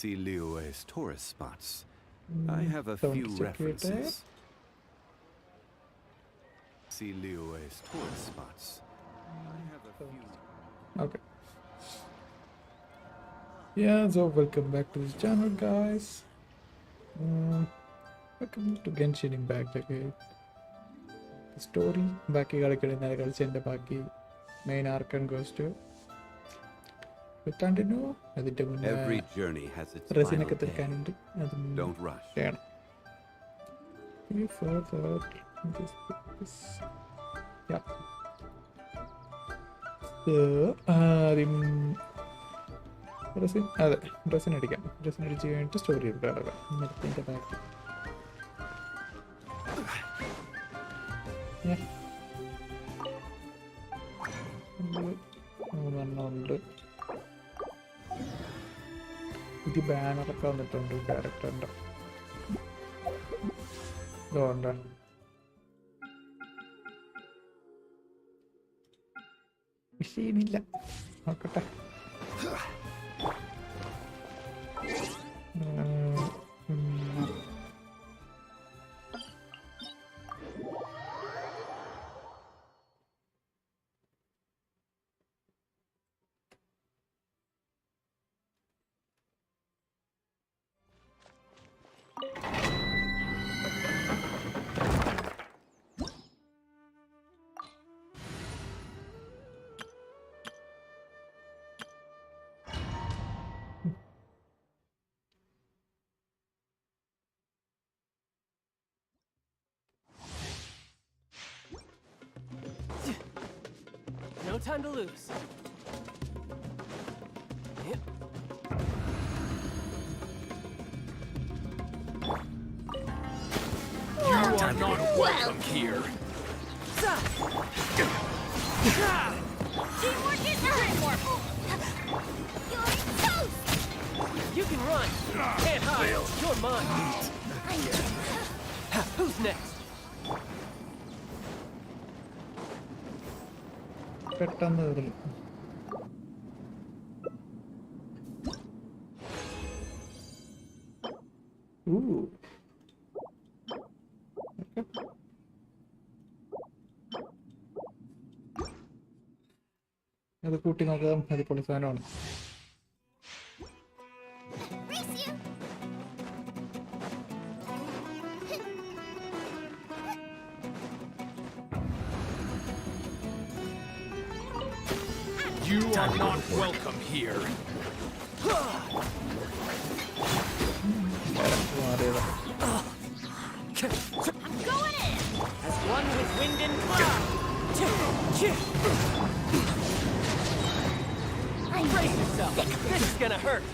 see Liyue's tourist spots. I have a few references. See Liyue's tourist spots. I have a few. Okay. Yeah, so welcome back to this channel, guys. Welcome to Genshin Impact again. The story. Baki Baki main Archon goes to. We continue. Every journey has its Ryzen final day. Don't rush. Yeah. For that, just put this. Yeah. So, Ryzen അടിക്കാം. Ryzen അടിച്ച് കഴിഞ്ഞിട്ട് story എടുക്കാം. നെറ്റിൻ്റെ ബാക്കി. മൂന്നെണ്ണം ഉണ്ട്. ഇത് ബാനറൊക്കെ വന്നിട്ടുണ്ട് ക്യാരക്ടറിൻ്റെ. ഇതുകൊണ്ട് മെഷീനില്ല. നോക്കട്ടെ. No time to lose. You are not welcome here. Teamwork is teamwork. You're toast. You can run. Can't hide. You're mine. Who's next? പെട്ടെന്ന് വരും. അത് കൂട്ടി നോക്കാം. അത് പൊളി സാധനമാണ്. You are not welcome here. I'm going in. As one with wind and cloud. Brace yourself. This is gonna hurt.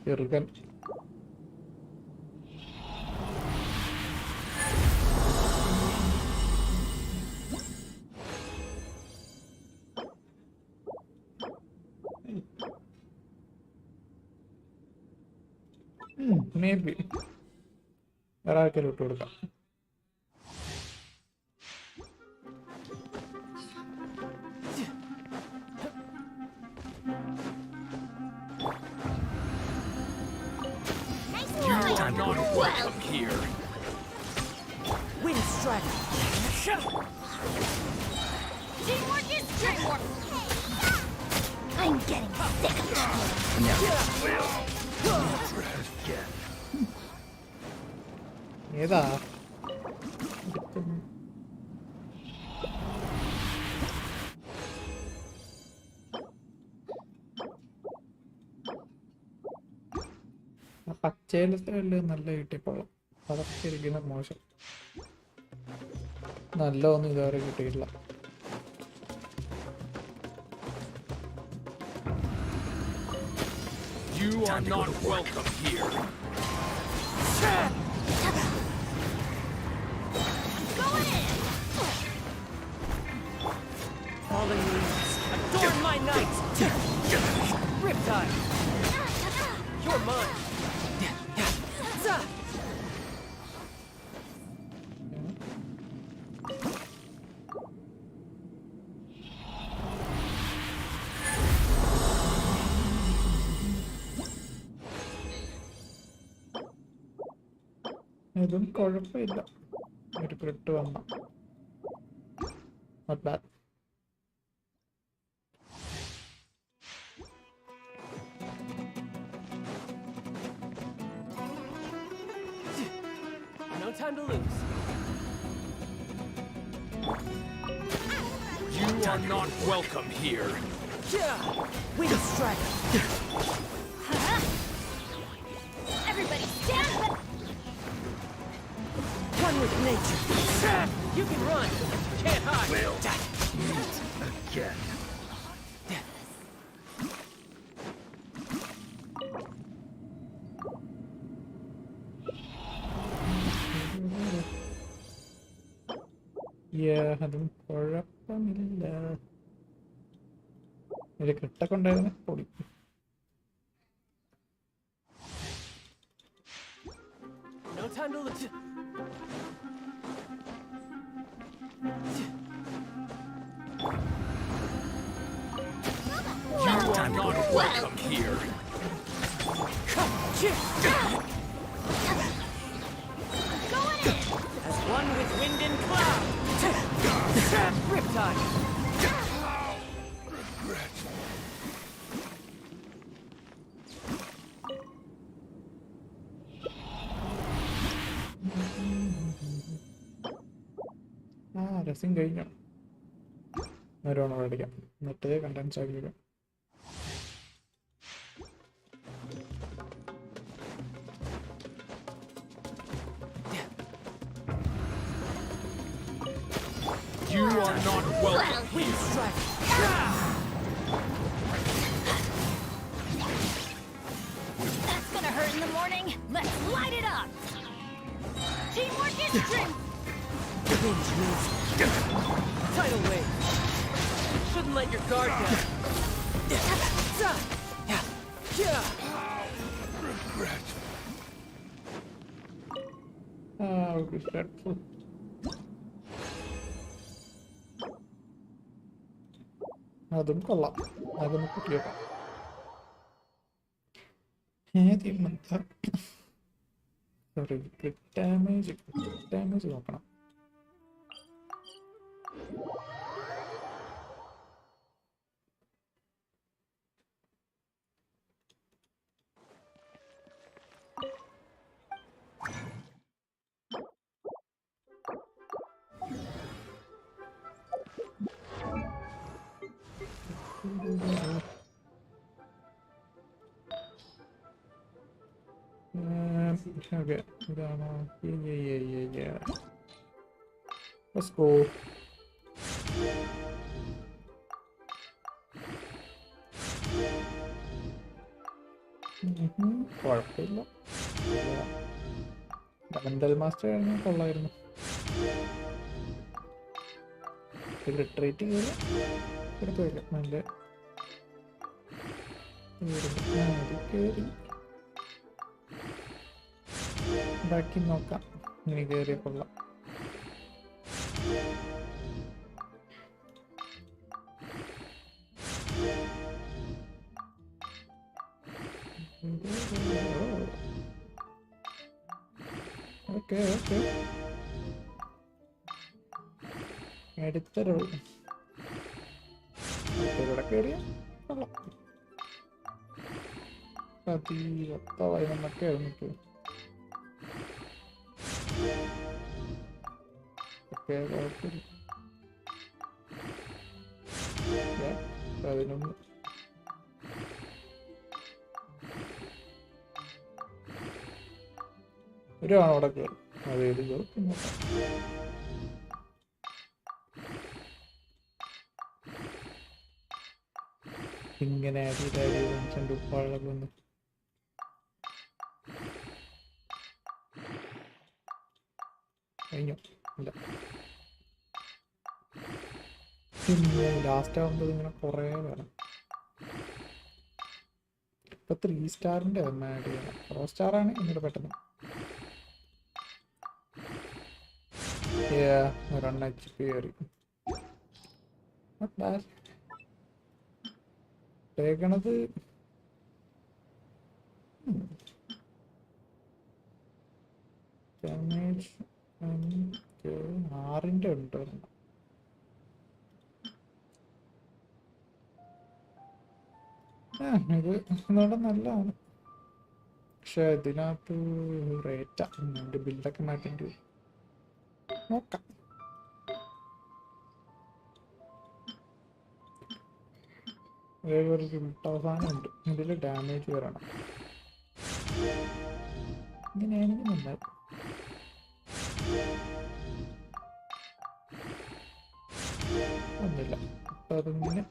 ചെറുക്കൻ. Maybe. ഒരാൾക്കൊരു ഇട്ട് കൊടുക്കാം. You are not welcome here. Wind strike. Teamwork is teamwork. I'm getting sick of ഏതാ? പച്ചയിലല്ലേ നല്ല കിട്ടിയപ്പോഴും അതൊക്കെ ഇരിക്കുന്ന മോശം. നല്ല ഒന്നും ഇതുവരെ കിട്ടിയിട്ടില്ല. You are not welcome here. going in. Fallen leaves. Adorn my night. Riptide. You're mine. ഇതും കുഴപ്പമില്ല. ഒരു ക്രിട്ട് വന്ന not bad. No time to lose. You are not welcome here. Yeah! Wing strike! Everybody stand up. Run with nature! You can run! Can't hide! Again. അതും കുഴപ്പമില്ല. ഒരു ക്രിട്ടൊക്കെ ഉണ്ടായിരുന്നു പൊടി. No time to lose. You are not welcome here. Going in. As one with wind and cloud! Riptide! രസം കഴിഞ്ഞു. ഓരോണം അടിക്കാം, എന്നിട്ട് contents ആക്കിക്കാം. You are not welcome Wing here. strike! That's gonna hurt in the morning. Let's light it up. Teamwork is strength. Revenge means tidal wave! Shouldn't let your guard down! അതും കൊള്ളാം. അതൊന്ന് കുട്ടിയോക്കാം. Sorry, damage നോക്കണം. Okay, yeah. Let's go. കുഴപ്പമില്ല. Double master ആയിരുന്നു കൊള്ളായിരുന്നു. Retreat എടുത്തില്ല. നല്ല കയറി ബാക്കി നോക്കാം. ഇങ്ങനെ കയറിയ കൊള്ളാം. ഓക്കെ അടുത്ത റോൾ ഇവിടെ കയറിയ കൊള്ളാം. വ്യക്തമായി നമ്മൾക്ക് ആയിരുന്നു. ഓക്കെ, കുഴപ്പമില്ല. 11 ഒരു അവിടെ കയറും. അതേത് കയറും. ഇങ്ങനെ അടിയിലായി മനുഷ്യൻ്റെ ഉപ്പാളൊക്കെ ഒന്ന് കഴിഞ്ഞു. ഇല്ല, പിന്നെ ലാസ്റ്റ് ആകുമ്പോൾ ഇങ്ങനെ കുറേ വേണം. ഇപ്പൊ 3 സ്റ്റാറിൻ്റെ ഒന്ന് ആഡ് ചെയ്യണം. 4 സ്റ്റാറാണ് ഇങ്ങോട്ട് പെട്ടെന്ന്. 1 HP കയറി. ടേക്കണത് ഡാമേജ് 6ന്റെ ഉണ്ട്. ഇത് ഒന്നുകൂടെ നല്ലതാണ്. പക്ഷെ ഇതിനകത്ത് റേറ്റാ, എൻ്റെ ബില്ലൊക്കെ മാറ്റേണ്ടി വരും. നോക്കാം. അതേപോലെ അവസാനമുണ്ട്, ഇതിൽ ഡാമേജ് വരണം. ഇങ്ങനെയാണെങ്കിൽ നന്നായി. ഒന്നുമില്ല. അപ്പം അതിങ്ങനെ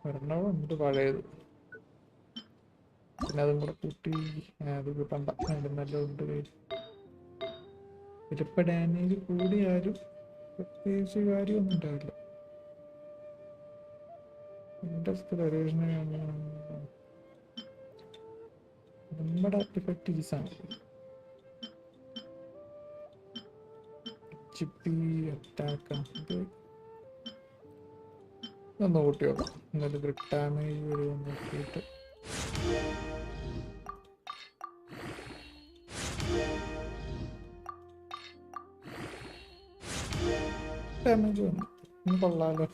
ഒരെണ്ണം ഉണ്ട് പഴയത്. പിന്നെ അതും കൂടെ കൂട്ടി അത് കൂട്ടണ്ട, അതിൻ്റെ നല്ല ഉണ്ട്. ഇതിലിപ്പോൾ ഡാമേജ് കൂടിയാലും പ്രത്യേകിച്ച് കാര്യമൊന്നും ഉണ്ടാവില്ല. നമ്മുടെ ആർട്ടിഫാക്റ്റീസാണ് ചിപ്പി അറ്റാക്ക്. ഒന്ന് കൂട്ടി നോക്കാം, എന്നാലും ഗ്രിഡ് ഡാമേജ് വരുമോ നോക്കിയിട്ട്. ഡാമേജ് വന്നു, ഇന്ന് കൊള്ളാലോ.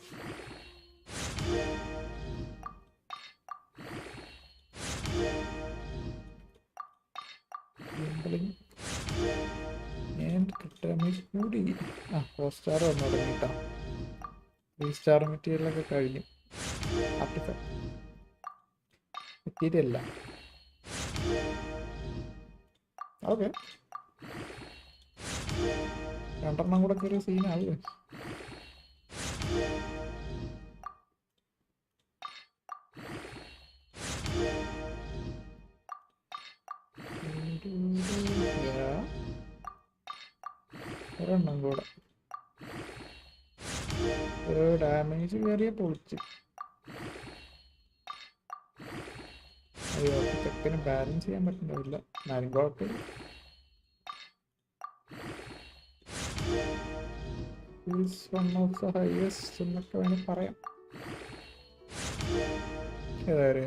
ഡാമേജ് കൂടി. ഫോർ സ്റ്റാർ വന്നു തുടങ്ങിട്ടാ. 3 സ്റ്റാർ മെറ്റീരിയലൊക്കെ കഴിഞ്ഞു. മെറ്റീരിയല്ല. ഓക്കെ, 2 കൂടെ ഒരു സീനാവേ. ഒരെണ്ണം കൂടെ ഡാമേജ് കയറിയ പൊളിച്ച്. അയ്യോ, ചെക്കന് ബാലൻസ് ചെയ്യാൻ പറ്റുന്നില്ല. എന്നാലും കുഴപ്പമില്ല. വൺ ഓഫ് ദ ഹൈയസ്റ്റ് എന്നൊക്കെ വേണമെങ്കിൽ പറയാം.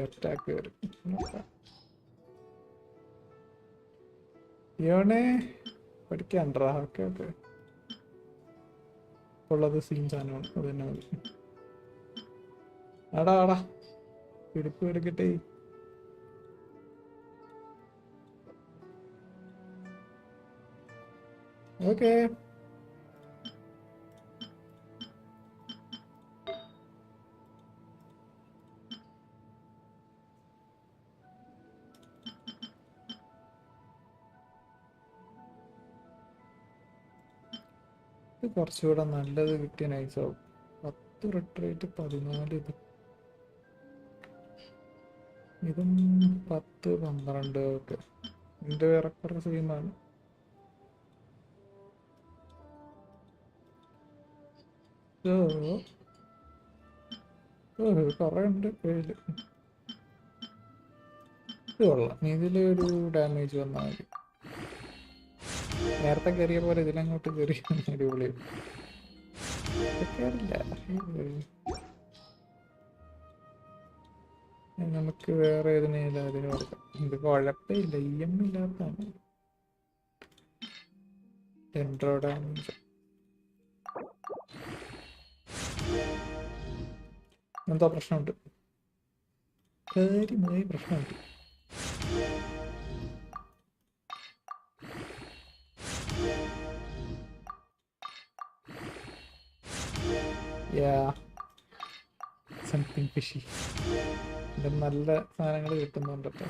അറ്റാക്ക് കയറി ഇയോണെ പഠിക്കാണ്ടാ. ഓക്കെ ഓക്കെ, ഉള്ളത് സീൻ സാധനമാണ്, അത് തന്നെ മതി. ആടാ പിടിപ്പ് എടുക്കട്ടെ. ഓക്കെ, ഇത് കുറച്ചുകൂടെ നല്ലത് കിട്ടിയ നൈസാവും. 10 റിട്രേറ്റ് 14. ഇതും 10 12. ഓക്കെ, ഇതിൻ്റെ ഏറെക്കുറെ സെയിമാണ്. കുറേ ഉണ്ട് കയ്യിൽ. ഇത് കൊള്ളാം. ഇതിലൊരു ഡാമേജ് വന്നാൽ മതി. നേരത്തെ കയറിയ പോലെ ഇതിലങ്ങോട്ട് കയറി അടിപൊളി. കയറില്ല. നമുക്ക് വേറെ ഏതിനെങ്കിലും അതിന് കൊടുക്കാം. ഇത് കുഴപ്പമില്ല, EM ഇല്ലാത്തതാണ്. ഡെൻഡ്രോ ഡാമേജ് എന്തോ പ്രശ്നമുണ്ട്, കാര്യമായി പ്രശ്നമുണ്ട്. Something fishy. ഇത് നല്ല സാധനങ്ങൾ കിട്ടുന്നുണ്ട് കേട്ടോ.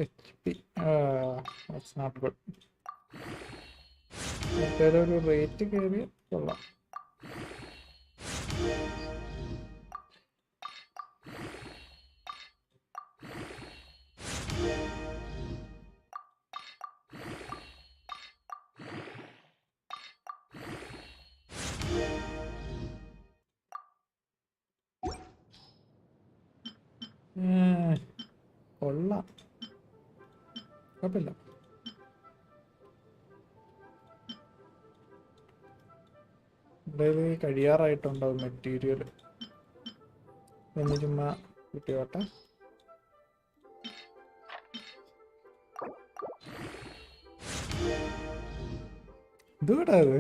HP. That's not good. ഒരു റേറ്റ് കയറി കൊള്ളാം. കൊള്ളാം, കുഴപ്പമില്ല. എന്തായാലും കഴിയാറായിട്ടുണ്ടാവും മെറ്റീരിയൽ. എന്ന് ചുമ്മാ കിട്ടിയോട്ടെ. ഇതുകൂടാ അത്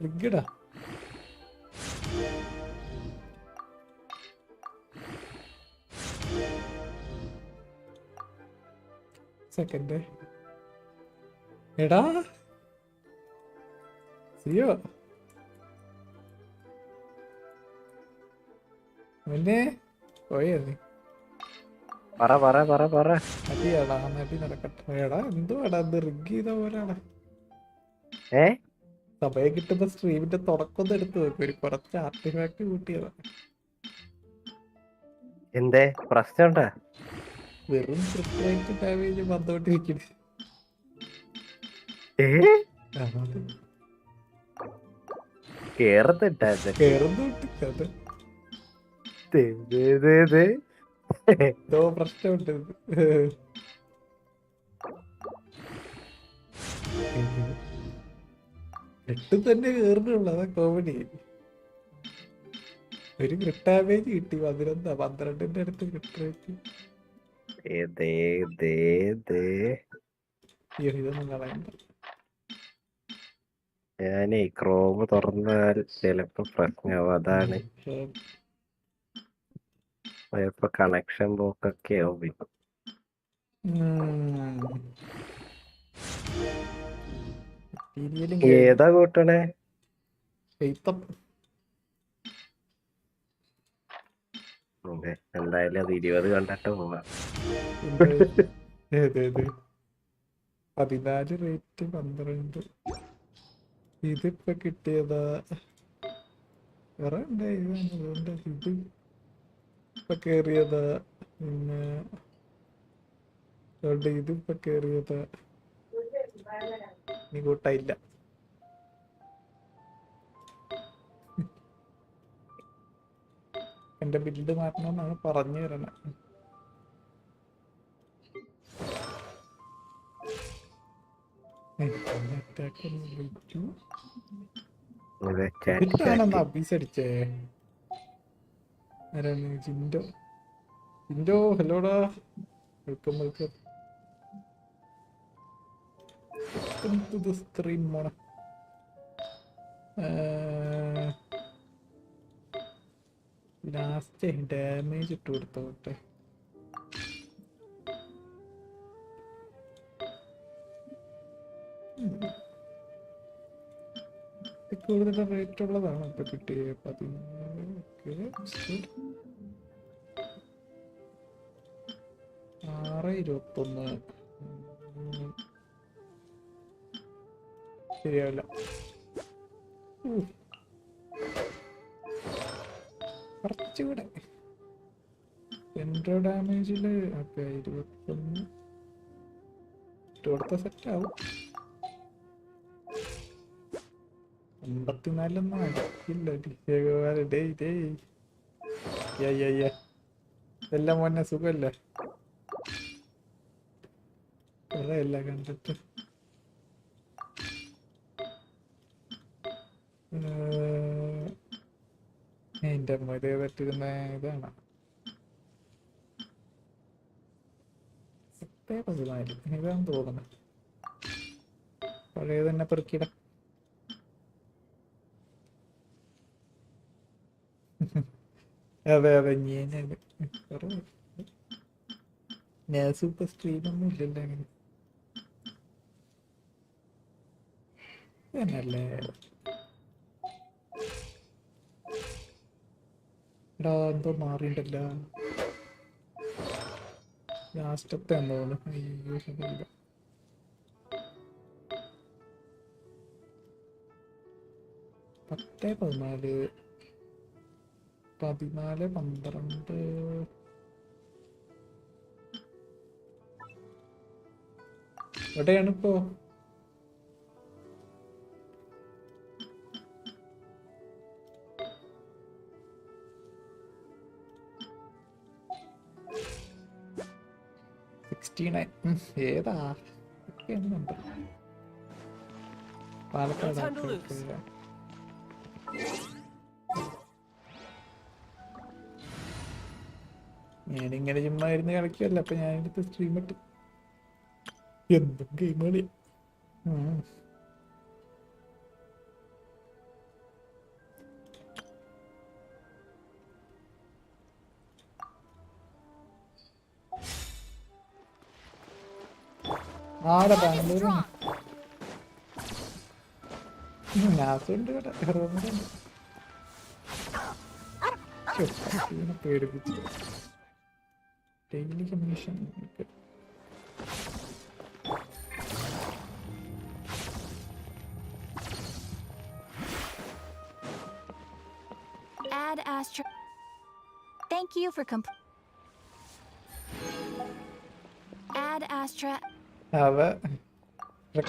ലിഗ്ഗിടാ. സെക്കൻഡ് എടാ സിയോ പിന്നെ പോയാ നീ നടിയാടാ നടി നടക്കട്ടെ. എടാ എന്തുവാടാ ഇത് റിഗ് ചെയ്ത പോലെയാടാ. സമയം കിട്ടുമ്പോ സ്ട്രീമിന്റെ തുടക്കം എടുത്ത് നോക്കും. ഒരു കുറച്ച് ആർട്ടിഫാക്ട് കൂട്ടിയതാ. എന്തേ പ്രശ്നമുണ്ടാ? വെറും ക്രിപ്റ്റോയിറ്റ് ഡാമേജ് വന്നോണ്ടിരിക്കുന്നു. കേറുന്നുണ്ട്. എന്തോ പ്രശ്നമുണ്ട്. എട്ടും തന്നെ കേറുന്നുള്ളു. അതാ കോമഡി. ഒരു ക്രിപ്റ്റ് ഡാമേജ് കിട്ടി 12ന്റെ അടുത്ത് ക്രിപ്റ്റ്. ഇതൊന്നും കളയണ്ട. ഞാനേ ക്രോമ് തുറന്നാൽ ചിലപ്പോ പ്രശ്നമാവും. അതാണ് ചിലപ്പോ കണക്ഷൻ പോക്കൊക്കെ ആവും. ഏതാ കൂട്ടണേ? എന്തായാലും അത് 20 കണ്ടിട്ട് പോവാം. 14 റേറ്റ് 12. ഇതിപ്പോ കിട്ടിയതാ വേറെ അതുകൊണ്ട് ഇത് ഇപ്പൊ കേറിയതാ. പിന്നെ അതുകൊണ്ട് ഇതിപ്പോ കേറിയതാ. നീ കൂട്ടായില്ല. എന്റെ ബില്ല് മാറ്റണമെന്നാണ് പറഞ്ഞു തരണം. അബീസടിച്ചേ ആരാണ്? ജിൻഡോ ഹലോടാ. വെൽക്കം ടു ദ സ്ട്രീം മോണ. ലാസ്റ്റ് ഡാമേജ് ഇട്ട് കൊടുത്തോട്ടെ. കൂടുതൽ റേറ്റ് ഉള്ളതാണ് ഇപ്പൊ കിട്ടിയത്. 621 ശരിയാവില്ല. കുറച്ചുകൂടെ 10 ഡാമേജില്. ഓക്കെ 21 കൊടുത്ത സെറ്റ് ആവും. 54 അടക്കില്ല. എല്ലാം മോനെ സുഖല്ലേ? കുറേയല്ല കണ്ടിട്ട്. എന്റെ അമ്മ ഇതേ പറ്റിരുന്ന ഇതാണ് 14 ഇതാന്ന് തോന്നുന്നത്. പഴയ തന്നെ പെറുക്കിട. അതെ ഞാൻ സൂപ്പർ സ്ട്രീമൊന്നും ഇല്ലല്ലോ അങ്ങനെ തന്നെയല്ലേ. എടാ എന്തോ മാറിണ്ടല്ല ലാസ്റ്റത്തെ എന്തോന്ന്. അയ്യോ ശരിയില്ല. പത്ത് 14 14 12 എവിടെയാണിപ്പോ? ഏതാ പാലക്കാട്. ഞാനിങ്ങനെ ചുമ്മാ ഇരുന്ന് കളിക്കുമല്ലോ, അപ്പൊ ഞാനെടുത്ത് സ്ട്രീം ഇട്ട് എന്തും ഗെയിം കളി. ആടെ ബാംഗ്ലൂർ നാസുണ്ട് കേട്ടോ, റൂമിലുണ്ട്. പേടിപ്പിച്ചു daily commission. Add Astra. Thank you for Add Astra. അവ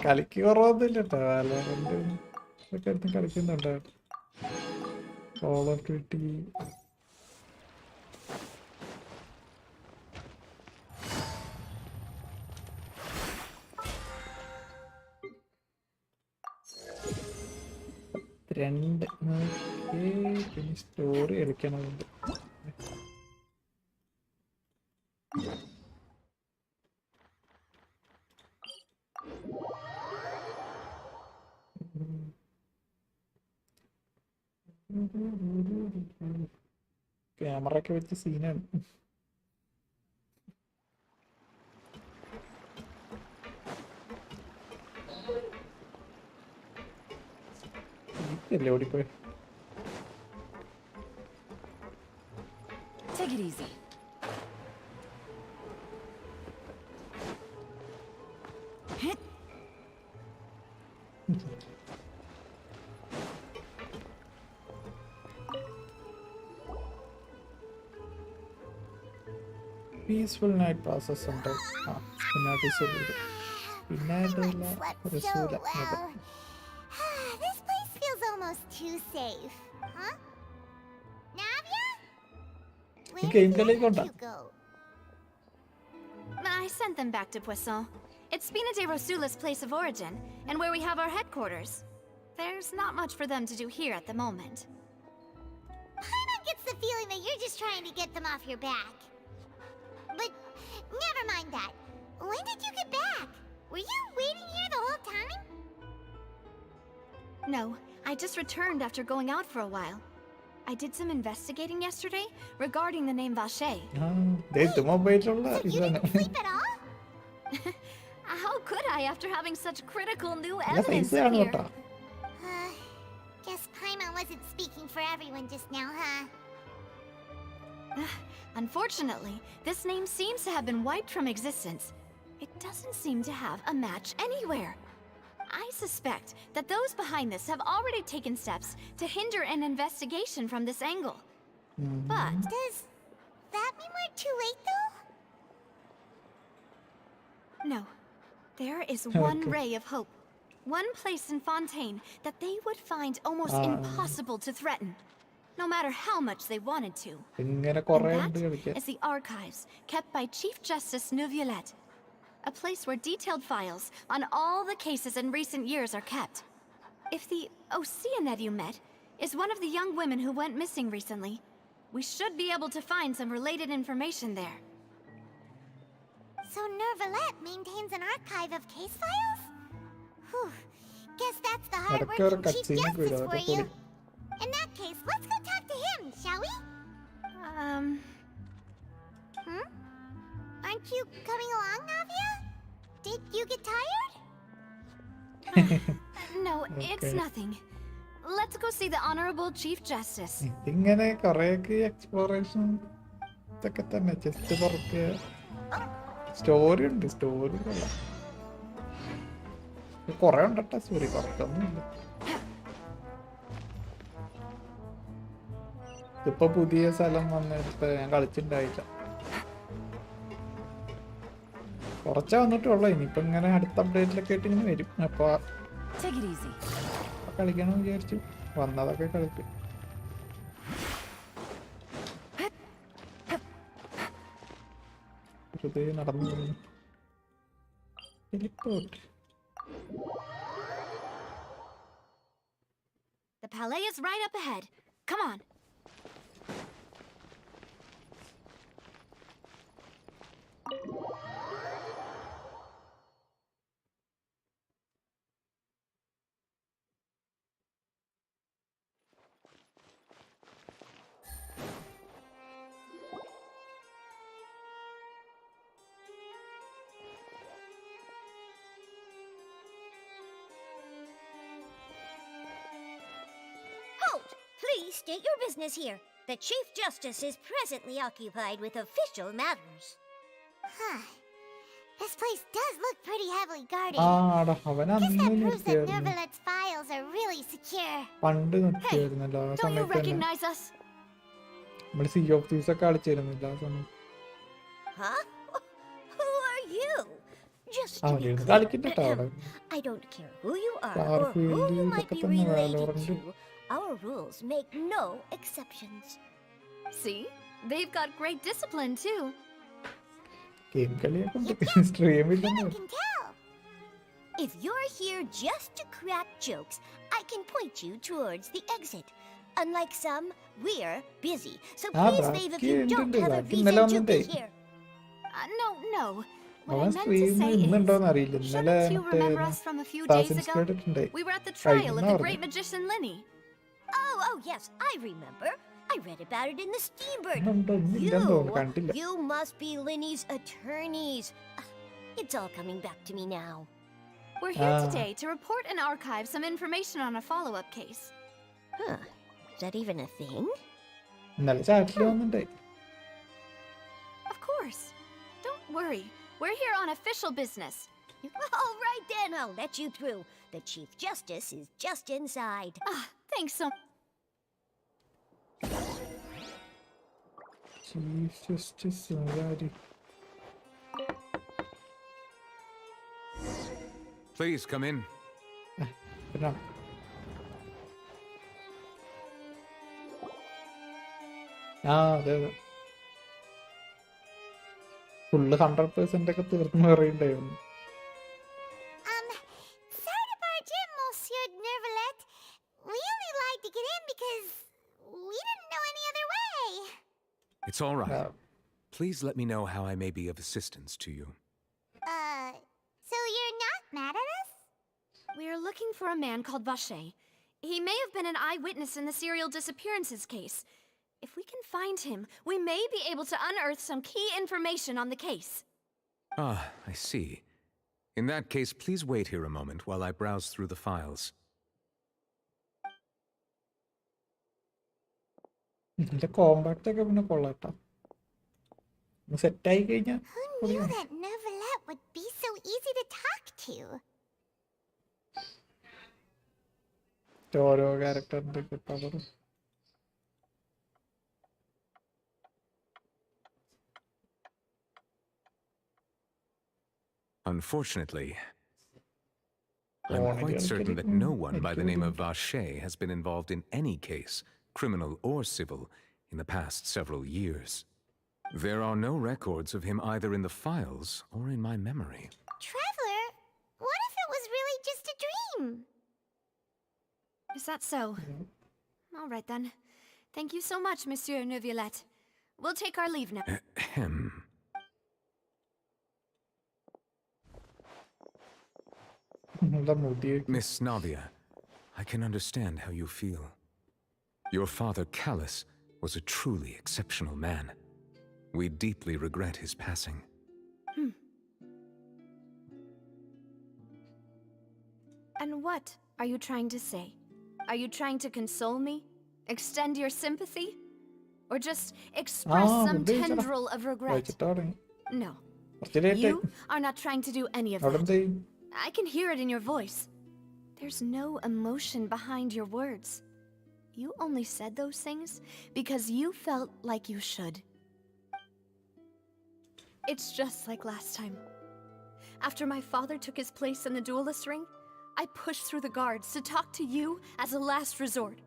കളിക്ക് കുറവൊന്നുമില്ല കേട്ടോ. വാലോറന്റ് ഇതൊക്കെ എടുത്ത് കളിക്കുന്നുണ്ട്. കോൾ ഓഫ് ഡ്യൂട്ടി രണ്ട്. പിന്നെ സ്റ്റോറി കളിക്കണമുണ്ട്. ക്യാമറ ഒക്കെ വെച്ച് സീനാണ്. അല്ലേ ഓടിപ്പോയി. Take it easy. Peaceful night process ഉണ്ട്. പിന്നെ Slept so well. This place feels almost too safe, huh? Navia? Where game did കളിയൊക്കെ you go? I sent them back to Poisson. It's Spina de Rosula's place of origin, and where we have our headquarters. There's not much for them to do here at the moment. Paimon gets the feeling that you're just trying to get them off your back. But never mind that. When did you get back? Were you waiting here the whole time? No, I just returned after going out for a while. I did some investigating yesterday regarding the name Vache. മൊബൈലുള്ള So you ഇതാണ്. didn't sleep at all? How could I after having such critical new നല്ല evidence size ആണ് here? കേട്ടോ. Guess Paimon wasn't speaking for everyone just now, huh? Unfortunately, this name seems to have been wiped from existence. It doesn't seem to have a match anywhere. I suspect that those behind this have already taken steps to hinder an investigation from this angle. But Does that mean we're too late, though? no, there is one Okay. ray of hope. One place in Fontaine that they would find almost impossible to threaten, no matter how much they wanted to. ഇങ്ങനെ And കുറെ ഉണ്ട് that കളിക്കാൻ. is the archives kept by Chief Justice Neuvillette, a place where detailed files on all the cases in recent years are kept. If the Oceanid you met is one of the young women who went missing recently, we should be able to find some related information there. So Neuvillette maintains an archive of case files? Whew. Guess that's the ഇടയ്ക്ക് ഒരു hard-working Chief cutscene ഒക്കെ Justice വരും, for അതൊക്കെ you. പൊളി. In that case, let's go talk to him, shall we? Aren't you coming along, Navia? Did you get tired? No, it's Okay. nothing. Let's go see the Honorable Chief Justice. ഇതിങ്ങനെ കൊറേയൊക്കെ exploration ഇതൊക്കെ തന്നെ. Just പുറത്ത് story ഉണ്ട്. Story കൊറേ ഉണ്ട് കേട്ടോ. Story കുറച്ചൊന്നുമില്ല. ഇതിപ്പോ പുതിയ സ്ഥലം വന്നിട്ട് ഞാൻ കളിച്ചിട്ടുണ്ടായില്ല. കുറച്ചേ വന്നിട്ടുള്ളൂ. ഇനിയിപ്പോ ഇങ്ങനെ അടുത്ത അപ്ഡേറ്റിലൊക്കെ ആയിട്ട് ഇങ്ങനെ വരും. അപ്പൊ Take it easy. കളിക്കണം വിചാരിച്ചു വന്നതൊക്കെ കളിക്കും. വെറുതെ നടന്നു പോകുന്നു. Teleport. The Palais is right up ahead. Come on. Please state your business here. The Chief Justice is presently occupied with official matters. Huh. This place does look pretty heavily guarded. ആടാ അവൻ Guess അന്ന് that proves that നിർത്തിയായിരുന്നു Nervalet's files are really secure. പണ്ട് നിർത്തിയായിരുന്നല്ലോ ആ Don't you സമയത്ത് തന്നെ recognize us? നമ്മള് C of thieves ഒക്കെ കളിച്ചിരുന്നില്ല ആ സമയം Huh? Who are you? Just to be അവനിരുന്ന് clear, കളിക്കട്ടോ അവിടെ I don't care who you are or Starfield, who you might be ഇതൊക്കെ തന്നെ related Valorant. to. Our rules make no exceptions. See? They've got great discipline, too. Game കളിയൊക്കെ ഉണ്ട് സ്ട്രീമില്ലെന്ന് I can tell. If you're here just to crack jokes, I can point you towards the exit. Unlike some, we're busy. So please leave if you don't have a reason to be here. No. What അവൻ I meant to stream say ഇന്നുണ്ടോന്ന് is, അറിയില്ല ഇന്നലെ shouldn't you remember us from a few days Assassin's ago? Creed ഉണ്ടായി We were at the trial of the Right, great magician Linny. Oh, yes, I remember. I read about it in the Steambird. ഇന്നുണ്ടോ ഇന്നില്ലെന്ന് തോന്നുന്നു കണ്ടില്ല You must be Linny's attorneys. It's all coming back to me now. We're here Ah. today to report and archive some information on a follow-up case. Huh. Is that even a thing? ഇന്നലെ ചാറ്റിൽ വന്നിട്ടുണ്ടായി Of course. Don't worry. We're here on official business. All right then, I'll let you through. The Chief Justice is just inside. Thanks so chief justice ആര് Please come in. പിന്നെ അതെ full 100% ഒക്കെ തീർന്നു പറയുണ്ടായിരുന്നു Sorry to barge in, Monsieur Nervalet. We only lied to get in because we didn't know any other way. It's all right. Please let me know how I may be of assistance to you. So you're not mad at us? We're looking for a man called Vache. He may have been an eyewitness in the serial disappearances case. If we can find him, we may be able to unearth some key information on the case. Ah, I see. In that case, please wait here a moment while I browse through the files. ഇതിന്റെ compact ഒക്കെ പിന്നെ കൊള്ളാട്ടോ സെറ്റായി കഴിഞ്ഞാൽ Who knew that Nervalet would be so easy to talk to? ഓരോ ക്യാരക്ടറിന്റെ power Unfortunately, I'm quite certain that no one by the name of Vache has been involved in any case, criminal or civil, in the past several years. There are no records of him either in the files or in my memory. Traveler, what if it was really just a dream? Is that so? All right then. Thank you so much, Monsieur Neuvillette. We'll take our leave now. Ahem. Miss Navia, I can understand how you feel. Your father, Callus, was a truly exceptional man. We deeply regret his passing. And what are you trying to say? Are you trying to console me? Extend your sympathy? Or just express some tendril of regret? No. You are not trying to do any of that. I can hear it in your voice. There's no emotion behind your words. You only said those things because you felt like you should. It's just like last time. After my father took his place in the duelist ring, I pushed through the guards to talk to you as a last resort.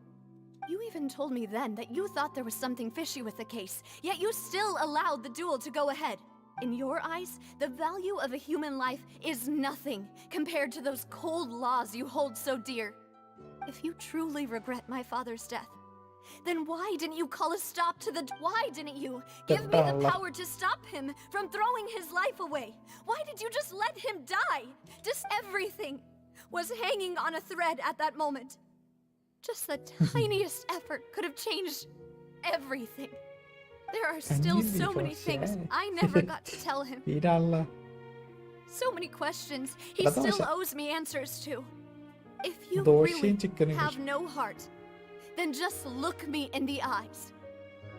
You even told me then that you thought there was something fishy with the case, yet you still allowed the duel to go ahead. In your eyes, the value of a human life is nothing compared to those cold laws you hold so dear. If you truly regret my father's death, then why didn't you call a stop to the... Why didn't you give me the power to stop him from throwing his life away? Why did you just let him die? Just everything was hanging on a thread at that moment. Just the tiniest effort could have changed everything. There are still so many things I never got to tell him. So many questions he still owes me answers to. If you really have no heart, then just look me in the eyes.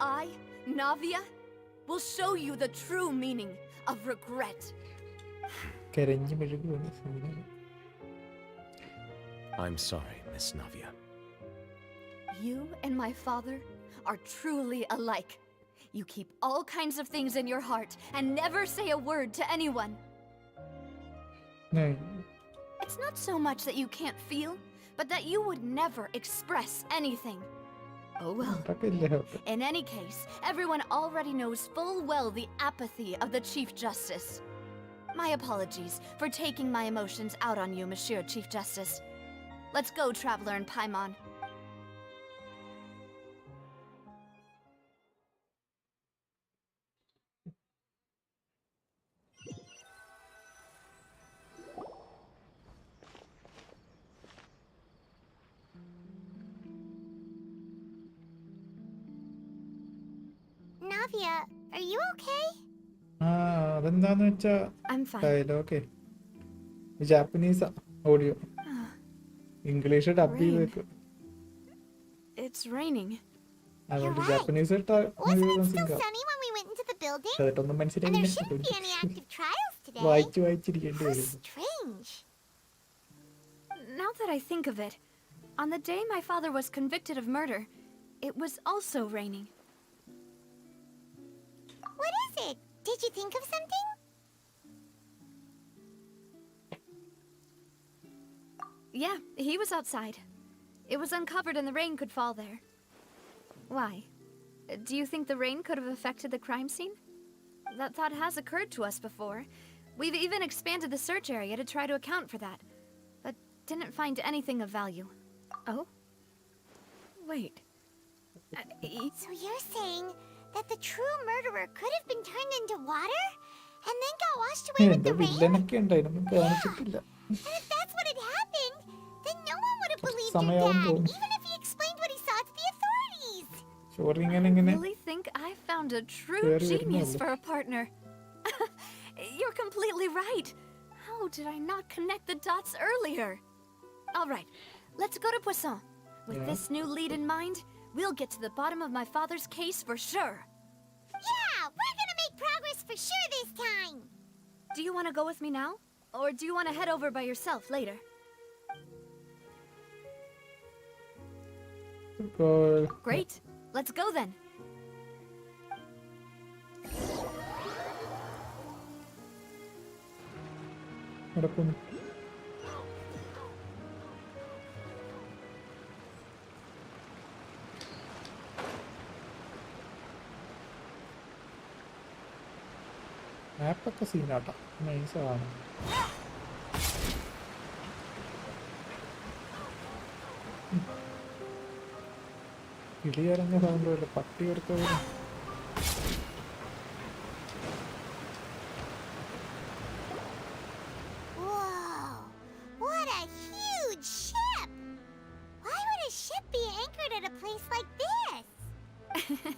I, Navia, will show you the true meaning of regret. കരഞ്ഞു മെഴുകുവാണ് സീനാണ്. I'm sorry, Miss Navia. You and my father are truly alike. You keep all kinds of things in your heart and never say a word to anyone. It's not so much that you can't feel, but that you would never express anything. Oh well. In any case, everyone already knows full well the apathy of the Chief Justice. My apologies for taking my emotions out on you, Monsieur Chief Justice. Let's go, Traveler and Paimon. Navia, are you okay? അതെന്താന്ന് വെച്ചാ I'm fine. ഡയലോഗേ Japanese audio English dub ചെയ്ത് വെക്കും. It's raining. അതുകൊണ്ട് Japanese Wasn't it still sunny when we went into the building? അതൊന്നും And there മനസ്സിലായില്ല. shouldn't be any active trials today. വായിച്ചിരിക്കേണ്ടി How വരും. strange. Now that I think of it, on the day my father was convicted of murder, it was also raining. What is it? Did you think of something? Yeah, he was outside. It was uncovered and the rain could fall there. Why? Do you think the rain could have affected the crime scene? That thought has occurred to us before. We've even expanded the search area to try to account for that, but didn't find anything of value. Oh? Wait. So you're saying that the true murderer could have been turned into water and then got washed away with എന്താ the rain? വില്ലനൊക്കെ ഉണ്ടായിരുന്നു കാണിച്ചിട്ടില്ല. And if that's what had happened, then no one would have believed your സമയാവും dad, തോന്നുന്നു. even if he explained what he saw to the authorities. ചോറി ഇങ്ങനെ I really think I found a true Very genius well. for a partner. You're completely right. How did I not connect the dots earlier? All right, let's go to Poisson. With Yeah. this new lead in mind, we'll get to the bottom of my father's case for sure. Yeah, we're gonna make progress for sure this time. Do you want to go with me now? Or do you want to head over by yourself later? Great. Let's go then. നടക്കുന്നു. മാപ്പൊക്കെ സീനാട്ടാ, നൈസാണ്. കിളിയിറങ്ങ sound വല്ല പട്ടി എടുത്തത്. Whoa, what a huge ship! Why would a ship be anchored at a place like this?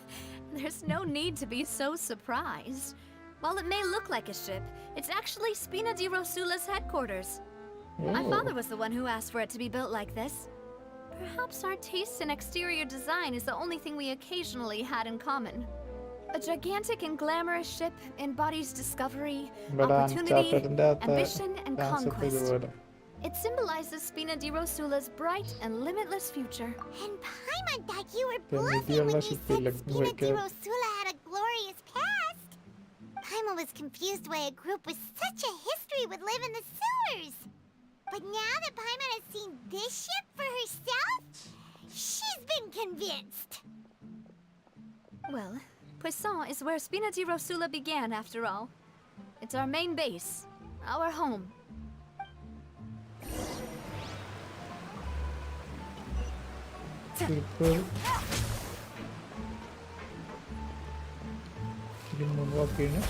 There's no need to be so surprised. While it may look like a ship, it's actually Spina di Rosula's headquarters. My father was the one who asked for it to be built like this. Perhaps our taste in exterior design is the only thing we occasionally had in common. A gigantic and glamorous ship embodies discovery, ഇവിടെ opportunity, അൺചാർട്ടഡിന്റെ അകത്ത് ambition, and concept conquest. ഇതുപോലെ. It symbolizes Spina di Rosula's bright and limitless future. And Paimon thought you were The bluffing when Mediala you ship said like Spina di wicked. Rosula had a glorious past. Paimon was confused why a group with such a history would live in the sewers. But now that Paimon has seen this ship for herself, she's been convinced. Well, Poisson is where Spina di Rosula began, after all. It's our main base, our home. ഇപ്പോൾ ഇതിന് മുൻപോക്കാണ്.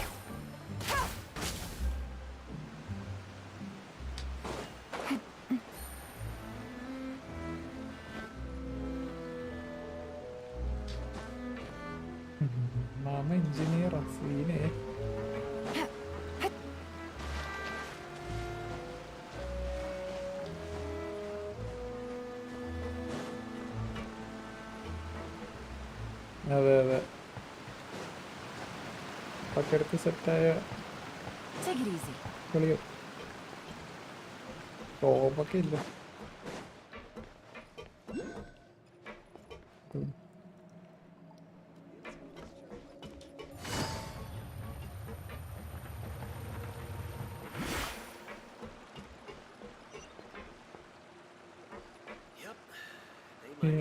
Mama engineer സീനെ. അതെ അതെ ഒക്കെ എടുത്ത് സെറ്റായ Take it easy. കളിയോ ടോപ്പൊക്കെ ഇല്ല.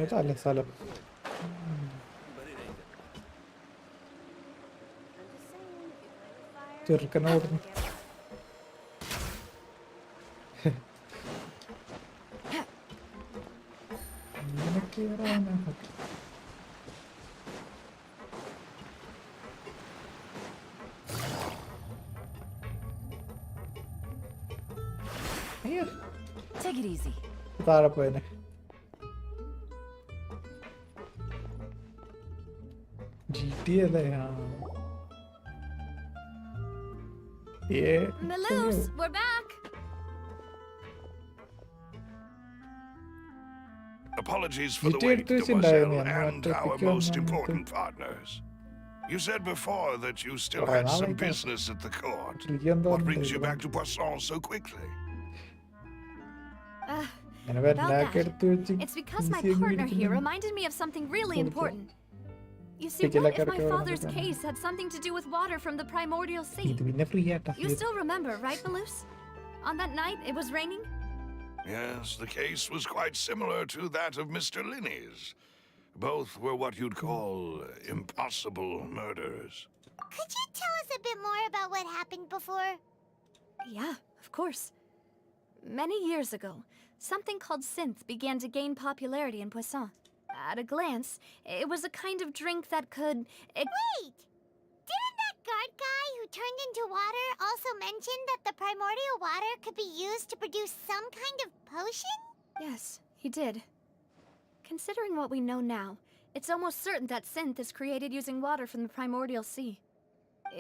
ഏതല്ലേ സ്ഥലം? ചെറുക്കനെ ഓടുന്നു. ഇങ്ങനെ കേറാനാ? അയ്യോ Take it easy. താഴെ പോയനെ. GTA അല്ലേ? Maloose, we're back. Apologies for the GTA wait, എടുത്തുവെച്ചിട്ടുണ്ടായിരുന്നു. Demoiselle, ഞാൻ and മറ്റേ our pick most വന്നിട്ട് important partners. You said before that you still Right, had I some like that. business at the court. ഇരിക്കാൻ What brings you തോന്നുന്നില്ല. back to Poisson so quickly? അങ്ങനെ About വെല്ലാക്കെ that, എടുത്ത് വെച്ച് it's because my easy ആക്കി partner here ഇരിക്കുന്നു. reminded me of something really Okay. important. You see, Pick it what like if my a- father's case had something to do with water from the primordial sea? ഇത് പിന്നെ free ആയിട്ടാ. You still remember, right, Maloose? On that night, it was raining? Yes, the case was quite similar to that of Mr. Linney's. Both were what you'd call impossible murders. Could you tell us a bit more about what happened before? Yeah, of course. Many years ago, something called synth began to gain popularity in Poisson. At a glance, it was a kind of drink that could... Wait! Didn't that guard guy who turned into water also mention that the primordial water could be used to produce some kind of potion? Yes, he did. Considering what we know now, it's almost certain that synth is created using water from the primordial sea.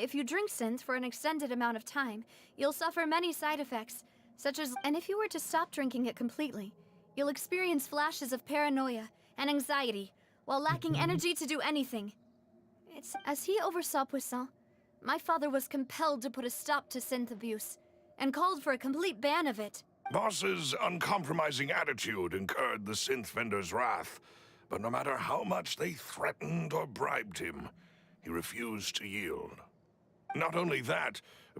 If you drink synth for an extended amount of time, you'll suffer many side effects, such as... And if you were to stop drinking it completely, you'll experience flashes of paranoia and anxiety, while lacking energy to do anything. It's... As he oversaw Poisson, my father was compelled to put a stop to synth abuse, and called for a complete ban of it. Boss's uncompromising attitude incurred the synth vendor's wrath, but no matter how much they threatened or bribed him, he refused to yield. Not only that,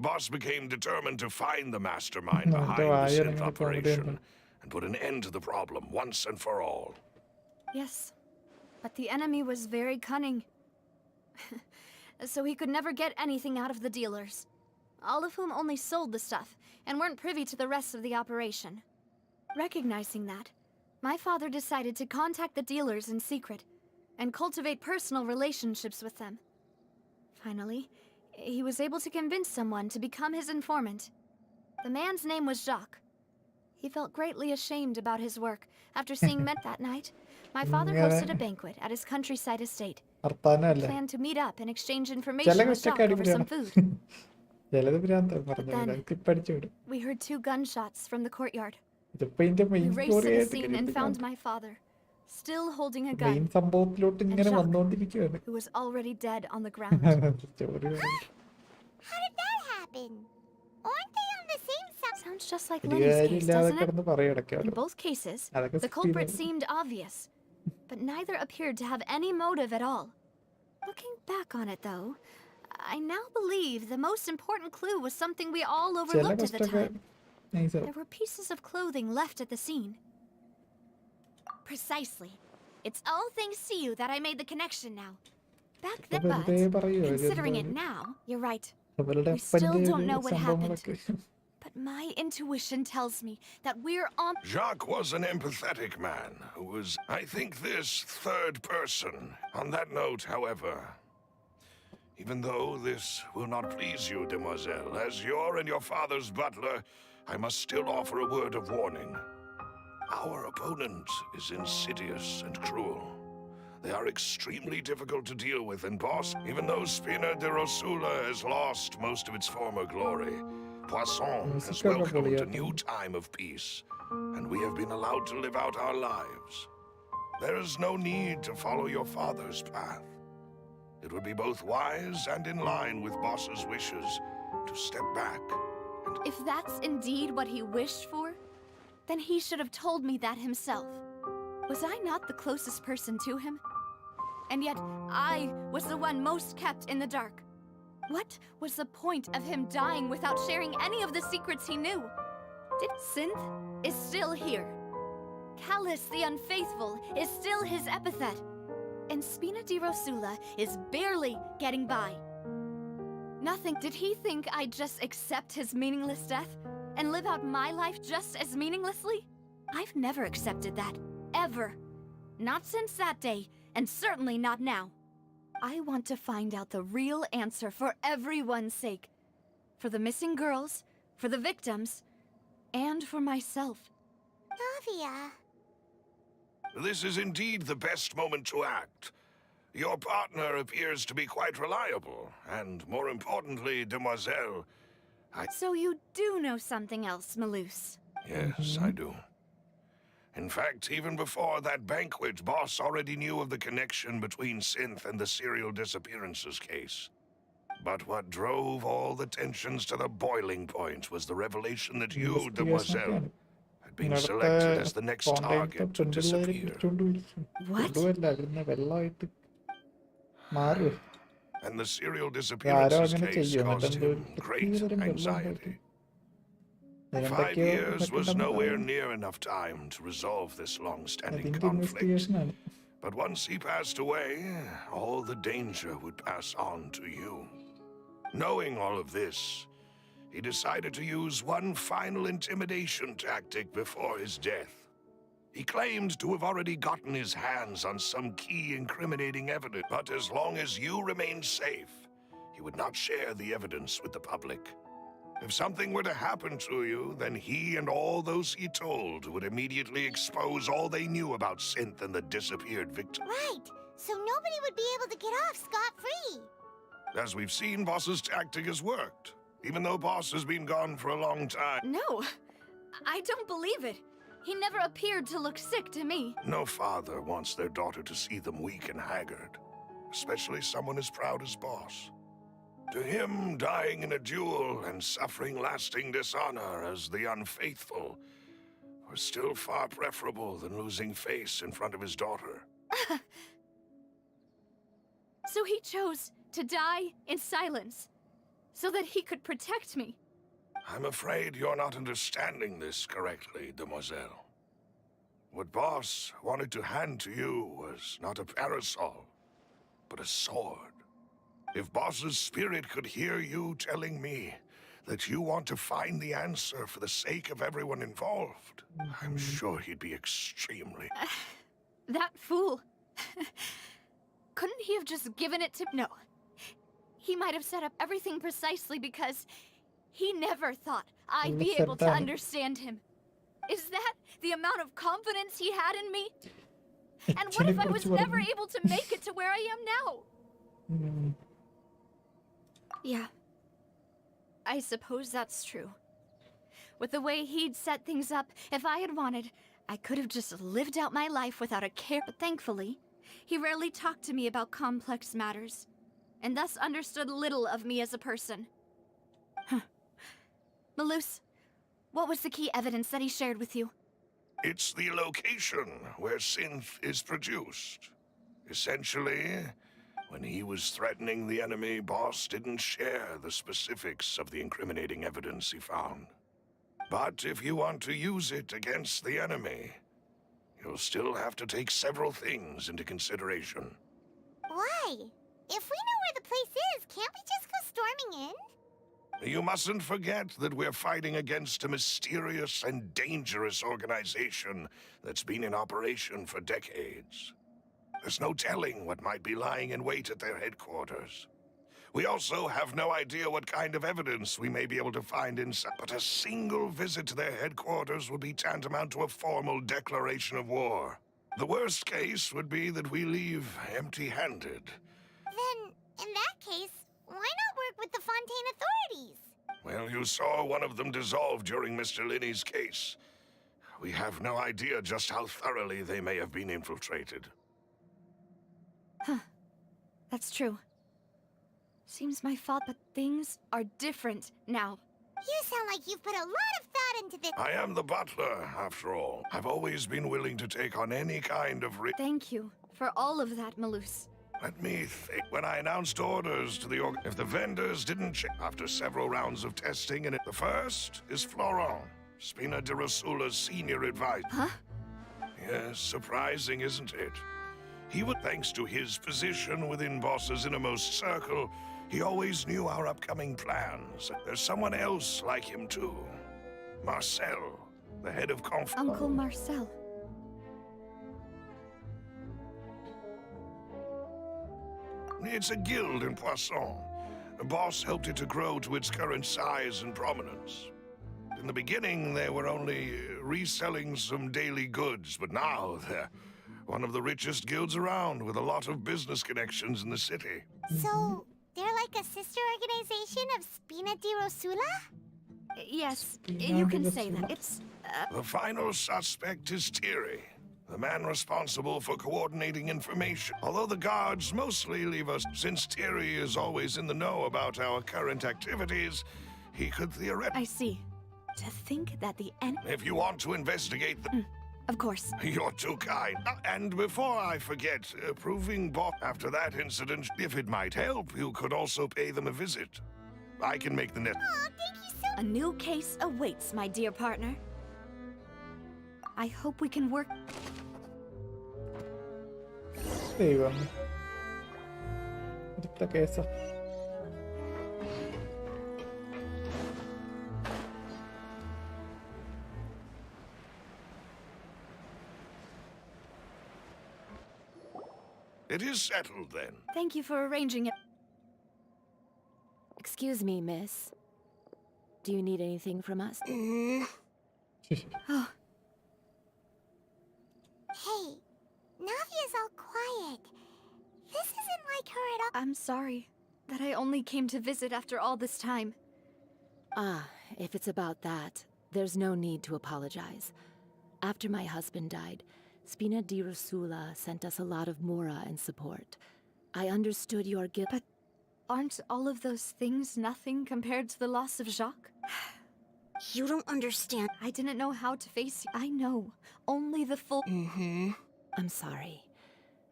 Boss became determined to find the mastermind behind the synth operation and put an end to the problem once and for all. Yes, but the enemy was very cunning. So he could never get anything out of the dealers, all of whom only sold the stuff and weren't privy to the rest of the operation. Recognizing that, my father decided to contact the dealers in secret and cultivate personal relationships with them. Finally, he was able to convince someone to become his informant. The man's name was Jacques. He felt greatly ashamed about his work after seeing Met that night. My father hosted a banquet at his countryside estate. വർത്താനല്ലേ? Planned to meet up and exchange ചില information with ക്വസ്റ്റൊക്കെ Jacques over some അടിപൊളിയാണ്. food. ചിലത് ഭ്രാന്ത് പറഞ്ഞു then- ക്ലിപ്പടിച്ചു വിടും. We heard 2 gunshots from the courtyard. ഇതിപ്പോ ഇതിന്റെ We main raced to story the ആയിട്ട് scene and found my father, still holding a main gun, സംഭവത്തിലോട്ട് ഇങ്ങനെ Jacques. വന്നോണ്ടിരിക്കുകയാണ്. who was already dead on the ground. Story How did that happen? Aren't they on the same side? Sounds just like ഒരു Lenny's case, കാര്യമില്ലാതെ doesn't it? കിടന്ന് പറയടക്കാലോ. In both cases, അതൊക്കെ the culprit seemed obvious, but neither appeared to have any motive at all. Looking back on it, though, I now believe the most important clue was something we all ചില overlooked at the ക്വസ്റ്റൊക്കെ time. നൈസാ. There were pieces of clothing left at the scene. Precisely. It's all thanks to you that I made the connection now. Back then, but വെറുതെ പറയുമോ considering it now, you're right. അവരുടെ we still അപ്പൻ്റെ don't know what സംഭവങ്ങളൊക്കെ. But my intuition tells me that we're on... Jacques was an empathetic man who was, I think, this third person. On that note, however, even though this will not please you, demoiselle, as your and your father's butler, I must still offer a word of warning. Our opponent is insidious and cruel. They are extremely difficult to deal with, and boss, even though Spina de Rosula has lost most of its former glory, Poisson has welcomed a new time of peace, and we have been allowed to live out our lives. There is no need to follow your father's path. It would be both wise and in line with Boss's wishes to step back. If that's indeed what he wished for, then he should have told me that himself. Was I not the closest person to him? And yet, I was the one most kept in the dark. What was the point of him dying without sharing any of the secrets he knew? Synth is still here. Callus the Unfaithful is still his epithet. And Spina di Rosula is barely getting by. Nothing. Did he think I'd just accept his meaningless death and live out my life just as meaninglessly? I've never accepted that. Ever. Not since that day, and certainly not now. I want to find out the real answer for everyone's sake. For the missing girls, for the victims, and for myself. Navia. This is indeed the best moment to act. Your partner appears to be quite reliable, and more importantly, Demoiselle, So you do know something else, Malus. Yes, I do. In fact, even before that banquet, Boss already knew of the connection between Synth and the serial disappearances case. But what drove all the tensions to the boiling point was the revelation that you, Demoiselle, had been selected as the next target to disappear. What? And the serial disappearances case caused him great anxiety. 5 years was nowhere near enough time to resolve this long-standing conflict. But once he passed away, all the danger would pass on to you. Knowing all of this, he decided to use one final intimidation tactic before his death. He claimed to have already gotten his hands on some key incriminating evidence, but as long as you remained safe, he would not share the evidence with the public. If something were to happen to you, then he and all those he told would immediately expose all they knew about Synth and the disappeared victim. Right. So nobody would be able to get off scot-free. As we've seen, Boss's tactic has worked, even though Boss has been gone for a long time. No, I don't believe it. He never appeared to look sick to me. No father wants their daughter to see them weak and haggard, especially someone as proud as Boss. To him, dying in a duel and suffering lasting dishonor as the unfaithful were still far preferable than losing face in front of his daughter. So he chose to die in silence, so that he could protect me. I'm afraid you're not understanding this correctly, Demoiselle. What Boss wanted to hand to you was not a parasol, but a sword. If Boss's spirit could hear you telling me that you want to find the answer for the sake of everyone involved, I'm sure he'd be extremely... That fool. Couldn't he have just given it to... No. He might have set up everything precisely because he never thought I'd be able to understand him. Is that the amount of confidence he had in me? And what if I was never able to make it to where I am now? Yeah. I suppose that's true. With the way he'd set things up, if I had wanted, I could have just lived out my life without a care. But thankfully, he rarely talked to me about complex matters, and thus understood little of me as a person. Malus, what was the key evidence that he shared with you? It's the location where Synth is produced. Essentially, when he was threatening the enemy, Boss didn't share the specifics of the incriminating evidence he found. But if you want to use it against the enemy, you'll still have to take several things into consideration. Why? If we know where the place is, can't we just go storming in? You mustn't forget that we're fighting against a mysterious and dangerous organization that's been in operation for decades. There's no telling what might be lying in wait at their headquarters. We also have no idea what kind of evidence we may be able to find inside, but a single visit to their headquarters would be tantamount to a formal declaration of war. The worst case would be that we leave empty-handed. Then, in that case, why not work with the Fontaine authorities? Well, you saw one of them dissolve during Mr. Linney's case. We have no idea just how thoroughly they may have been infiltrated. That's true. Seems my fault, but things are different now. You sound like you've put a lot of thought into this. I am the butler, after all. I've always been willing to take on any kind of risk. Thank you for all of that, Malus. Let me think. When I announced orders to the if the vendors didn't check after several rounds of testing, and the first is Florent, Spina di Rosula's senior advisor. Huh? Yes, surprising, isn't it? He would, thanks to his position within Boss's innermost circle, he always knew our upcoming plans. There's someone else like him too. Marcel, the head of Uncle Marcel. It's a guild in Poisson. The boss helped it to grow to its current size and prominence. In the beginning, they were only reselling some daily goods, but now they're one of the richest guilds around, with a lot of business connections in the city. So, they're like a sister organization of Spina di Rosula? Yes, you can say that. It's, The final suspect is Thierry, the man responsible for coordinating information. Although the guards mostly leave us, since Thierry is always in the know about our current activities, he could theoretically... I see. To think that the end... If you want to investigate the... Of course. You're too kind. And before I forget, proving bot after that incident, if it might help, you could also pay them a visit. I can make the net. Aw, thank you so A new case awaits, my dear partner. I hope we can work... ദൈവമേ അടുത്ത കേസാ. It is settled then. Thank you for arranging it. Excuse me, miss. Do you need anything from us? Oh, Hey, Navia's all quiet. This isn't like her at all. I'm sorry that I only came to visit after all this time. Ah, if it's about that, there's no need to apologize. After my husband died, Spina di Rosula sent us a lot of mora and support. I understood your guilt, But aren't all of those things nothing compared to the loss of Jacques? You don't understand. I didn't know how to face you. I know. Only the full... I'm sorry.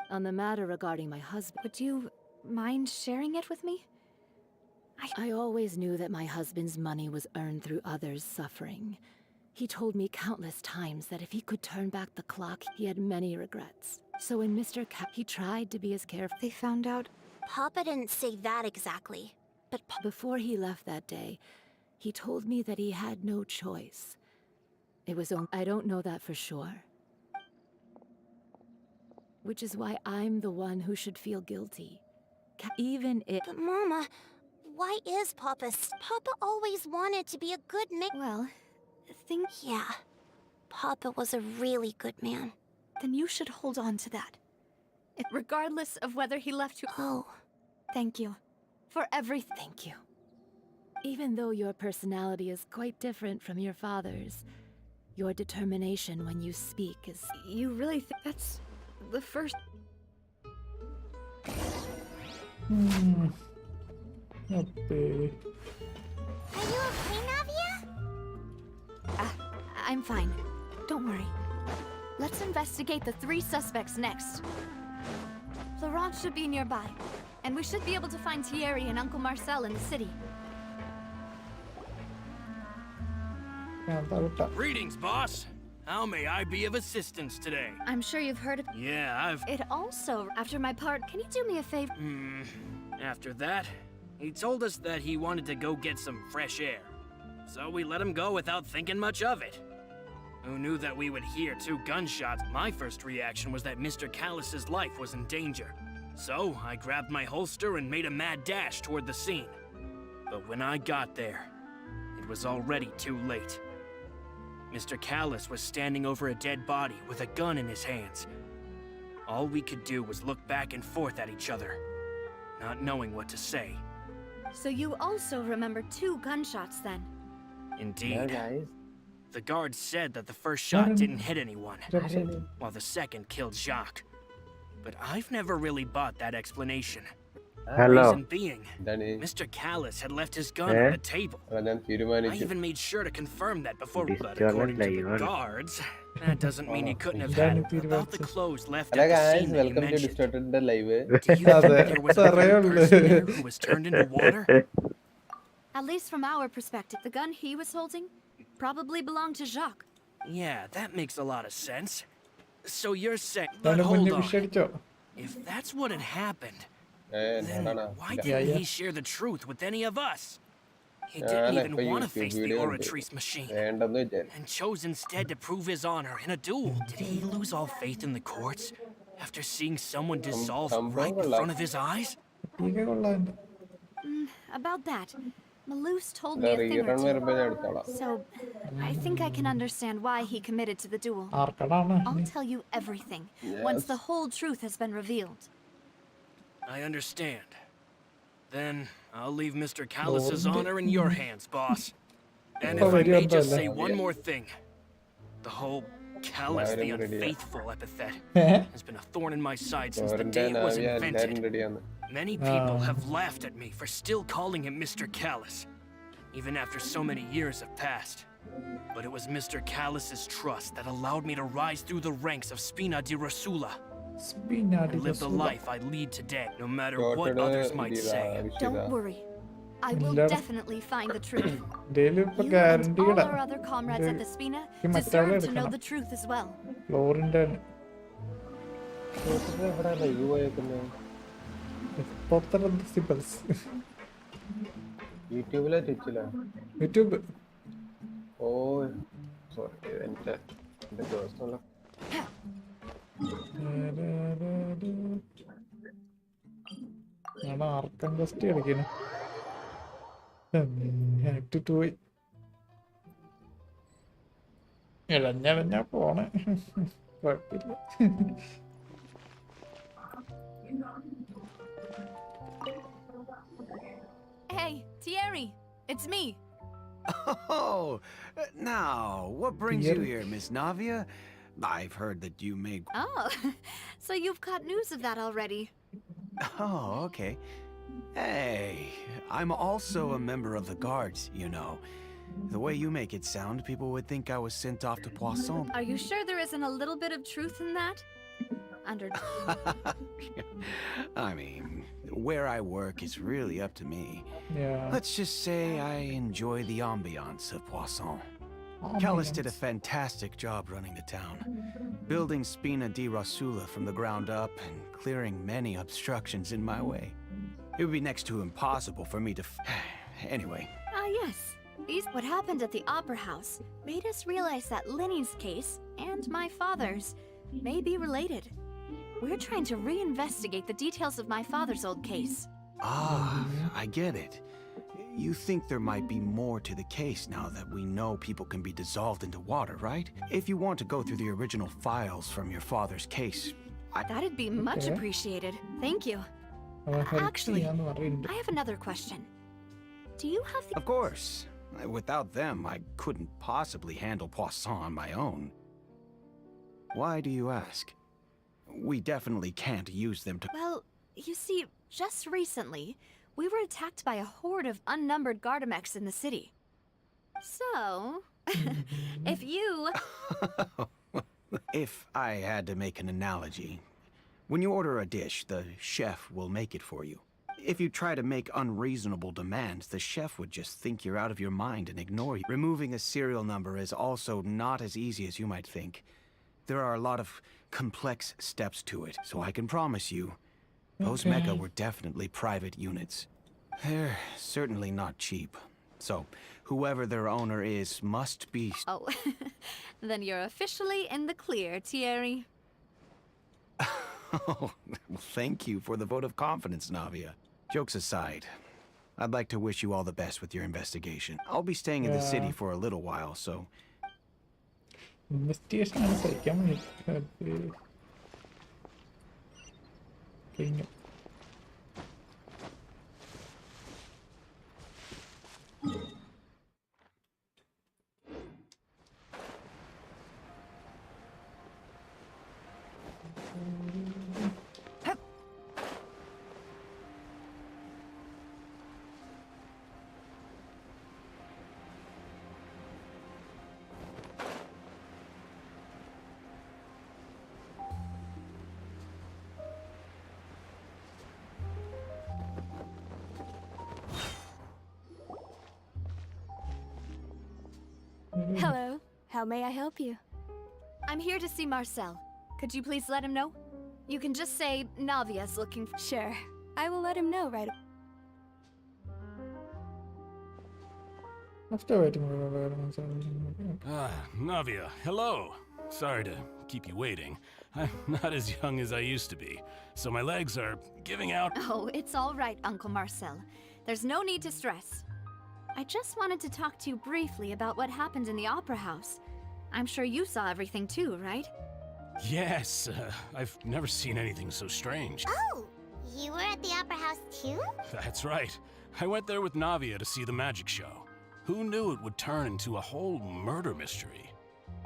On the matter regarding my husband, Would you mind sharing it with me? I always knew that my husband's money was earned through others' suffering. He told me countless times that if he could turn back the clock, he had many regrets. So when he tried to be as careful. They found out... Papa didn't say that exactly. But Before he left that day, he told me that he had no choice. It was I don't know that for sure. Which is why I'm the one who should feel guilty. Even if... But Mama, why is Papa... Papa always wanted to be a good man. Well, think... Yeah, Papa was a really good man. Then you should hold on to that. Regardless of whether he left you... Oh. Thank you. For everything. Thank you. Even though your personality is quite different from your father's, your determination when you speak is... You really think that's the first... അപ്പേ Are you okay, Navia? I'm fine. Don't worry. Let's investigate the 3 suspects next. Florent should be nearby, and we should be able to find Thierry and Uncle Marcel in the city. ഞാൻ തവിട്ട Greetings, boss. How may I be of assistance today? I'm sure you've heard of Yeah, I've... it also. After my part, can you do me a favor? After that, he told us that he wanted to go get some fresh air. So we let him go without thinking much of it. Who knew that we would hear 2 gunshots? My first reaction was that Mr. Callus's life was in danger. So I grabbed my holster and made a mad dash toward the scene. But when I got there, it was already too late. Mr. Callus was standing over a dead body with a gun in his hands. All we could do was look back and forth at each other, not knowing what to say. So you also remember 2 gunshots then? Indeed. guys. The guard said that the first shot didn't hit anyone, Representative. while the second killed Jacques. But I've never really bought that explanation. Hello. Reason being, Mr. Callis had left his gun on the table. I even made sure to confirm that before, but according to the guards, that doesn't mean he couldn't have had about the clothes left at the scene that you mentioned. Do you think there was a third person there who was turned into water? At least from our perspective, the gun he was holding probably belonged to Jacques. Yeah, that makes a lot of sense. So you're saying, but hold on. If that's what had happened, then why didn't he share the truth with any of us? He didn't even want to face the Oratrice machine, and chose instead to prove his honor in a duel. Did he lose all faith in the courts after seeing someone dissolve right in front of his eyes? About that, Malus told me a thing or two. So, I think I can understand why he committed to the duel. I'll tell you everything once the whole truth has been revealed. I understand. Then I'll leave Mr. Callis's honor in your hands, boss. And if I may just say one more thing. The whole Callis the Unfaithful epithet has been a thorn in my side since the day it was invented. Many people have laughed at me for still calling him Mr. Callis, even after so many years have passed. But it was Mr. Callis's trust that allowed me to rise through the ranks of Spina di Rasula. And live the life I lead today, no matter what others might say. Don't worry. I will definitely find the truth. You and all our other comrades at the Spina deserve to know the truth as well. YouTube. Oh, sorry. Archon quest കളിക്കുന്നു. Act 2 ഇഴഞ്ഞഴഞ്ഞാ പോണേ. കുഴപ്പമില്ല. Hey, Thierry, it's me. Oh, now, what brings you here, Miss Navia? I've heard that you made... Oh, so you've got news of that already. Oh, okay. Hey, I'm also a member of the guards, you know. The way you make it sound, people would think I was sent off to Poisson. Are you sure there isn't a little bit of truth in that? I mean, where I work is really up to me. Yeah. Let's just say I enjoy the ambiance of Poisson. Callis did a fantastic job running the town, building Spina di Rasula from the ground up and clearing many obstructions in my way. It would be next to impossible for me to anyway. Yes. What happened at the Opera House made us realize that Linny's case and my father's may be related. We're trying to reinvestigate the details of my father's old case. I get it. You think there might be more to the case now that we know people can be dissolved into water, right? If you want to go through the original files from your father's case, That'd be much appreciated. Thank you. Actually, I have another question. Do you have the... Of course. Without them, I couldn't possibly handle Poisson on my own. Why do you ask? We definitely can't use them to... Well, you see, just recently, we were attacked by a horde of unnumbered Gardamex in the city. So, if you... If I had to make an analogy, when you order a dish, the chef will make it for you. If you try to make unreasonable demands, the chef would just think you're out of your mind and ignore you. Removing a serial number is also not as easy as you might think. There are a lot of complex steps to it, so I can promise you, those mecha were definitely private units. They're certainly not cheap. So, whoever their owner is must be... Oh, then you're officially in the clear, Thierry. Oh, well, thank you for the vote of confidence, Navia. Jokes aside, I'd like to wish you all the best with your investigation. I'll be staying in the city for a little while, so... Investigation ആണ് സഹിക്കാൻ കഴിഞ്ഞു. Hello. How may I help you? I'm here to see Marcel. Could you please let him know? You can just say Navia's looking for... Sure. I will let him know right away. After waiting. Navia, hello. Sorry to keep you waiting. I'm not as young as I used to be, so my legs are giving out. Oh, it's all right, Uncle Marcel. There's no need to stress. I just wanted to talk to you briefly about what happened in the Opera House. I'm sure you saw everything too, right? Yes, I've never seen anything so strange. Oh, you were at the Opera House too? That's right. I went there with Navia to see the magic show. Who knew it would turn into a whole murder mystery?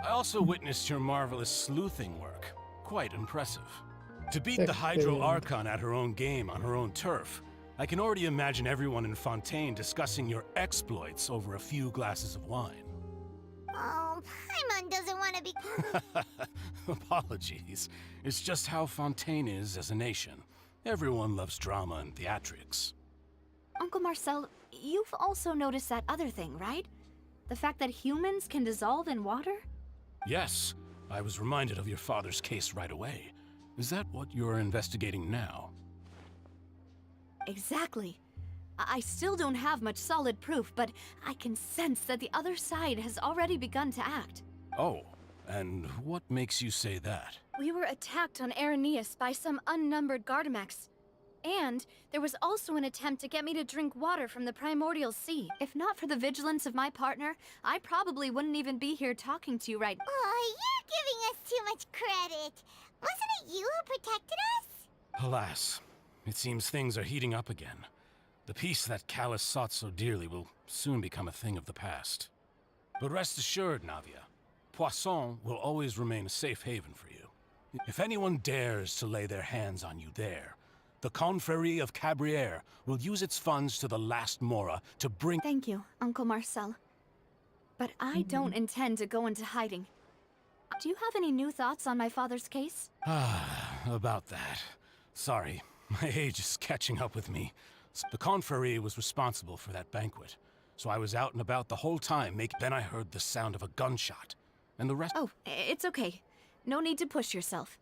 I also witnessed your marvelous sleuthing work. Quite impressive. To beat the Hydro Archon at her own game on her own turf, I can already imagine everyone in Fontaine discussing your exploits over a few glasses of wine. Oh, Paimon doesn't want to be... Apologies. It's just how Fontaine is as a nation. Everyone loves drama and theatrics. Uncle Marcel, you've also noticed that other thing, right? The fact that humans can dissolve in water? Yes, I was reminded of your father's case right away. Is that what you're investigating now? Exactly. I still don't have much solid proof, but I can sense that the other side has already begun to act. Oh, and what makes you say that? We were attacked on Araneus by some unnumbered Gardamex. And there was also an attempt to get me to drink water from the primordial sea. If not for the vigilance of my partner, I probably wouldn't even be here talking to you right now. Oh, you're giving us too much credit. Wasn't it you who protected us? Alas, it seems things are heating up again. The peace that Callus sought so dearly will soon become a thing of the past. But rest assured, Navia, Poisson will always remain a safe haven for you. If anyone dares to lay their hands on you there, the Confrérie of Cabrières will use its funds to the last Mora to bring... Thank you, Uncle Marcel. But I don't intend to go into hiding. Do you have any new thoughts on my father's case? About that. Sorry, my age is catching up with me. The Confrérie was responsible for that banquet, so I was out and about the whole time. Then I heard the sound of a gunshot, and the rest... Oh, it's okay. No need to push yourself.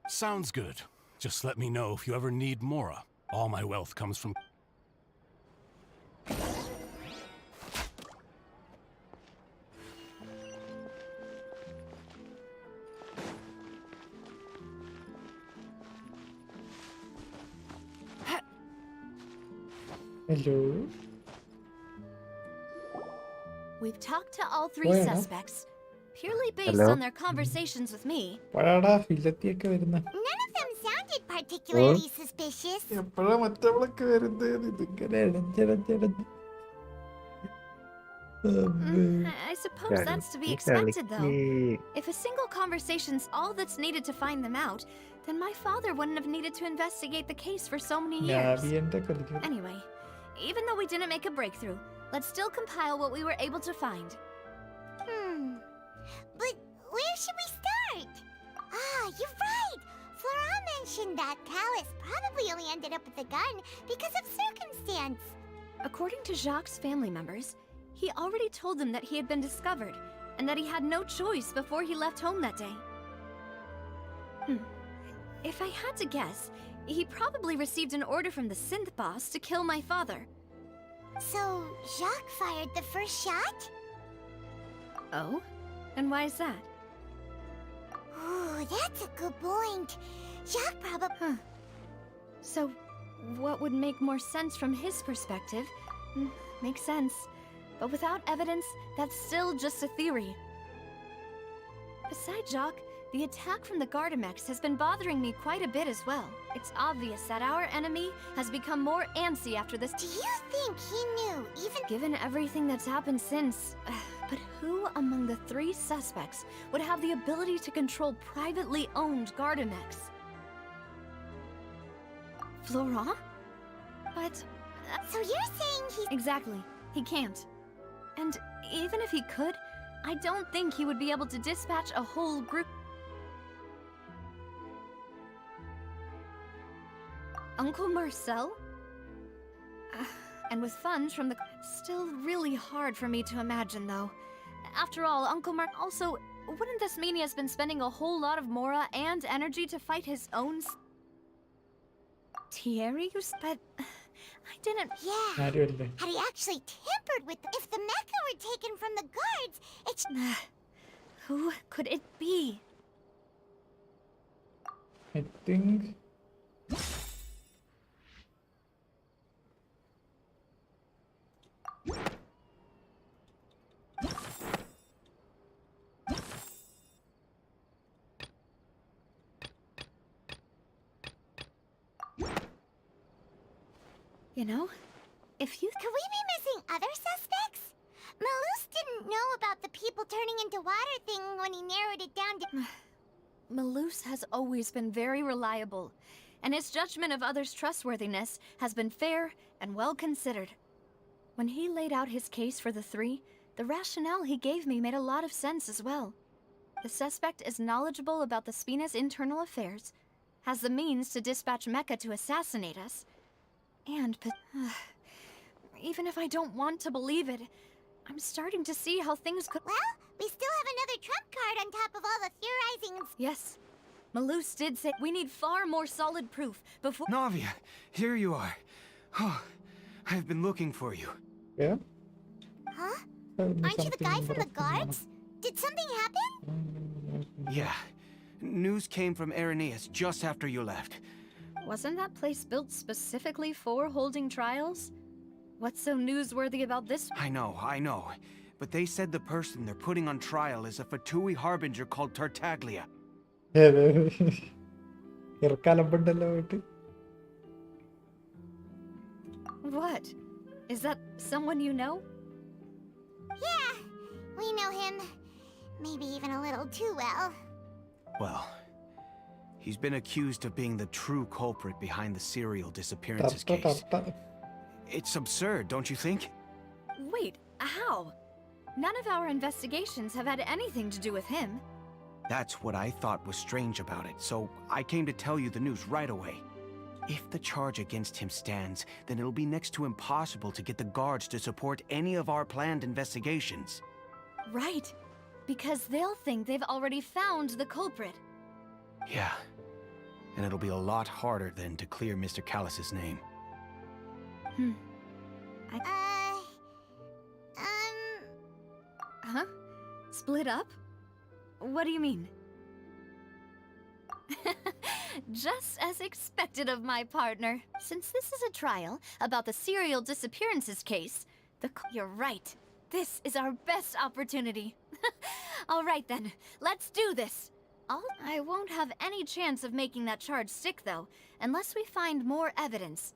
Sounds good. Just let me know if you ever need Mora. All my wealth comes from... Hello. We've talked to all three Bueno. suspects, purely based Hello. on their conversations with me. എപ്പോഴാടാ ഫിലത്തിയൊക്കെ വരുന്നത്? None of them sounded particularly suspicious. എപ്പോഴാ മറ്റവളൊക്കെ വരുന്നത്? ഇതിങ്ങനെ ഇടഞ്ഞിടഞ്ഞിടഞ്ഞ്. I suppose that's to be expected, though. If a single conversation's all that's needed to find them out, then my father wouldn't have needed to investigate the case for so many years. നാവിയന്റെ കളിക്കും. Anyway, even though we didn't make a breakthrough, let's still compile what we were able to find. But where should we start? Ah, you're right. Flora mentioned that Callus probably only ended up with the gun because of circumstance. According to Jacques' family members, he already told them that he had been discovered, and that he had no choice before he left home that day. If I had to guess, he probably received an order from the synth boss to kill my father. So, Jacques fired the first shot? Oh? And why is that? Ooh, that's a good point. Jacques probably... So, what would make more sense from his perspective? Makes sense. But without evidence, that's still just a theory. Besides Jacques, the attack from the Gardamex has been bothering me quite a bit as well. It's obvious that our enemy has become more antsy after this. Do you think he knew, even... Given everything that's happened since... but who among the three suspects would have the ability to control privately owned Gardamex? Florent? But... So you're saying he... Exactly. He can't. And even if he could, I don't think he would be able to dispatch a whole group... Uncle Marcel? And with funds from the... Still really hard for me to imagine, though. After all, Uncle Mark also... Wouldn't this mean he has been spending a whole lot of mora and energy to fight his own... Thierry? But... I didn't... Yeah. ആരും അല്ലേ? Had he actually tampered with If the mecha were taken from the guards, it's... Who could it be? I think You know, if you... Could we be missing other suspects? Malus didn't know about the people turning into water thing when he narrowed it down to... Malus has always been very reliable, and his judgment of others' trustworthiness has been fair and well considered. When he laid out his case for the three, the rationale he gave me made a lot of sense as well. The suspect is knowledgeable about the Spina's internal affairs, has the means to dispatch Mecha to assassinate us, and even if I don't want to believe it, I'm starting to see how things could... Well, we still have another trump card on top of all the theorizings. Yes. Malus did say we need far more solid proof before... Navia, here you are. Oh, I've been looking for you. yeah. Huh? Aren't you the guy from the guards? Did something happen? Yeah. News came from Irenaeus just after you left. Wasn't that place built specifically for holding trials? What's so newsworthy about this? I know. But they said the person they're putting on trial is a Fatui harbinger called Tartaglia. ഇറക്കാലമ്പുണ്ടല്ലോ വീട്ടിൽ. What? Is that someone you know? Yeah, we know him. Maybe even a little too well. Well, he's been accused of being the true culprit behind the serial disappearances case. It's absurd, don't you think? Wait, how? None of our investigations have had anything to do with him. That's what I thought was strange about it, so I came to tell you the news right away. If the charge against him stands, then it'll be next to impossible to get the guards to support any of our planned investigations. Right, because they'll think they've already found the culprit. Yeah, and it'll be a lot harder then to clear Mr. Callus's name. Huh? Split up? What do you mean? Just as expected of my partner. Since this is a trial about the serial disappearances case, you're right. This is our best opportunity. All right then, let's do this. I won't have any chance of making that charge stick, though, unless we find more evidence.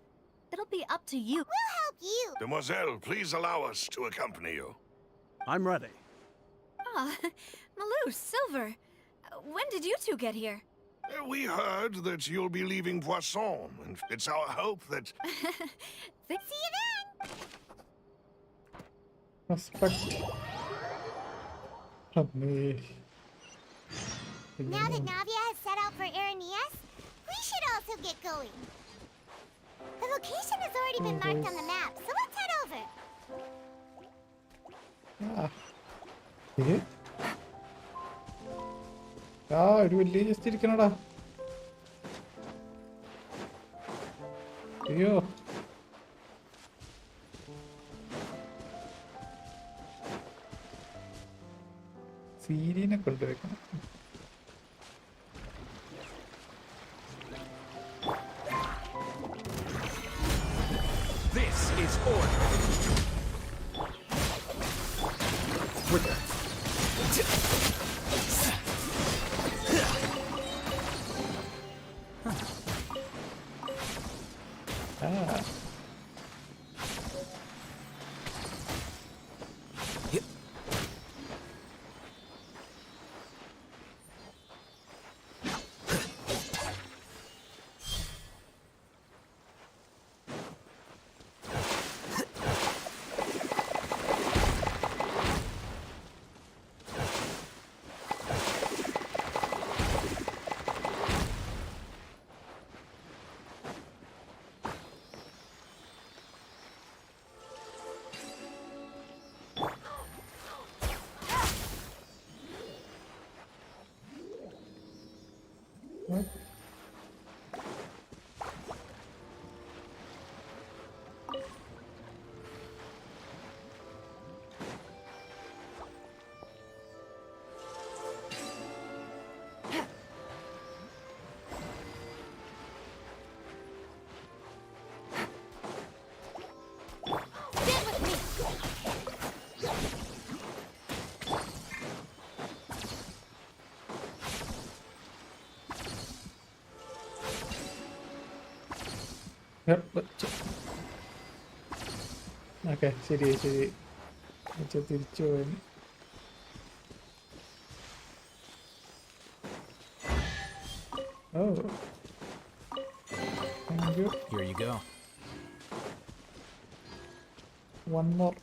It'll be up to you. We'll help you. Demoiselle, please allow us to accompany you. I'm ready. Ah, Malus, Silver. When did you two get here? We heard that you'll be leaving Poisson, and it's our hope that... See you then! Suspect. Now that Navia has set out for Irenaeus, we should also get going. The location has already been marked on the map, so let's head over. ഒരു വലിയ just ഇരിക്കണടാ. അയ്യോ സീരീനെ കൊണ്ടുവയ്ക്കണം. This is order. Okay ശരി ശരി തിരിച്ചു പോയി. Oh. Thank you. Here you go. One more.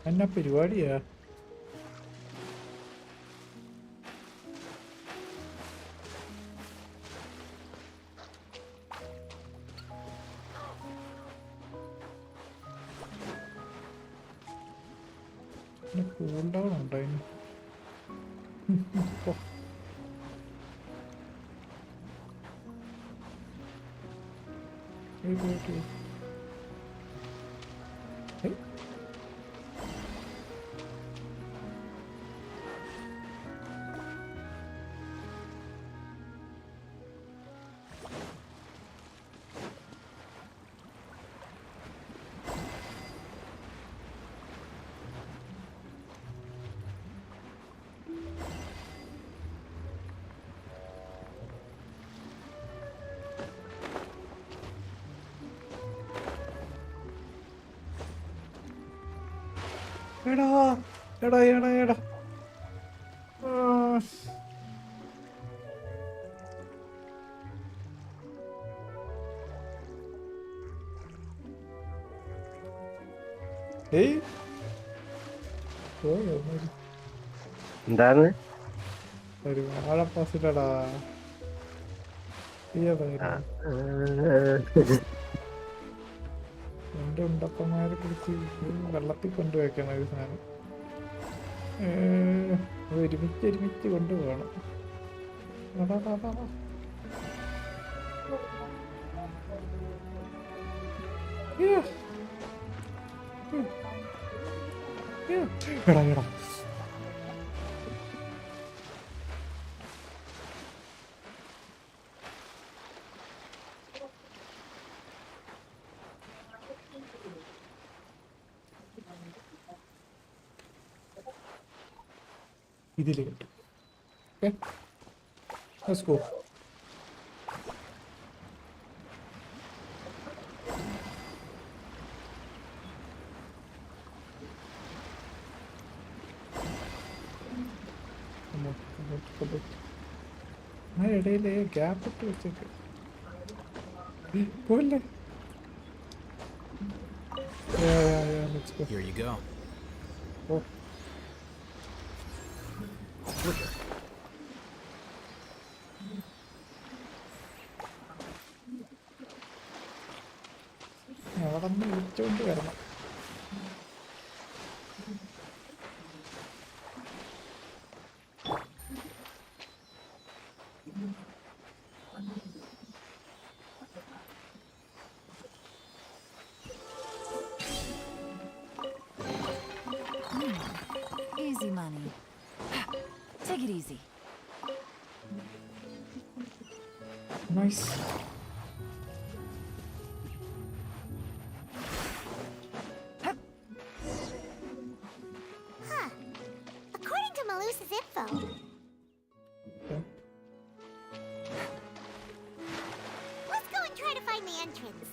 എന്നാ പരിപാടിയാ? Cool down ഉണ്ടോ ഇനി? എടാ എടാ എടാ എടാ ഏയ് പോയോ എന്താണ് ഒരു വാഴപ്പാസിലടാ എന്റെ ഉണ്ടപ്പന്മാരെ പിടിച്ച് വെള്ളത്തിൽ കൊണ്ടുവയ്ക്കണം ഒരു സാധനം. അത് ഒരുമിച്ച് കൊണ്ടുപോകണം. എടാ എടാ ഇതില് കിട്ടും. Okay let's go. ആ ഇടയില് ഗ്യാപ്പ് ഇട്ട് വെച്ചേക്ക് പോലെ. Let's go. Here you go. Oh. Flicker. അവിടെ നിന്ന് വിളിച്ചോണ്ട് വരണം. Easy money. Take it easy. Nice. Huh. According to Malusa's info. Okay. Let's go and try to find the entrance.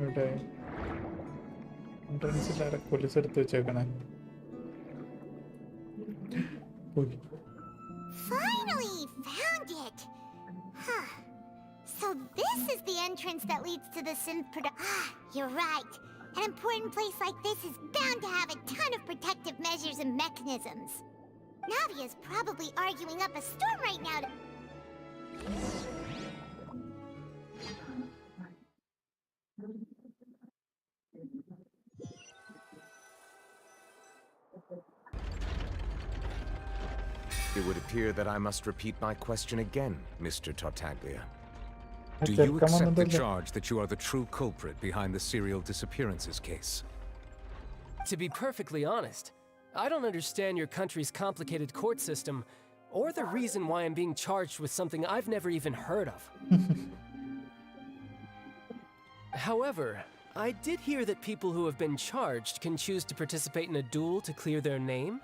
ഇവിടെ എൻട്രൻസിലാരെ പോലീസെടുത്ത് വെച്ചേക്കണേ. പോയി. Finally found it! Huh. So this is the entrance that leads to the synth You're right. An important place like this is bound to have a ton of protective measures and mechanisms. Navia's probably arguing up a storm right now to... It would appear that I must repeat my question again, Mr. Tartaglia. Do Okay, you come on, accept the Antonio. charge that you are the true culprit behind the serial disappearances case? To be perfectly honest, I don't understand your country's complicated court system or the reason why I'm being charged with something I've never even heard of. However, I did hear that people who have been charged can choose to participate in a duel to clear their name.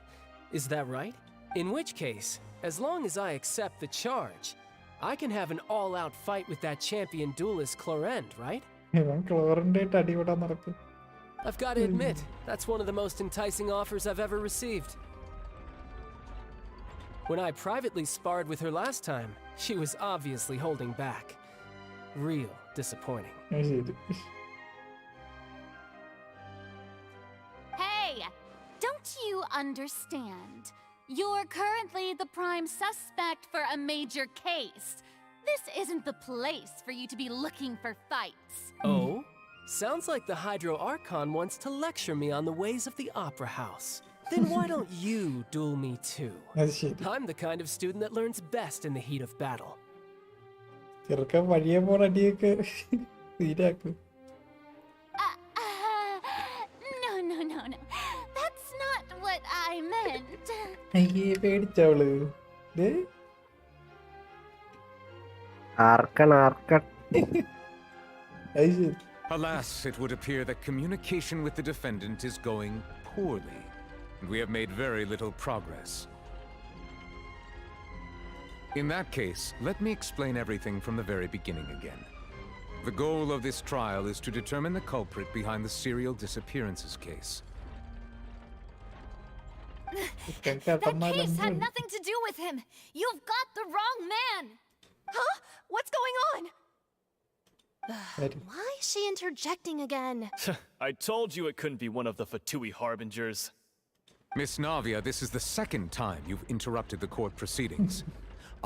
Is that right? In which case, as long as I accept the charge, I can have an all-out fight with that champion duelist Clorend, right? ഇവൻ ക്ലോറിന്റെ ആയിട്ട് അടിപൊടാൻ നടക്കും. I've got to admit, that's one of the most enticing offers I've ever received. When I privately sparred with her last time, she was obviously holding back. Real disappointing. അത് ശരി. Hey! Don't you understand? You're currently the prime suspect for a major case. This isn't the place for you to be looking for fights. Oh? Sounds like the Hydro Archon wants to lecture me on the ways of the Opera House. Then why don't you duel me too? അത് ശരി. I'm the kind of student that learns best in the heat of battle. ചെറുക്കൻ വഴിയെ പോണ അടിയൊക്കെ തീരാക്കും. No. That's not what I meant. അയ്യേ പേടിച്ചവള്. ദേ ആർക്കൺ. അത് ശരി. Alas, it would appear that communication with the defendant is going poorly, and we have made very little progress. In that case, let me explain everything from the very beginning again. The goal of this trial is to determine the culprit behind the serial disappearances case. That case had nothing to do with him. You've got the wrong man. Huh? What's going on? Ready. Why is she interjecting again? I told you it couldn't be one of the Fatui harbingers. Miss Navia, this is the second time you've interrupted the court proceedings.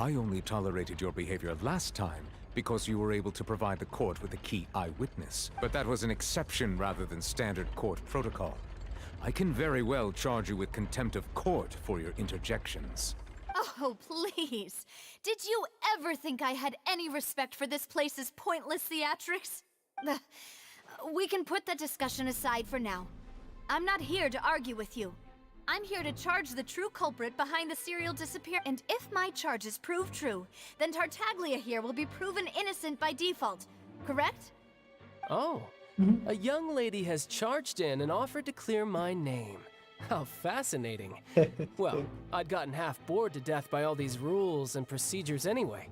I only tolerated your behavior last time because you were able to provide the court with a key eyewitness. But that was an exception rather than standard court protocol. I can very well charge you with contempt of court for your interjections. Oh, please. Did you ever think I had any respect for this place's pointless theatrics? We can put that discussion aside for now. I'm not here to argue with you. I'm here to charge the true culprit behind the serial disappearance. And if my charges prove true, then Tartaglia here will be proven innocent by default. Correct? Oh, a young lady has charged in and offered to clear my name. How fascinating. Well, I'd gotten half bored to death by all these rules and procedures anyway.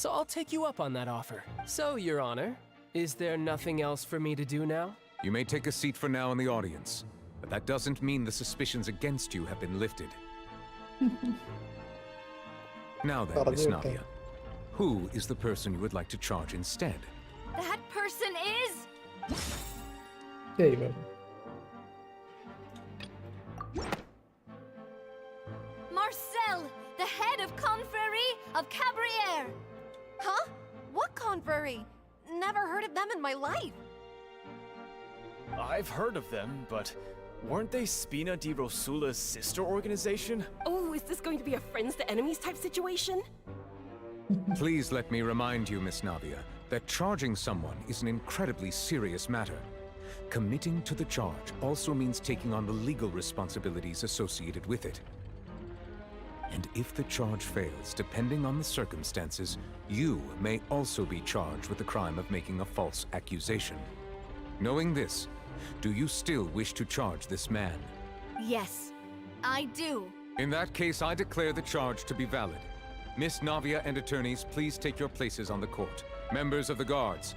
So I'll take you up on that offer. So, Your Honor, is there nothing else for me to do now? You may take a seat for now in the audience, but that doesn't mean the suspicions against you have been lifted. Now then, Miss Navia, who is the person you would like to charge instead? That person is... Teyvat. Marcel, the head of Confrérie of Cabriere. Huh? What confrérie? Never heard of them in my life. I've heard of them, but weren't they Spina di Rosula's sister organization? Oh, is this going to be a friends to enemies type situation? Please let me remind you, Miss Navia, that charging someone is an incredibly serious matter. Committing to the charge also means taking on the legal responsibilities associated with it. And if the charge fails, depending on the circumstances, you may also be charged with the crime of making a false accusation. Knowing this, do you still wish to charge this man? Yes, I do. In that case, I declare the charge to be valid. Miss Navia and attorneys, please take your places on the court. Members of the guards,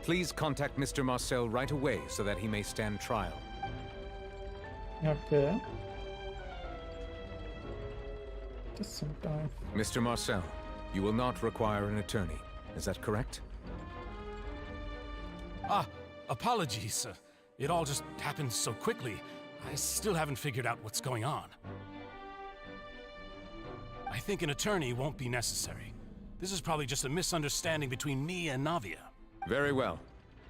please contact Mr. Marcel right away so that he may stand trial. Okay. Just some time. Mr. Marcel, you will not require an attorney. Is that correct? Apologies. It all just happened so quickly. I still haven't figured out what's going on. I think an attorney won't be necessary. This is probably just a misunderstanding between me and Navia. Very well.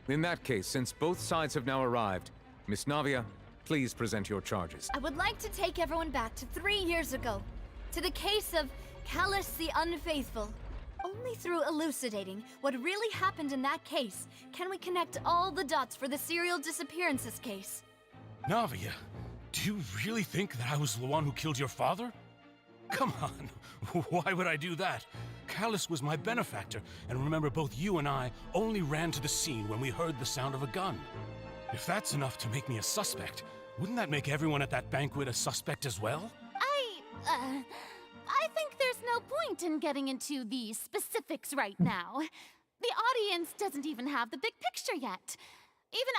In that case, since both sides have now arrived, Miss Navia, please present your charges. I would like to take everyone back to 3 years ago. to the case of Callus the Unfaithful. Only through elucidating what really happened in that case can we connect all the dots for the serial disappearances case. Navia, do you really think that I was the one who killed your father? Come on, why would I do that? Callus was my benefactor, and remember, both you and I only ran to the scene when we heard the sound of a gun. If that's enough to make me a suspect, wouldn't that make everyone at that banquet a suspect as well? I think there's no point in getting into the specifics right now. The audience doesn't even have the big picture yet. Even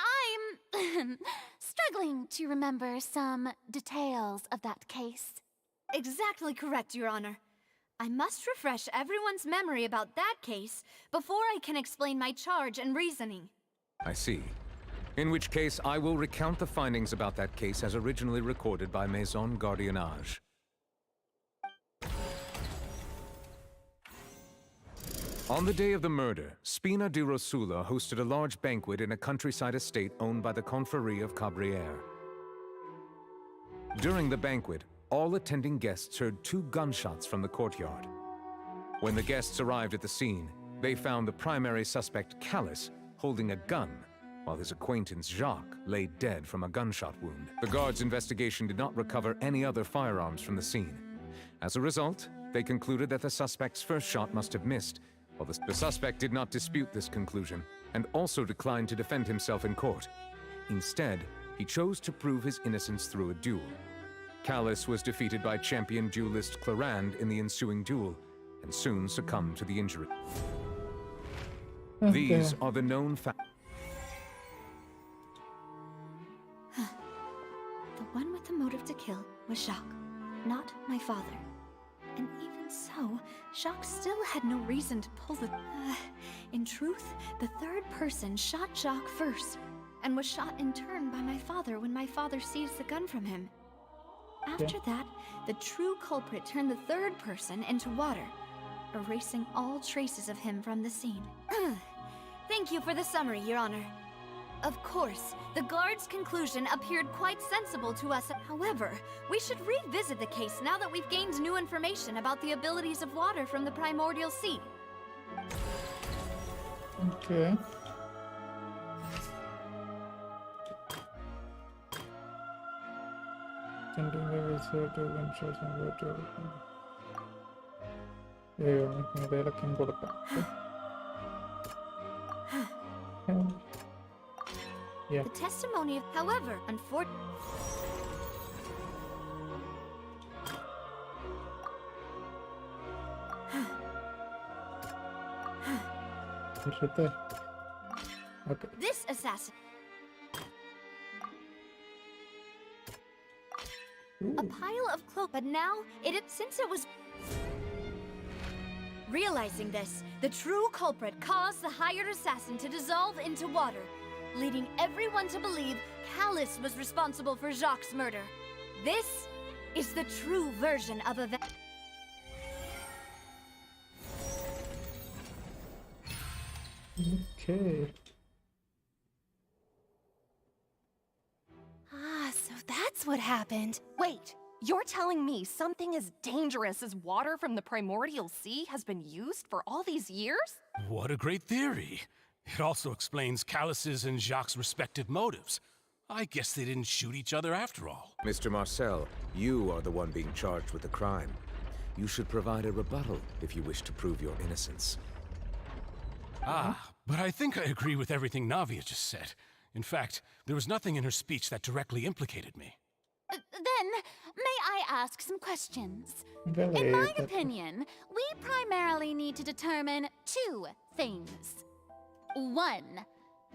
I'm struggling to remember some details of that case. Exactly correct, Your Honor. I must refresh everyone's memory about that case before I can explain my charge and reasoning. I see. In which case, I will recount the findings about that case as originally recorded by Maison Gardiennage. On the day of the murder, Spina di Rosula hosted a large banquet in a countryside estate owned by the Confrérie of Cabrières. During the banquet, all attending guests heard 2 gunshots from the courtyard. When the guests arrived at the scene, they found the primary suspect, Callus, holding a gun, while his acquaintance, Jacques, lay dead from a gunshot wound. The guards' investigation did not recover any other firearms from the scene. As a result, they concluded that the suspect's first shot must have missed. Well, the suspect did not dispute this conclusion, and also declined to defend himself in court. Instead, he chose to prove his innocence through a duel. Callus was defeated by champion duelist Clarand in the ensuing duel, and soon succumbed to the injury. These are the known facts. The one with the motive to kill was Jacques, not my father. And even so, Jacques still had no reason to pull the... in truth, the third person shot Jacques first, and was shot in turn by my father when my father seized the gun from him. After that, the true culprit turned the third person into water, erasing all traces of him from the scene. Thank you for the summary, Your Honor. Of course, the guard's conclusion appeared quite sensible to us. However, we should revisit the case now that we've gained new information about the abilities of water from the primordial sea. Okay. Sending the result to gunshots and water. Yeah. The testimony of, however, unfortunately... Okay. This assassin... A pile of cloak, but now, since it was... Realizing this, the true culprit caused the hired assassin to dissolve into water, leading everyone to believe Callus was responsible for Jacques' murder. This is the true version of events. Okay. Ah, so that's what happened. Wait, you're telling me something as dangerous as water from the primordial sea has been used for all these years? What a great theory. It also explains Callus's and Jacques' respective motives. I guess they didn't shoot each other after all. Mr. Marcel, you are the one being charged with the crime. You should provide a rebuttal if you wish to prove your innocence. Ah, but I think I agree with everything Navia just said. In fact, there was nothing in her speech that directly implicated me. Then, may I ask some questions? In my opinion, we primarily need to determine 2 things. 1,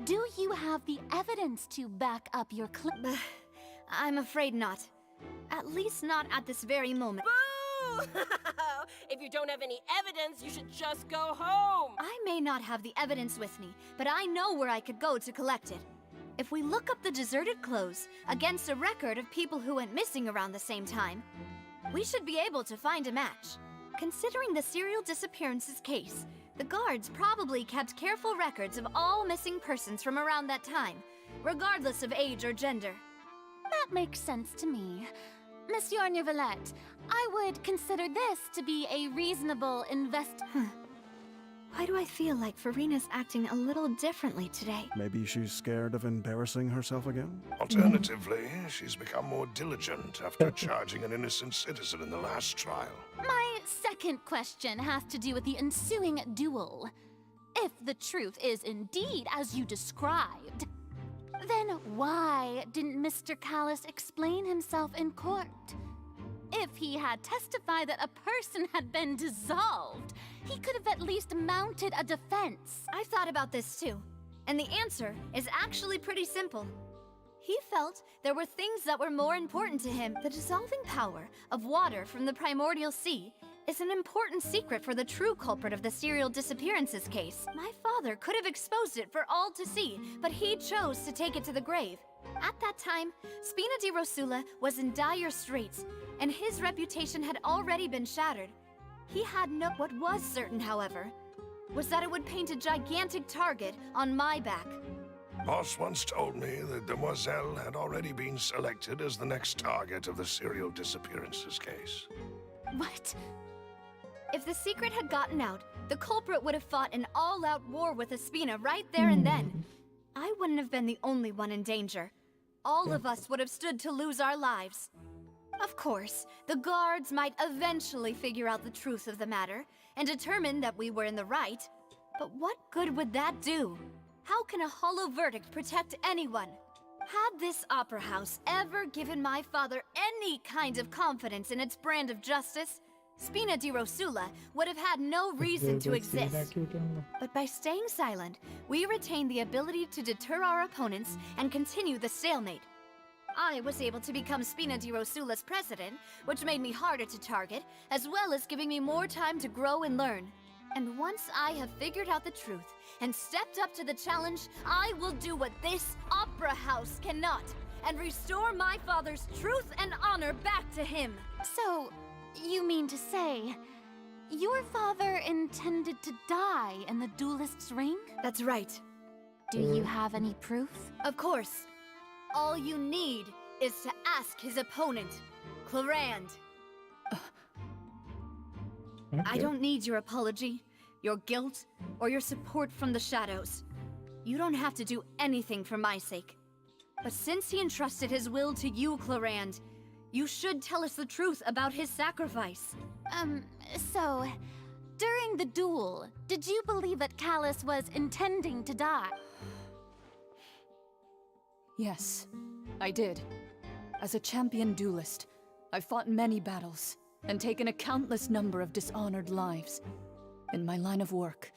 do you have the evidence to back up your claim? I'm afraid not. At least not at this very moment. Boo! If you don't have any evidence, you should just go home! I may not have the evidence with me, but I know where I could go to collect it. If we look up the deserted clothes against a record of people who went missing around the same time, we should be able to find a match. Considering the serial disappearances case, the guards probably kept careful records of all missing persons from around that time, regardless of age or gender. That makes sense to me. Monsieur Neuvillette, I would consider this to be a reasonable Why do I feel like Farina's acting a little differently today? Maybe she's scared of embarrassing herself again? Alternatively, she's become more diligent after charging an innocent citizen in the last trial. My second question has to do with the ensuing duel. If the truth is indeed as you described, then why didn't Mr. Callis explain himself in court? If he had testified that a person had been dissolved, he could have at least mounted a defense. I've thought about this too, and the answer is actually pretty simple. He felt there were things that were more important to him. The dissolving power of water from the primordial sea is an important secret for the true culprit of the serial disappearances case. My father could have exposed it for all to see, but he chose to take it to the grave. At that time, Spina di Rosula was in dire straits, and his reputation had already been shattered. He had what was certain, however, was that it would paint a gigantic target on my back. Boss once told me that Demoiselle had already been selected as the next target of the serial disappearances case. What? If the secret had gotten out, the culprit would have fought an all-out war with Espina right there and then. I wouldn't have been the only one in danger. All of us would have stood to lose our lives. Of course, the guards might eventually figure out the truth of the matter and determine that we were in the right. But what good would that do? How can a hollow verdict protect anyone? Had this opera house ever given my father any kind of confidence in its brand of justice, Spina di Rosula would have had no reason to exist. But by staying silent, we retained the ability to deter our opponents and continue the stalemate. I was able to become Spina di Rosula's president, which made me harder to target, as well as giving me more time to grow and learn. And once I have figured out the truth and stepped up to the challenge, I will do what this opera house cannot, and restore my father's truth and honor back to him. So, you mean to say, your father intended to die in the duelist's ring? That's right. Do you have any proof? Of course. All you need is to ask his opponent, Clarand. I don't need your apology, your guilt, or your support from the shadows. You don't have to do anything for my sake. But since he entrusted his will to you, Clarand, you should tell us the truth about his sacrifice. So, during the duel, did you believe that Callis was intending to die? Yes, I did. As a champion duelist, I've fought many battles and taken a countless number of dishonored lives. In my line of work,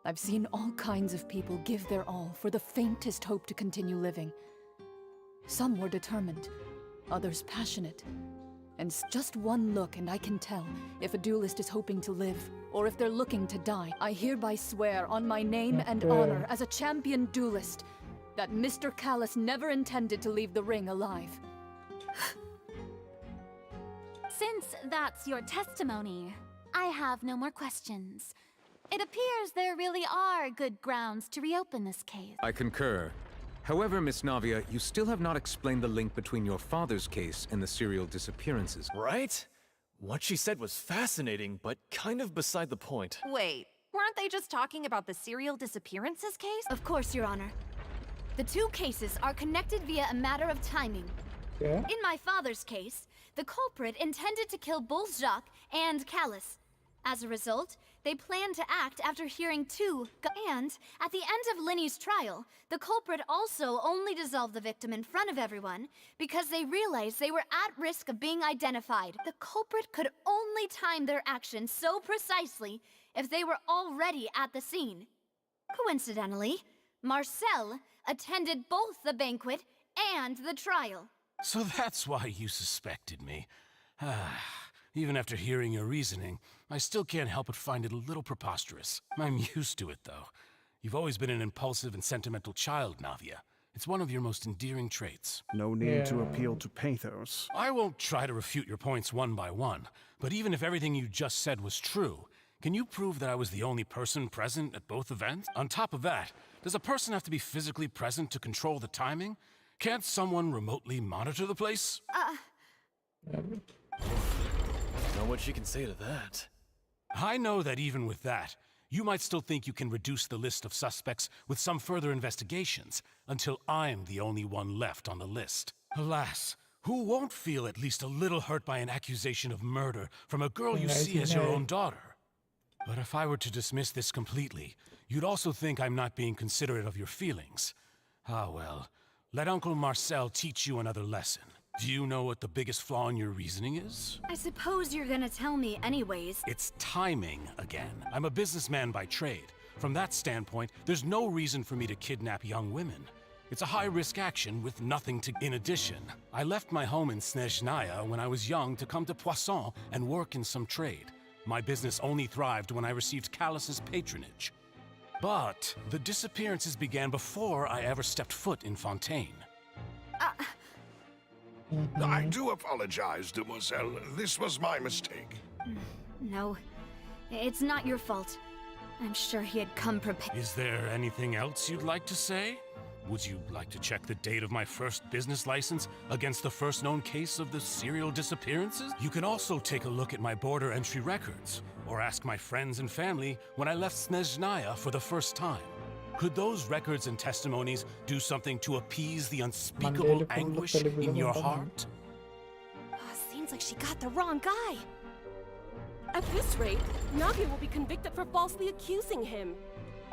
I've seen all kinds of people give their all for the faintest hope to continue living. Some were determined, others passionate. And just one look and I can tell if a duelist is hoping to live or if they're looking to die. I hereby swear on my name and honor as a champion duelist that Mr. Callis never intended to leave the ring alive. Since that's your testimony, I have no more questions. It appears there really are good grounds to reopen this case. I concur. However, Miss Navia, you still have not explained the link between your father's case and the serial disappearances. Right? What she said was fascinating, but kind of beside the point. Wait, weren't they just talking about the serial disappearances case? Of course, Your Honor. The two cases are connected via a matter of timing. Yeah. In my father's case, the culprit intended to kill both Jacques and Callis. As a result, they planned to act after hearing and at the end of Linny's trial, the culprit also only dissolved the victim in front of everyone because they realized they were at risk of being identified. The culprit could only time their actions so precisely if they were already at the scene. Coincidentally, Marcel attended both the banquet and the trial. So that's why you suspected me. Even after hearing your reasoning, I still can't help but find it a little preposterous. I'm used to it, though. You've always been an impulsive and sentimental child, Navia. It's one of your most endearing traits. No need to appeal to pathos. I won't try to refute your points one by one, but even if everything you just said was true, can you prove that I was the only person present at both events? On top of that, does a person have to be physically present to control the timing? Can't someone remotely monitor the place? Know what she can say to that. I know that even with that, you might still think you can reduce the list of suspects with some further investigations until I'm the only one left on the list. Alas, who won't feel at least a little hurt by an accusation of murder from a girl you see as your own daughter? But if I were to dismiss this completely, you'd also think I'm not being considerate of your feelings. Ah well, let Uncle Marcel teach you another lesson. Do you know what the biggest flaw in your reasoning is? I suppose you're gonna tell me anyways. It's timing again. I'm a businessman by trade. From that standpoint, there's no reason for me to kidnap young women. It's a high-risk action with nothing to... In addition, I left my home in Snezhnaya when I was young to come to Poisson and work in some trade. My business only thrived when I received Callus's patronage. But the disappearances began before I ever stepped foot in Fontaine. I do apologize, demoiselle. This was my mistake. No, it's not your fault. I'm sure he had come prepared. Is there anything else you'd like to say? Would you like to check the date of my first business license against the first known case of the serial disappearances? You can also take a look at my border entry records, or ask my friends and family when I left Snezhnaya for the first time. Could those records and testimonies do something to appease the unspeakable anguish in your heart? Seems like she got the wrong guy. At this rate, Navi will be convicted for falsely accusing him.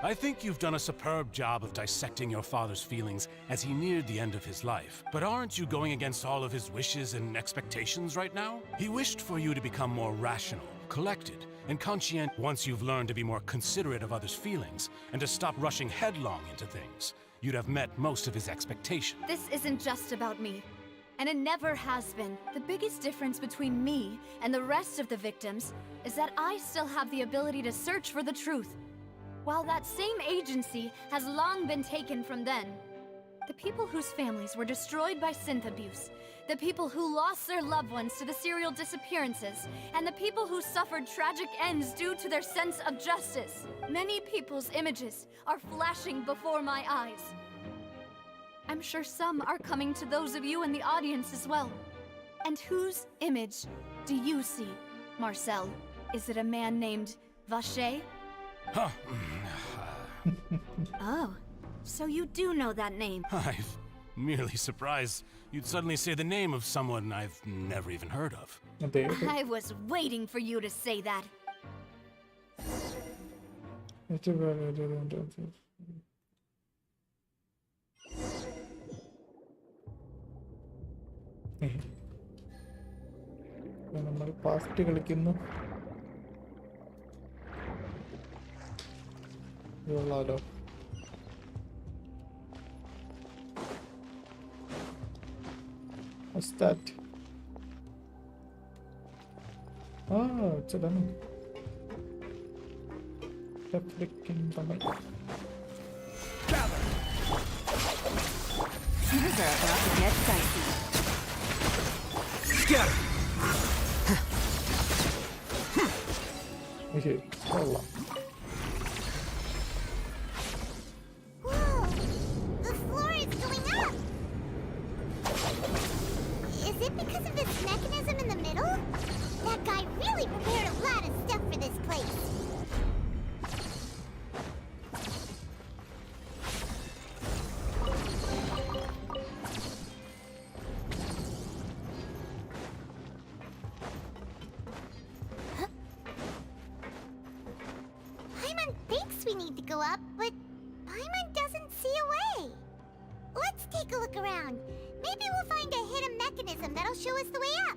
I think you've done a superb job of dissecting your father's feelings as he neared the end of his life. But aren't you going against all of his wishes and expectations right now? He wished for you to become more rational, collected, and conscientious once you've learned to be more considerate of others' feelings and to stop rushing headlong into things. You'd have met most of his expectations. This isn't just about me. And it never has been. The biggest difference between me and the rest of the victims is that I still have the ability to search for the truth. While that same agency has long been taken from them. The people whose families were destroyed by synth abuse, the people who lost their loved ones to the serial disappearances, and the people who suffered tragic ends due to their sense of justice. Many people's images are flashing before my eyes. I'm sure some are coming to those of you in the audience as well. And whose image do you see, Marcel? Is it a man named Vacher? Huh. Oh, so you do know that name. I'm merely surprised you'd suddenly say the name of someone I've never even heard of. I was waiting for you to say that. നമ്മൾ past കളിക്കുന്നു. കൊള്ളാലോ. What's that? It's a dummy. The freaking dummy. Gather! Things are about to get dicey. Scatter! Okay, hold on. Paimon thinks we need to go up, but Paimon doesn't see a way. Let's take a look around. Maybe we'll find a hidden mechanism that'll show us the way up.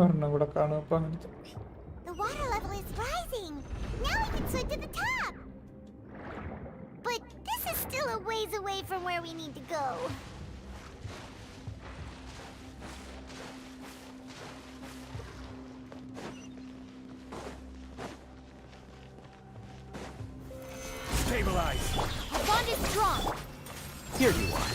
ഒരെണ്ണം കൂടെ കാണും അപ്പൊ അങ്ങനത്തെ. The water level is rising. Now we can swim to the top. But this is still a ways away from where we need to go. Stabilize. Our bond is strong. Here you are.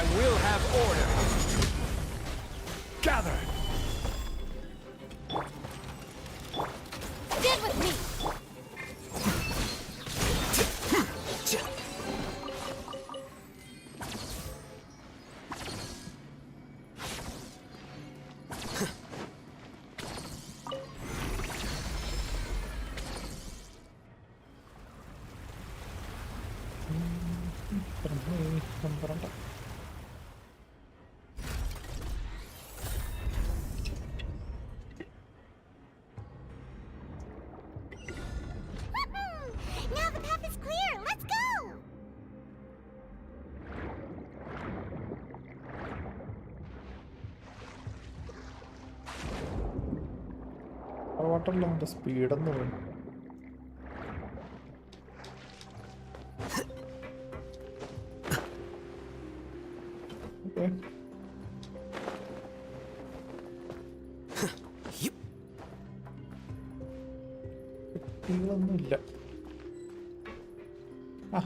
I will have order. Gather. Stand with me. Now the path is clear. Let's go. വാട്ടറിൽ അവൻ്റെ സ്പീഡെന്ന് തോന്നുന്നു. കുട്ടികളൊന്നുമില്ല. ആ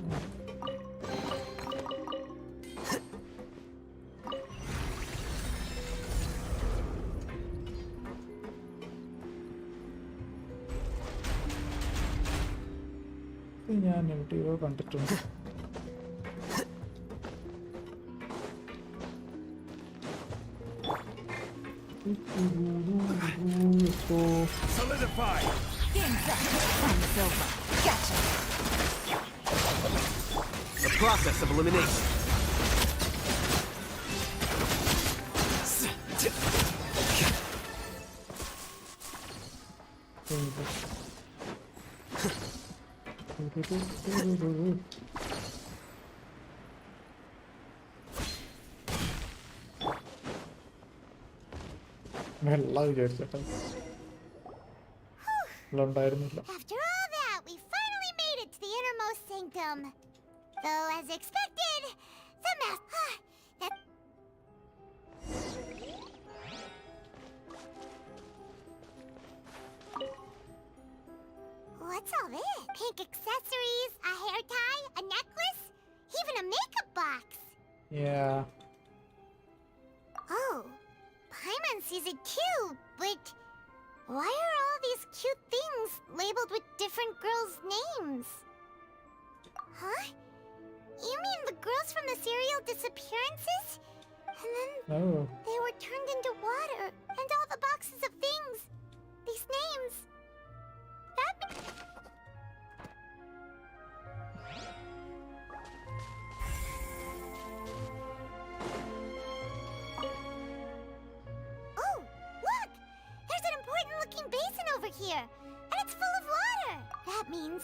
ഞാൻ എവിടെയോ കണ്ടിട്ടുണ്ട്. Solidify. Game's up. Time's over. Gotcha. The process of elimination. വെള്ളം വിചാരിച്ചേട്ടാ ഉണ്ടായിരുന്നില്ല. After all that, we finally made it to the innermost sanctum. Though, as expected, the that... What's all this? Pink accessories, a hair tie, a necklace, even a makeup box. Yeah. Oh, Paimon sees it too, but why are all these cute things labeled with different girls' names? Huh? You mean the girls from the serial disappearances? And then they were turned into water, and all the boxes of things. These names. That... Oh, look! There's an important-looking basin over here, and it's full of water. That means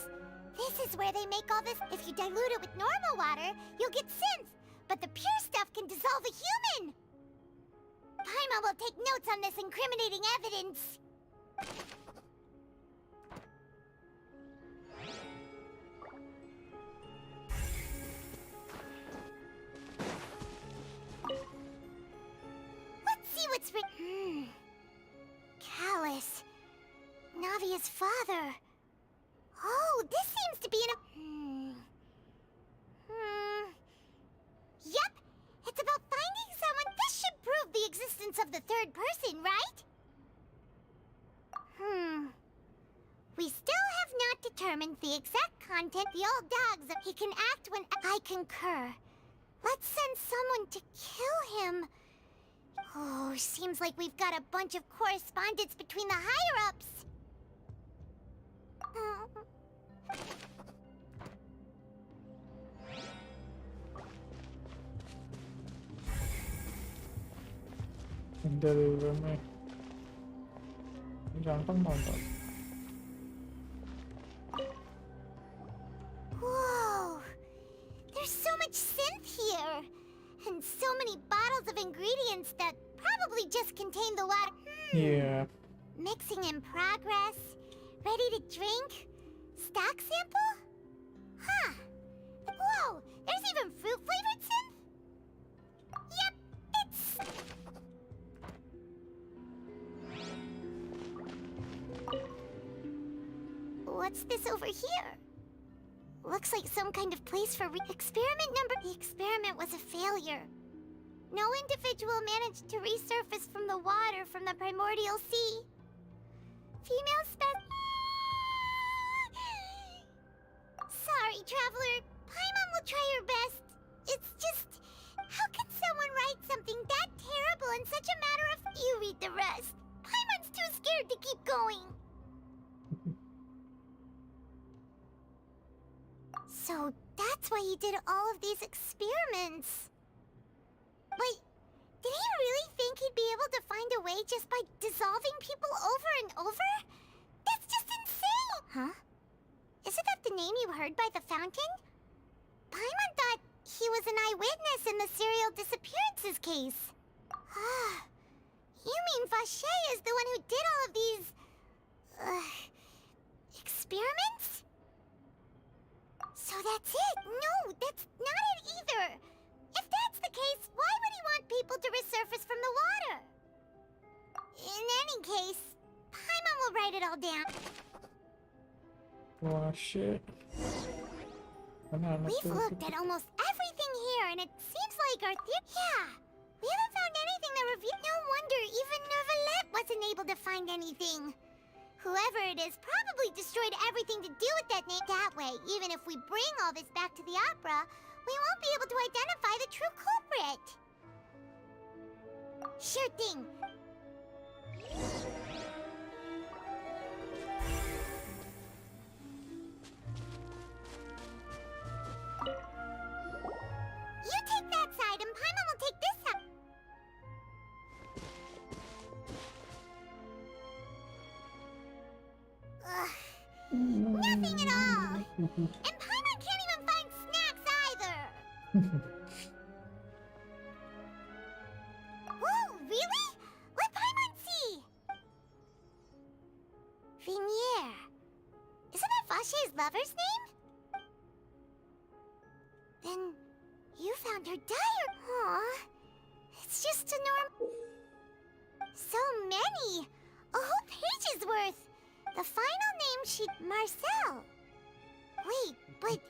this is where they make all this. If you dilute it with normal water, you'll get synth, but the pure stuff can dissolve a human. Paimon will take notes on this incriminating evidence. Let's see what's written. Callus. Navia's father. Oh, this seems to be an... Yep, it's about finding someone. This should prove the existence of the third person, right? We still have not determined the exact content. The old dogs, he can act when... I concur. Let's send someone to kill him. Oh, seems like we've got a bunch of correspondence between the higher-ups. എൻ്റെ ദൈവമേ, Whoa! There's so much synth here! And so many bottles of ingredients that probably just contain the water. Yeah. Mixing in progress. Ready to drink? Stock sample? Huh. Whoa! There's even fruit-flavored synth? Yep, it's... What's this over here? Looks like some kind of place for experiment number... The experiment was a failure. No individual managed to resurface from the water from the primordial sea. Female Sorry, Traveler. Paimon will try her best. It's just... How can someone write something that terrible in such a matter of... You read the rest. Paimon's too scared to keep going. So that's why he did all of these experiments. But did he really think he'd be able to find a way just by dissolving people over and over? That's just insane! Huh? Isn't that the name you heard by the fountain? Paimon thought he was an eyewitness in the serial disappearances case. You mean Vache is the one who did all of these... experiments? So that's it! No, that's not it either! If that's the case, why would he want people to resurface from the water? In any case, Paimon will write it all down. Oh shit. We've looked at almost everything here, and it seems like our yeah! We haven't found anything that reveals... No wonder even Nervalette wasn't able to find anything. Whoever it is probably destroyed everything to do with that name. That way, even if we bring all this back to the opera, we won't be able to identify the true culprit. Sure thing. You take that side, and Paimon will take this side. Nothing at all! And Paimon can't even find snacks either! Whoa, really? Let Paimon see! Vignier. Isn't that Vache's lover's name? Then you found her diary. Aw, it's just a So many! A whole page's worth! The final name Marcel. Wait, but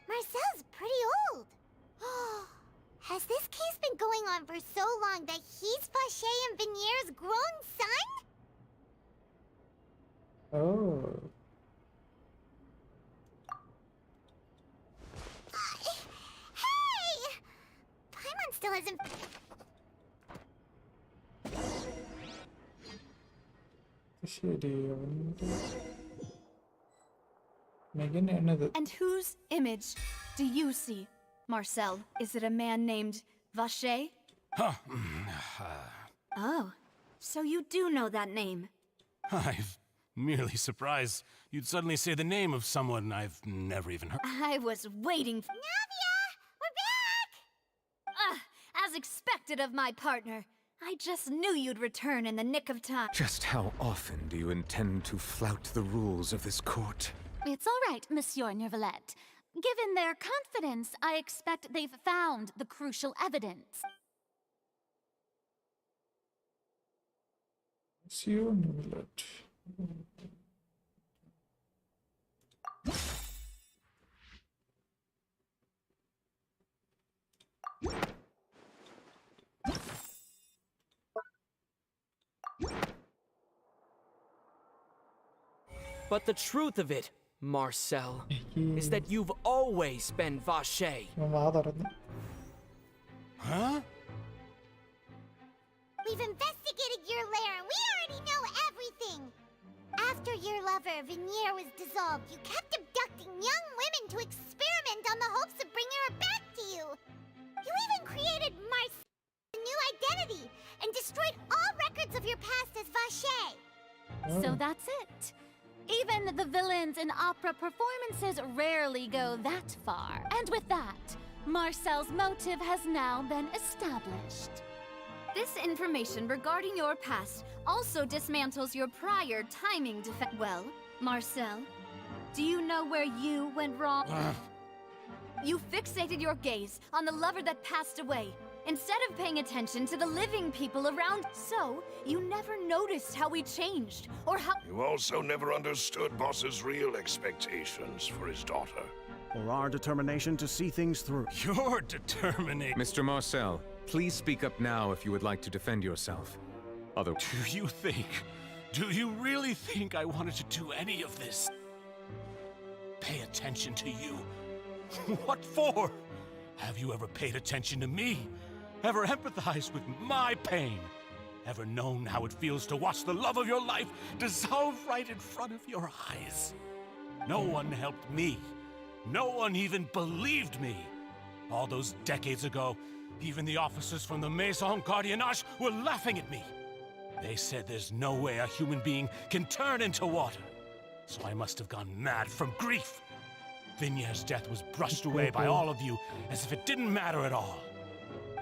Marcel's pretty old. Has this case been going on for so long that he's Vache and Vignier's grown son? Oh. Hey! Paimon still hasn't... And whose image do you see, Marcel? Is it a man named Vache? Huh. Oh, so you do know that name. I'm merely surprised you'd suddenly say the name of someone I've never even heard. I was waiting for... Navia! We're back! As expected of my partner. I just knew you'd return in the nick of time. Just how often do you intend to flout the rules of this court? It's all right, Monsieur Nervalette. Given their confidence, I expect they've found the crucial evidence. Monsieur Nervalette. But the truth of it, Marcel, is that you've always been Vache. Huh? We've investigated your lair and we already know everything! After your lover, Vignier, was dissolved, you kept abducting young women to experiment on the hopes of bringing her back to you! You even created Marcel, a new identity, and destroyed all records of your past as Vache! So that's it. Even the villains in opera performances rarely go that far. And with that, Marcel's motive has now been established. This information regarding your past also dismantles your prior timing defense. Well, Marcel, do you know where you went wrong? You fixated your gaze on the lover that passed away, instead of paying attention to the living people around. So, you never noticed how we changed, or how— You also never understood Boss's real expectations for his daughter. Or our determination to see things through. Your determination. Mr. Marcel, please speak up now if you would like to defend yourself. Do you really think I wanted to do any of this? Pay attention to you. What for? Have you ever paid attention to me? Ever empathized with my pain? Ever known how it feels to watch the love of your life dissolve right in front of your eyes? No one helped me. No one even believed me. All those decades ago, even the officers from the Maison Gardiennage were laughing at me. They said there's no way a human being can turn into water. So I must have gone mad from grief. Vignier's death was brushed away by all of you as if it didn't matter at all.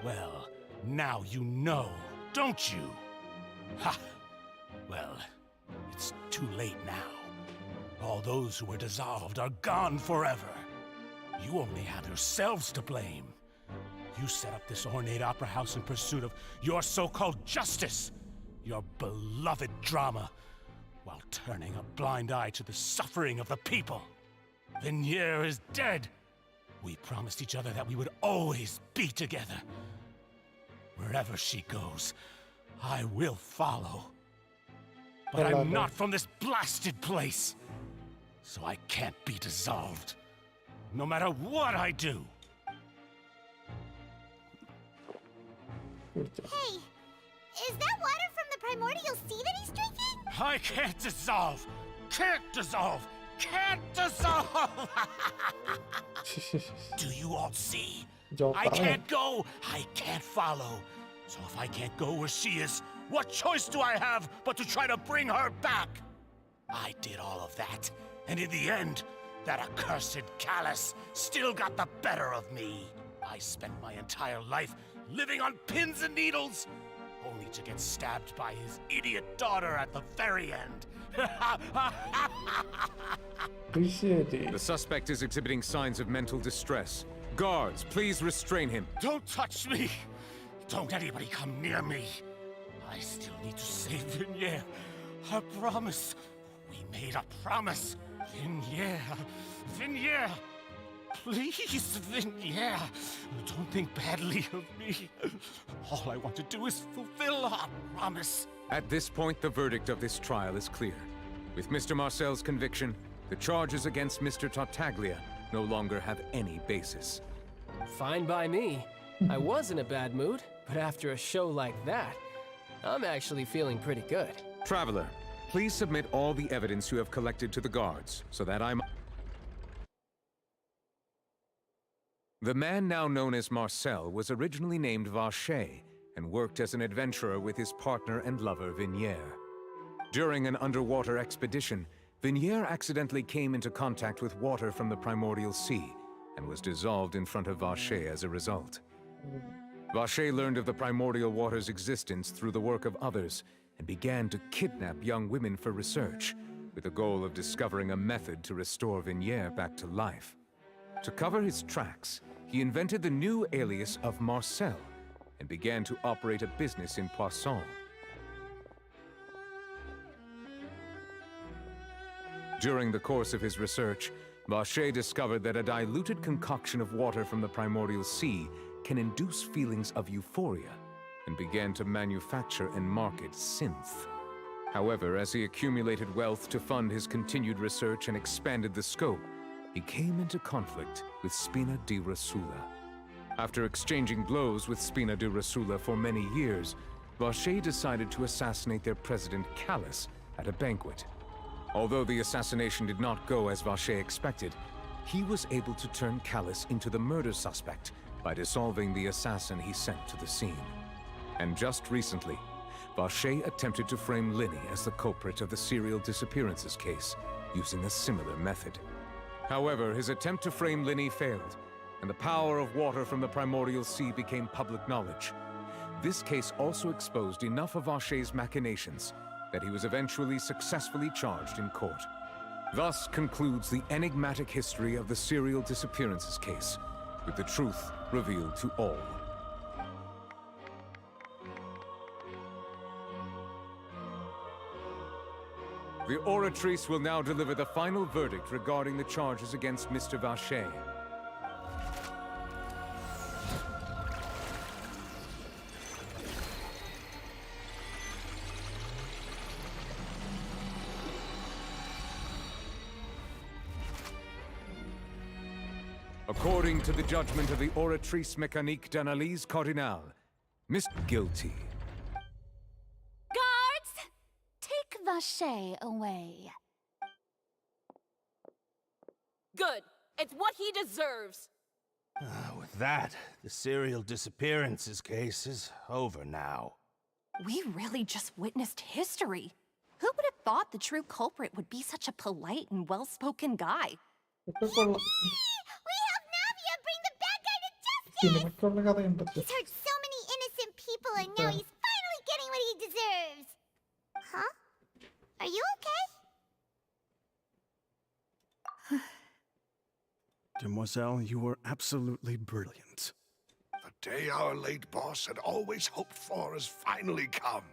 Well, now you know, don't you? Ha! Well, it's too late now. All those who were dissolved are gone forever. You only have yourselves to blame. You set up this ornate opera house in pursuit of your so-called justice, your beloved drama, while turning a blind eye to the suffering of the people. Vignier is dead. We promised each other that we would always be together. Wherever she goes, I will follow. But I'm not from this blasted place, so I can't be dissolved, no matter what I do. Hey, is that water from the primordial sea that he's drinking? I can't dissolve! Can't dissolve! Can't dissolve! Do you all see? I can't go! I can't follow! So if I can't go where she is, what choice do I have but to try to bring her back? I did all of that, and in the end, that accursed Callus still got the better of me. I spent my entire life living on pins and needles, only to get stabbed by his idiot daughter at the very end. The suspect is exhibiting signs of mental distress. Guards, please restrain him. Don't touch me! Don't anybody come near me. I still need to save Vignier. I promise. We made a promise. Vignier. Please, Vignier. Don't think badly of me. All I want to do is fulfill our promise. At this point, the verdict of this trial is clear. With Mr. Marcel's conviction, the charges against Mr. Tartaglia no longer have any basis. Fine by me. I was in a bad mood, but after a show like that, I'm actually feeling pretty good. Traveler, please submit all the evidence you have collected to the guards, so that I'm— The man now known as Marcel was originally named Vacher and worked as an adventurer with his partner and lover Vignier. During an underwater expedition, Vignier accidentally came into contact with water from the primordial sea and was dissolved in front of Vacher as a result. Vacher learned of the primordial water's existence through the work of others and began to kidnap young women for research, with the goal of discovering a method to restore Vignier back to life. To cover his tracks, he invented the new alias of Marcel and began to operate a business in Poisson. During the course of his research, Vacher discovered that a diluted concoction of water from the primordial sea can induce feelings of euphoria, and began to manufacture and market synth. However, as he accumulated wealth to fund his continued research and expanded the scope, he came into conflict with Spina di Rosula. After exchanging blows with Spina di Rosula for many years, Vacher decided to assassinate their president Callus at a banquet. Although the assassination did not go as Vacher expected, he was able to turn Callus into the murder suspect by dissolving the assassin he sent to the scene. And just recently, Vache attempted to frame Linny as the culprit of the serial disappearances case, using a similar method. However, his attempt to frame Linny failed, and the power of water from the primordial sea became public knowledge. This case also exposed enough of Vache's machinations that he was eventually successfully charged in court. Thus concludes the enigmatic history of the serial disappearances case, with the truth revealed to all. The Oratrice will now deliver the final verdict regarding the charges against Mr. Vache. According to the judgment of the Oratrice Mécanique d'Analyse Cardinal, Miss Guilty. Guards! Take Vache away. Good. It's what he deserves. With that, the serial disappearances case is over now. We really just witnessed history. Who would have thought the true culprit would be such a polite and well-spoken guy? He's hurt so many innocent people, and now he's finally getting what he deserves. Huh? Are you okay? Demoiselle, you were absolutely brilliant. The day our late boss had always hoped for has finally come.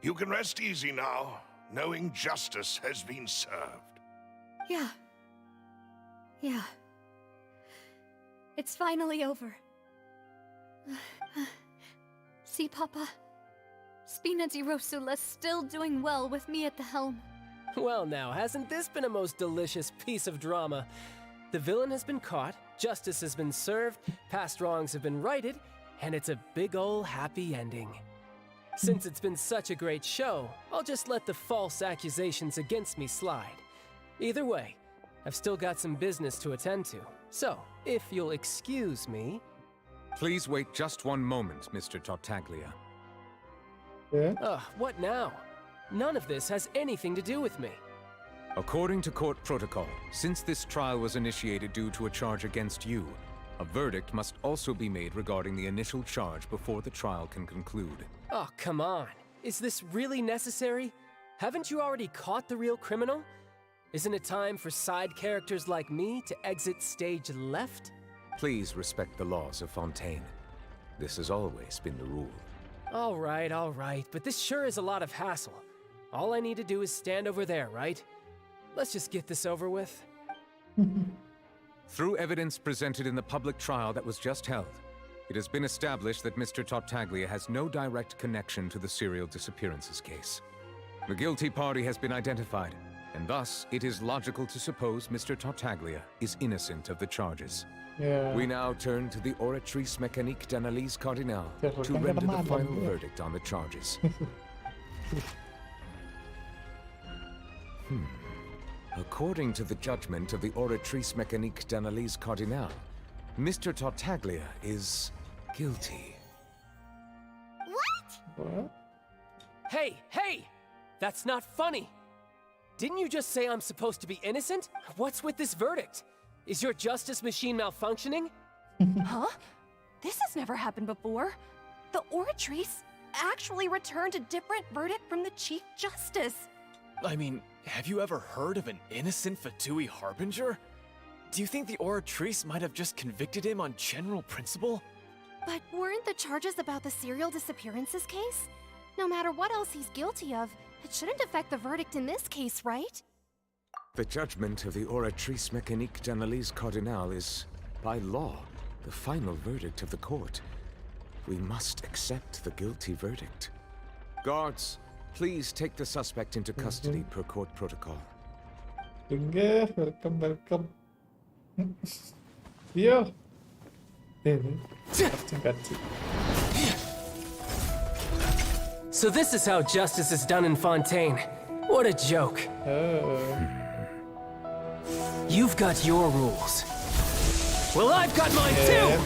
You can rest easy now, knowing justice has been served. Yeah. Yeah. It's finally over. See, Papa? Spina di Rosula's still doing well with me at the helm. Well now, hasn't this been a most delicious piece of drama? The villain has been caught, justice has been served, past wrongs have been righted, and it's a big ol' happy ending. Since it's been such a great show, I'll just let the false accusations against me slide. Either way, I've still got some business to attend to. So, if you'll excuse me... Please wait just one moment, Mr. Tartaglia. Yeah? What now? None of this has anything to do with me. According to court protocol, since this trial was initiated due to a charge against you, a verdict must also be made regarding the initial charge before the trial can conclude. Oh, come on. Is this really necessary? Haven't you already caught the real criminal? Isn't it time for side characters like me to exit stage left? Please respect the laws of Fontaine. This has always been the rule. All right, but this sure is a lot of hassle. All I need to do is stand over there, right? Let's just get this over with. Through evidence presented in the public trial that was just held, it has been established that Mr. Tartaglia has no direct connection to the serial disappearances case. The guilty party has been identified, and thus it is logical to suppose Mr. Tartaglia is innocent of the charges. Yeah. We now turn to the Oratrice Mécanique d'Analyse Cardinal to render the final verdict on the charges. According to the judgment of the Oratrice Mécanique d'Analyse Cardinal, Mr. Tartaglia is guilty. What? Hey! That's not funny! Didn't you just say I'm supposed to be innocent? What's with this verdict? Is your justice machine malfunctioning? Huh? This has never happened before. The Oratrice actually returned a different verdict from the Chief Justice. I mean, have you ever heard of an innocent Fatui Harbinger? Do you think the Oratrice might have just convicted him on general principle? But weren't the charges about the serial disappearances case? No matter what else he's guilty of, it shouldn't affect the verdict in this case, right? The judgment of the Oratrice Mécanique d'Analyse Cardinal is, by law, the final verdict of the court. We must accept the guilty verdict. Guards, please take the suspect into custody per court protocol. Welcome. Yo. So this is how justice is done in Fontaine. What a joke. You've got your rules. Well, I've got mine too!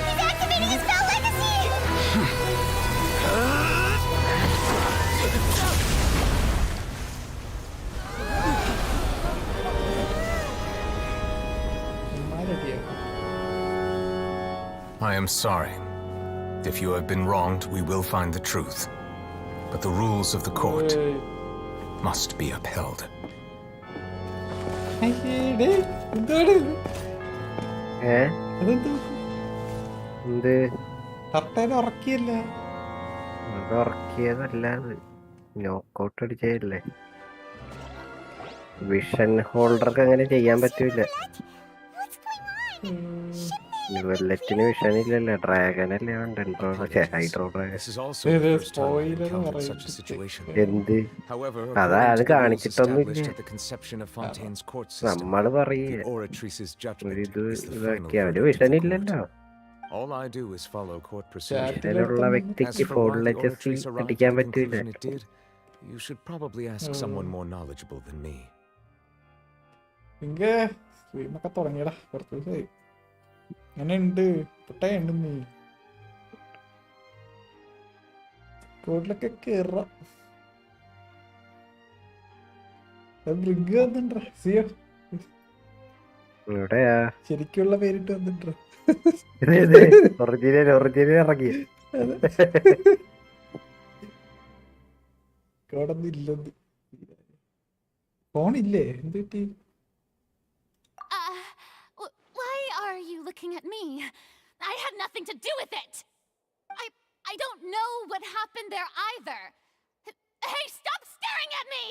He's activating his spell legacy! I am sorry. If you have been wronged, we will find the truth. But the rules of the court must be upheld. ഉറക്കിയതല്ലാതെ knockout അടിച്ചതല്ലേ. Vision ഹോൾഡർക്ക് അങ്ങനെ ചെയ്യാൻ പറ്റൂല. വെല്ലറ്റിന് vision ഇല്ലല്ലോ. ഡ്രാഗനല്ലേ hydro dragon. എന്ത് അതാ അത് കാണിച്ചിട്ടൊന്നുമില്ല. നമ്മള് പറയേ ഒരിത് ഇതാക്കി അവര് വിഷൻ ഇല്ലല്ലോ. All I do is follow court procedure. വിഷനുള്ള വ്യക്തിക്ക് ഫോണിലെ അടിക്കാൻ പറ്റൂല. You should probably ask someone more knowledgeable than me. സ്ട്രീമൊക്കെ തുടങ്ങിയടാ കുറച്ച് ദിവസമായി. എങ്ങനെയുണ്ട്? പൊട്ടയുണ്ട് നീ. കോട്ടിലൊക്കെ കേറാം. ബ്രിഗ് വന്നിട്ടാ സിയോ. ശരിക്കുള്ള പേരിട്ട് വന്നിട്ടാ. ഒറിജിനൽ ഇറങ്ങി. കോടൊന്നും ഇല്ലെന്ന്. ഫോണില്ലേ? എന്ത് പറ്റി? Why are you looking at me? I had nothing to do with it. I don't know what happened there either. Hey, stop staring at me!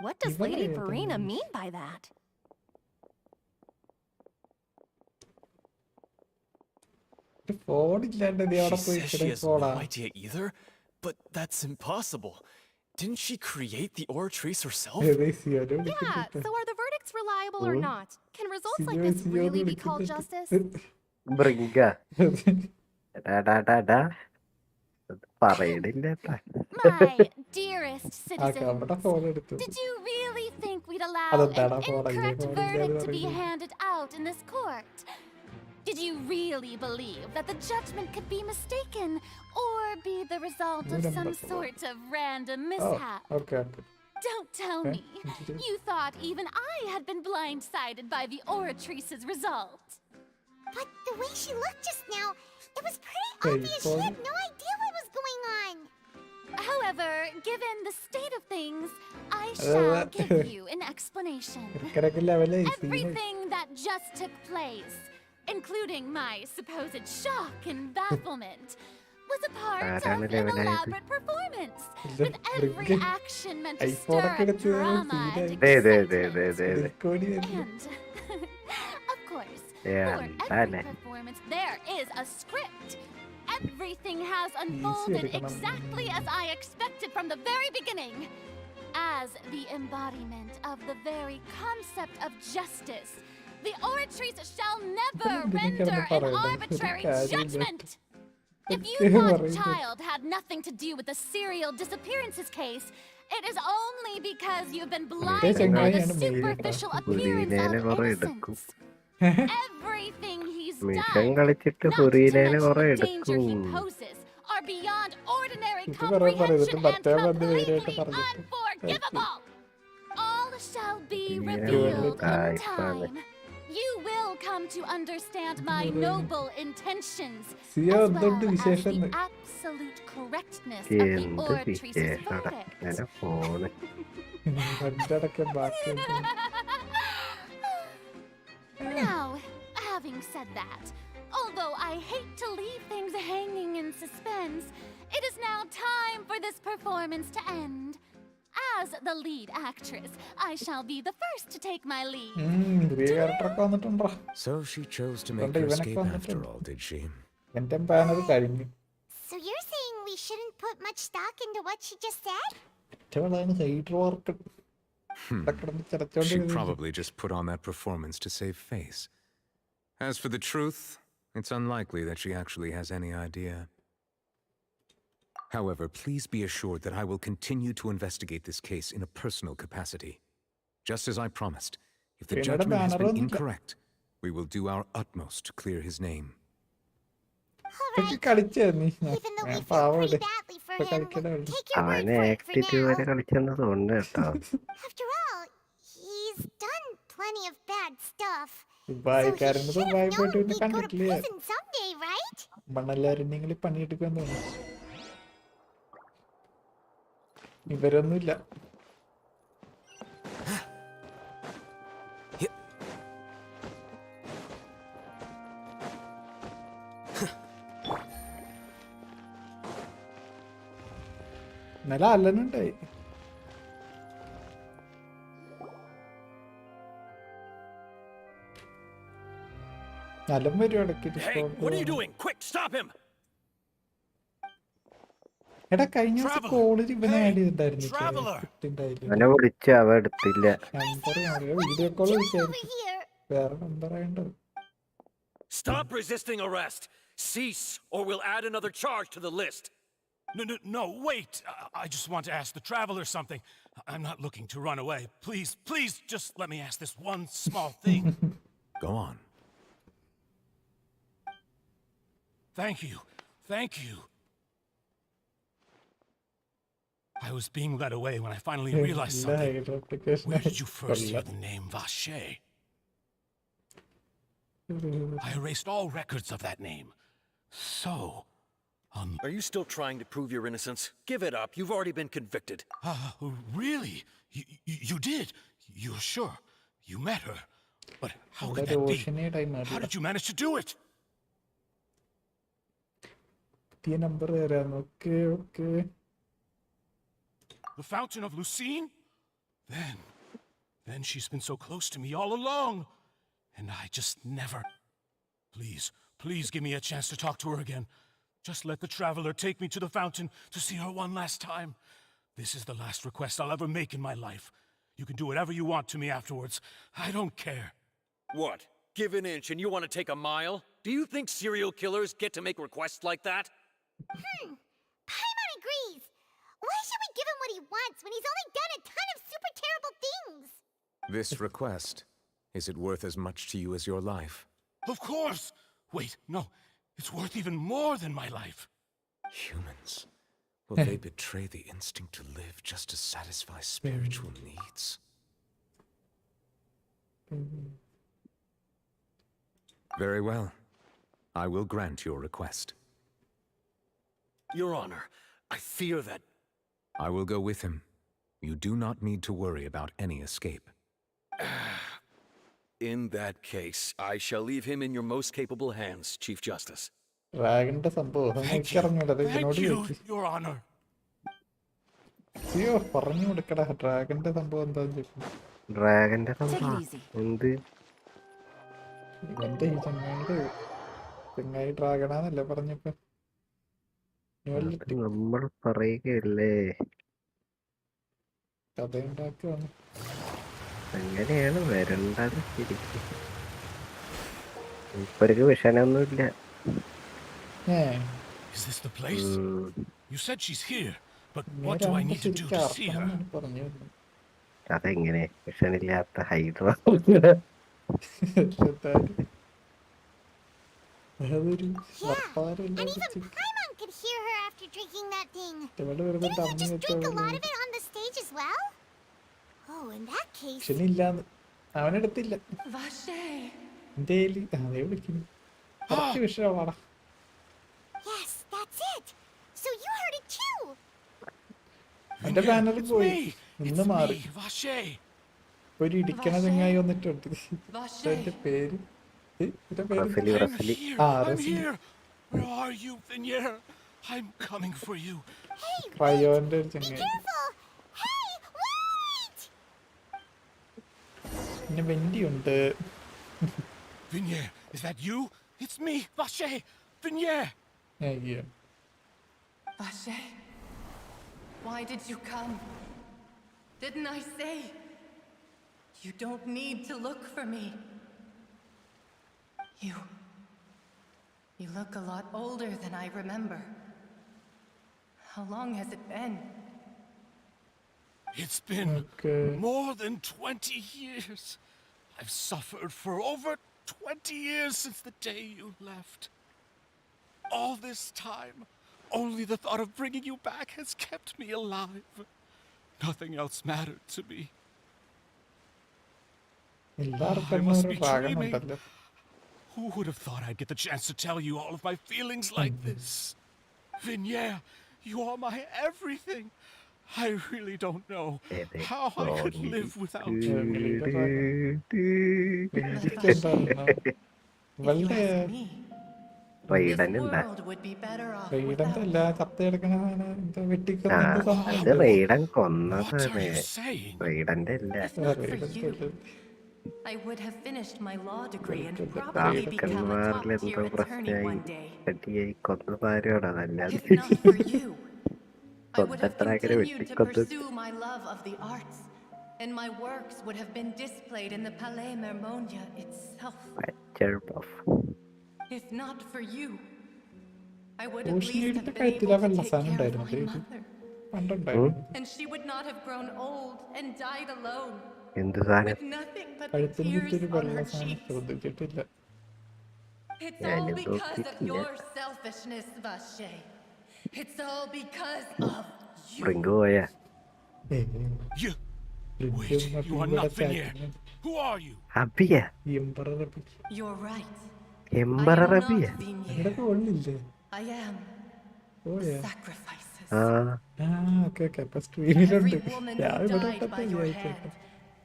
What does Lady Verena mean by that? She says she has no idea either, but that's impossible. Didn't she create the Oratrice herself? Yeah, so are the verdicts reliable or not? Can results like this really be called justice? ബ്രിങ്ക My dearest citizens, did you really think we'd allow an incorrect verdict to be handed out in this court? Did you really believe that the judgment could be mistaken or be the result of some sort of random mishap? Don't tell me you thought even I had been blindsided by the Oratrice's result. But the way she looked just now, it was pretty obvious she had no idea what was going on. However, given the state of things, I shall give you an explanation. Everything that just took place, including my supposed shock and bafflement, was a part of an elaborate performance, with every action meant to stir up drama and excitement. And, of course, for every performance, there is a script. Everything has unfolded exactly as I expected from the very beginning. As the embodiment of the very concept of justice, the Oratrice shall never render an arbitrary judgment. If you thought Child had nothing to do with the serial disappearances case, it is only because you've been blinded by the superficial appearance of innocence. Everything he's done, not to mention the danger he poses, are beyond ordinary comprehension and completely unforgivable. All shall be revealed in time. You will come to understand my noble intentions, as well as the absolute correctness of the Oratrice's verdict. Now, having said that, although I hate to leave things hanging in suspense, it is now time for this performance to end. As the lead actress, I shall be the first to take my leave. So she chose to make her escape after all, did she? So you're saying we we shouldn't put much stock into what she just said? She probably just put on that performance to save face. As for the truth, it's unlikely that she actually has any idea. However, please be assured that I will continue to investigate this case in a personal capacity. Just as I promised, if the judgment has been incorrect, we will do our utmost to clear his name. Even though we feel pretty badly for him, we'll take your word for it for now. After all, he's done plenty of bad stuff. So he should have known he'd go to prison someday, right? ഇവരൊന്നുമില്ല. നല്ല അല്ലനുണ്ടായി. അലം വരും ഇടയ്ക്ക്. What are you doing? Quick, stop him! എടാ കഴിഞ്ഞ ദിവസം college ഇവനെ add ചെയ്തിട്ടുണ്ടായിരുന്നു. അവനെ വിളിച്ചു, അവ എടുത്തില്ല. വീഡിയോ കോൾ വിളിച്ചായിരുന്നു. വേറെ നമ്പർ ആയിട്ടുണ്ട്. Stop resisting arrest. Cease, or we'll add another charge to the list. No, wait. I just want to ask the traveler something. I'm not looking to run away. Please, just let me ask this one small thing. Go on. Thank you. I was being led away when I finally realized something. Where did you first hear the name Vache? I erased all records of that name. So, Are you still trying to prove your innocence? Give it up. You've already been convicted. Really? You did? You're sure? You met her? But how could that be? How did you manage to do it? The number തരാം. Okay. The Fountain of Lucine? Then she's been so close to me all along. And I just never... Please give me a chance to talk to her again. Just let the traveler take me to the fountain to see her one last time. This is the last request I'll ever make in my life. You can do whatever you want to me afterwards. I don't care. What? Give an inch and you want to take a mile? Do you think serial killers get to make requests like that? Paimon agrees. Why should we give him what he wants when he's only done a ton of super terrible things? This request, is it worth as much to you as your life? Of course! Wait, no. It's worth even more than my life. Humans. Will they betray the instinct to live just to satisfy spiritual needs? Very well. I will grant your request. Your Honor, I fear that... I will go with him. You do not need to worry about any escape. In that case, I shall leave him in your most capable hands, Chief Justice. ഡ്രാഗന്റെ സംഭവം Your Honor. പറഞ്ഞു കൊടുക്കടാ ഡ്രാഗന്റെ സംഭവം എന്താന്ന് ചോദിക്കും. ഡ്രാഗന്റെ സംഭവം എന്ത്? ഇവന്റെ ഈ ചങ്ങായി ഡ്രാഗണാന്നല്ലേ പറഞ്ഞപ്പോ നമ്മൾ പറയുകയല്ലേ, കഥയുണ്ടാക്കുവാണ്. അങ്ങനെയാണ് വരേണ്ടത്. ശരിക്കും ഇപ്പൊരു വിഷനൊന്നുമില്ല. Is this the place? You said she's here, but what do I need to do to see her? അതെങ്ങനെ വിഷനില്ലാത്ത hydra? And even Paimon could hear her after drinking that thing. Didn't you just drink a lot of it on the stage as well? Oh, in that case... അവനെടുത്തില്ല. Yes, that's it. So you heard it too. എന്റെ banner പോയി. ഇന്ന് മാറി. ഒരു ഇടിക്കണ ചങ്ങായി വന്നിട്ടുണ്ട്. എന്റെ പേര് I'm here. Where are you, Vignier? I'm coming for you. Hey, be careful. Hey, wait! പിന്നെ വെണ്ടിയുണ്ട്. Vignier, is that you? It's me, Vache. Vignier. Vache, why did you come? Didn't I say? You don't need to look for me. You look a lot older than I remember. How long has it been? It's been more than 20 years. I've suffered for over 20 years since the day you left. All this time, only the thought of bringing you back has kept me alive. Nothing else mattered to me. I must be dreaming. Who would have thought I'd get the chance to tell you all of my feelings like this? Vignere, you are my everything. I really don't know how I could live without you. Ryzen Ryzen കൊന്നതാണ്. Rydenന്റെ അല്ല. I would have finished my law degree and probably become a top-tier attorney one day. If not for you, I would have continued to pursue my love of the arts, and my works would have been displayed in the Palais Mermonia itself. If not for you, I would at least have been able to take care of my mother. And she would not have grown old and died alone. With nothing but the tears on her cheeks. It's all because of your selfishness, Vache. It's all because of you. Wait, you are not Vignere. Who are you? You're right. I am Emperor not Abia. Vignere. I am the sacrifices. Okay. But streaming Every woman who died by your hand.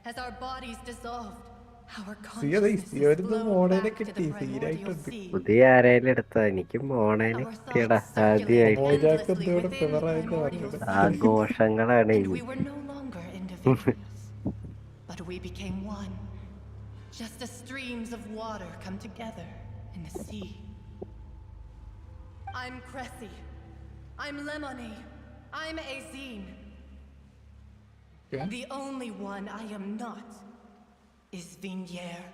As our bodies dissolved, our consciousness flowed back to the primordial sea. പുതിയ ആരെങ്കിലും എടുത്താ എനിക്ക് മോണേനെ കിട്ടിയടാ ആദ്യമായിട്ട്. ആഘോഷങ്ങളാണ്. We were no longer individuals, but we became one. Just as streams of water come together in the sea. I'm Cressy. I'm Lemony. I'm Azine. The only one I am not is Vignere.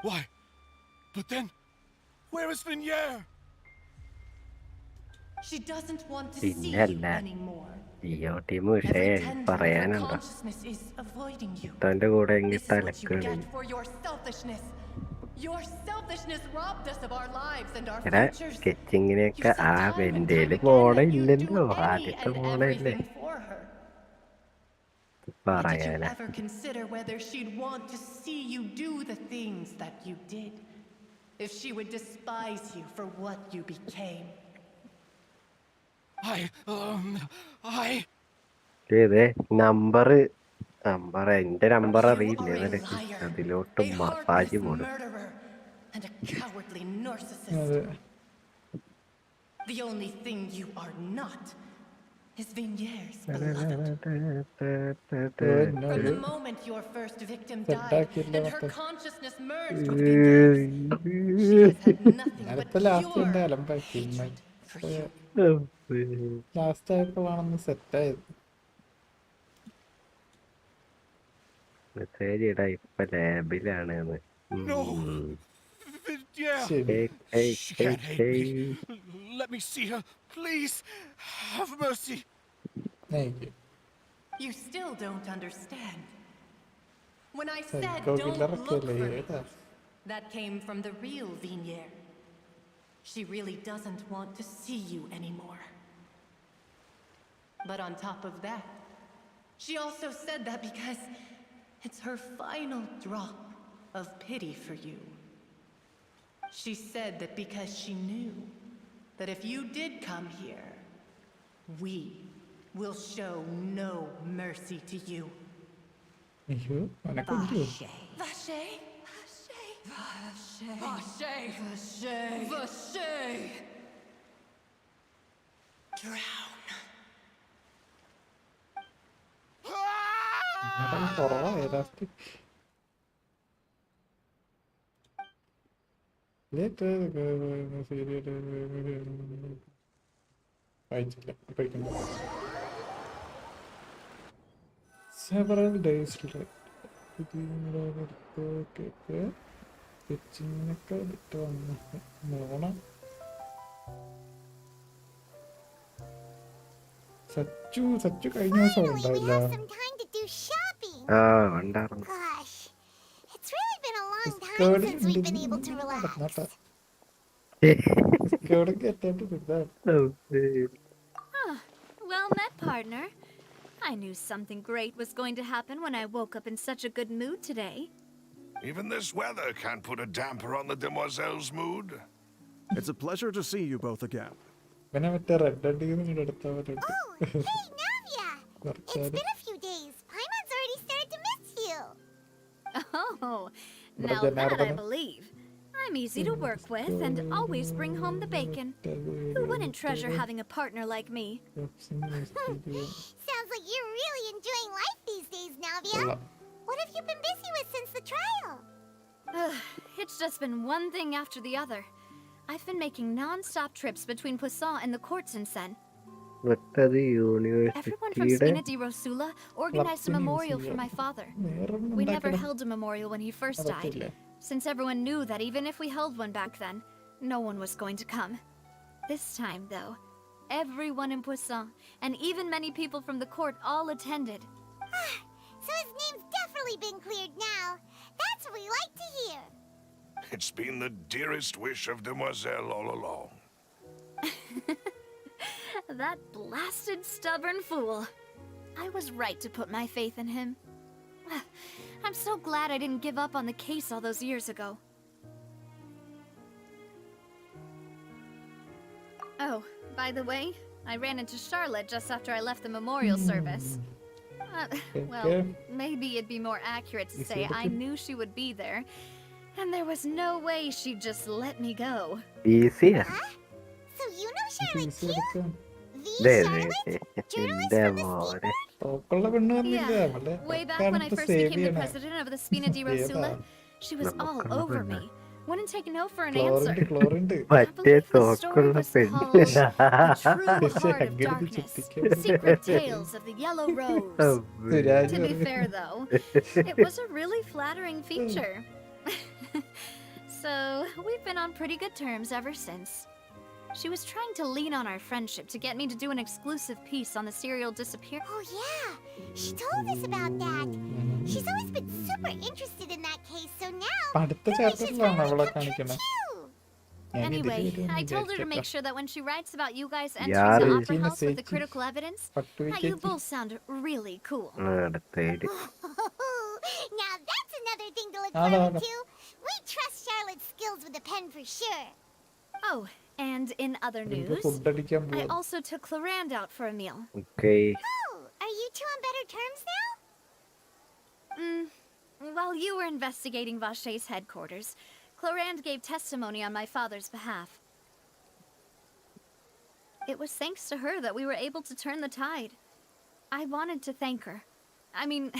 Why? But then, where is Vignere? She doesn't want to see you anymore. പറയാനുണ്ടോ? തന്റെ കൂടെ എങ്ങിട്ടലക്കാണ്. എടാ സ്കെച്ചിങ്ങിനെയൊക്കെ ആ വെന്തേല് മോണ ഇല്ലല്ലോ. ആദ്യത്തെ മോണല്ലേ പറയാനാ. Ever consider whether she'd want to see you do the things that you did? If she would despise you for what you became? ഏതേ number എന്റെ നമ്പർ അറിയില്ല. അതിലോട്ട് massage പോടും. And a cowardly narcissist. The only thing you are not is Vignere's beloved. From the moment your first victim died and her consciousness merged with Vignere's, she has had nothing but pure hatred for you. Last ആയപ്പോഴാണെന്ന് സെറ്റായത്. Message ഇടാ ഇപ്പൊ ലാബിലാണ്. She can't hate me. Let me see her, please. Have mercy. Thank you. You still don't understand. When I said don't look for me, that came from the real Vignere. She really doesn't want to see you anymore. But on top of that, she also said that because it's her final drop of pity for you. She said that because she knew that if you did come here, we will show no mercy to you. അയ്യോ അവനെ കൊല്ലു. Vache! Vache! Vache! Vache! Vache! Drown! കുറവായ last. Several days later. Sachu കഴിഞ്ഞ ദിവസം ഉണ്ടായില്ല. Gosh, it's really been a long time since we've been able to relax. Well met, partner. I knew something great was going to happen when I woke up in such a good mood today. Even this weather can't put a damper on the demoiselle's mood. It's a pleasure to see you both again. Oh, hey, Navia! It's been a few days. Paimon's already started to miss you. Oh, now that I believe. I'm easy to work with and always bring home the bacon. Who wouldn't treasure having a partner like me? Sounds like you're really enjoying life these days, Navia. What have you been busy with since the trial? It's just been one thing after the other. I've been making non-stop trips between Poisson and the courts in Sen. Everyone from Spina di Rosula organized a memorial for my father. We never held a memorial when he first died, since everyone knew that even if we held one back then, no one was going to come. This time, though, everyone in Poisson, and even many people from the court, all attended. So his name's definitely been cleared now. That's what we like to hear. It's been the dearest wish of Demoiselle all along. That blasted stubborn fool. I was right to put my faith in him. I'm so glad I didn't give up on the case all those years ago. Oh, by the way, I ran into Charlotte just after I left the memorial service. Well, maybe it'd be more accurate to say I knew she would be there, and there was no way she'd just let me go. Easy. So you know Charlotte too? The Charlotte? Yeah, way back when I first became the president of the Spina di Rosula, she was all over me. Wouldn't take no for an answer. I believe the story was called The True Heart of Darkness, Secret Tales of the Yellow Rose. To be fair, though, it was a really flattering feature. So, we've been on pretty good terms ever since. She was trying to lean on our friendship to get me to do an exclusive piece on the serial disappearance. Oh yeah, she told us about that. She's always been super interested in that case, so now Anyway, I told her to make sure that when she writes about you guys entering the opera house with the critical evidence, that you both sound really cool. Now that's another thing to look forward to. We trust Charlotte's skills with a pen for sure. Oh, and in other news, I also took Clorand out for a meal. Okay. Oh, are you two on better terms now? While you were investigating Vashay's headquarters, Clorand gave testimony on my father's behalf. It was thanks to her that we were able to turn the tide. I wanted to thank her. I mean,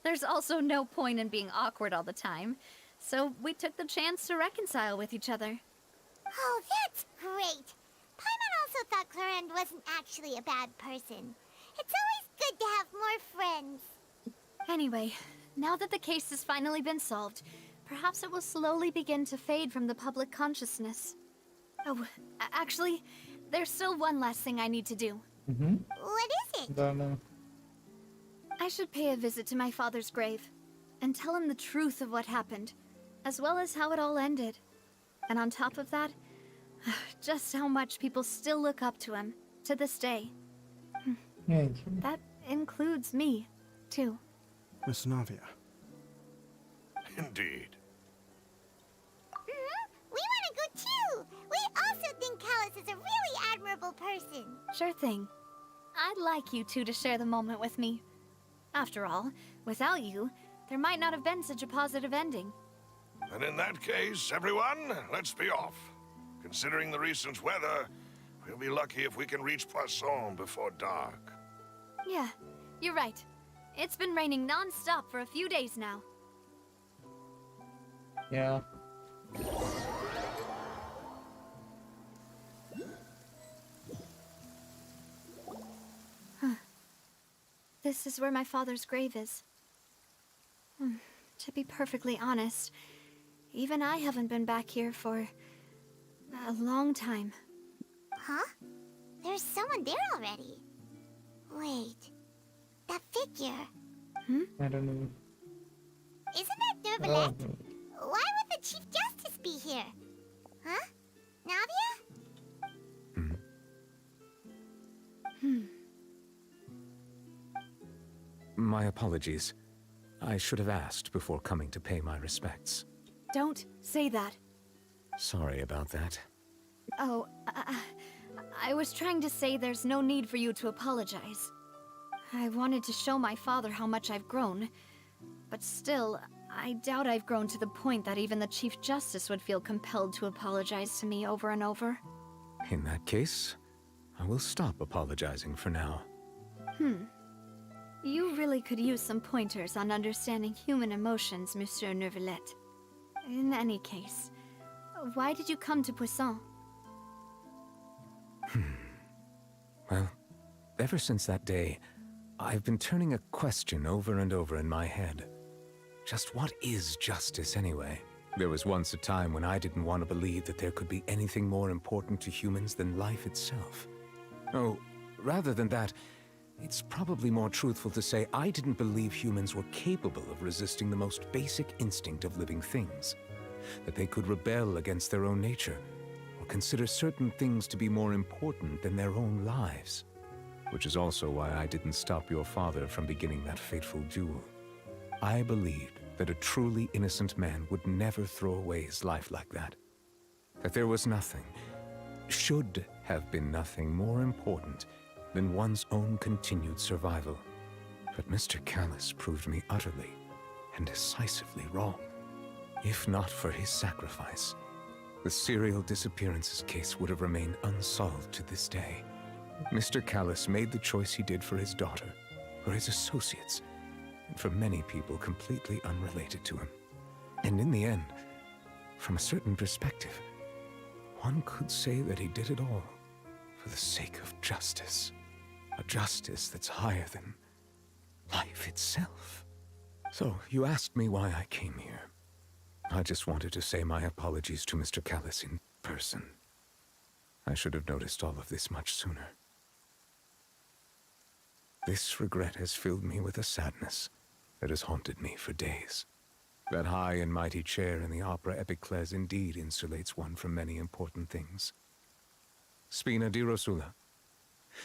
there's also no point in being awkward all the time, so we took the chance to reconcile with each other. Oh, that's great. Paimon also thought Clorand wasn't actually a bad person. It's always good to have more friends. Anyway, now that the case has finally been solved, perhaps it will slowly begin to fade from the public consciousness. Oh, actually, there's still one last thing I need to do. What is it? I should pay a visit to my father's grave and tell him the truth of what happened, as well as how it all ended. And on top of that, just how much people still look up to him to this day. That includes me, too. Miss Navia. Indeed. We want to go too. We also think Callus is a really admirable person. Sure thing. I'd like you two to share the moment with me. After all, without you, there might not have been such a positive ending. And in that case, everyone, let's be off. Considering the recent weather, we'll be lucky if we can reach Poisson before dark. Yeah, you're right. It's been raining non-stop for a few days now. Yeah. this is where my father's grave is. To be perfectly honest, even I haven't been back here for a long time. Huh? There's someone there already. Wait. That figure. I don't know. Isn't that Nervalette? Why would the Chief Justice be here? Huh? Navia? My apologies. I should have asked before coming to pay my respects. Don't say that. Sorry about that. Oh, I was trying to say there's no need for you to apologize. I wanted to show my father how much I've grown, but still, I doubt I've grown to the point that even the Chief Justice would feel compelled to apologize to me over and over. In that case, I will stop apologizing for now. You really could use some pointers on understanding human emotions, Monsieur Nervalette. In any case, why did you come to Poisson? Well, ever since that day, I've been turning a question over and over in my head. Just what is justice anyway? There was once a time when I didn't want to believe that there could be anything more important to humans than life itself. Oh, rather than that, it's probably more truthful to say I didn't believe humans were capable of resisting the most basic instinct of living things. That they could rebel against their own nature, or consider certain things to be more important than their own lives. Which is also why I didn't stop your father from beginning that fateful duel. I believed that a truly innocent man would never throw away his life like that. That there was nothing, should have been nothing more important than one's own continued survival. But Mr. Callus proved me utterly and decisively wrong. If not for his sacrifice, the serial disappearances case would have remained unsolved to this day. Mr. Callus made the choice he did for his daughter, for his associates, and for many people completely unrelated to him. And in the end, from a certain perspective, one could say that he did it all for the sake of justice. A justice that's higher than life itself. So, you asked me why I came here. I just wanted to say my apologies to Mr. Callus in person. I should have noticed all of this much sooner. This regret has filled me with a sadness that has haunted me for days. That high and mighty chair in the opera Epiclese indeed insulates one from many important things. Spina di Rosula,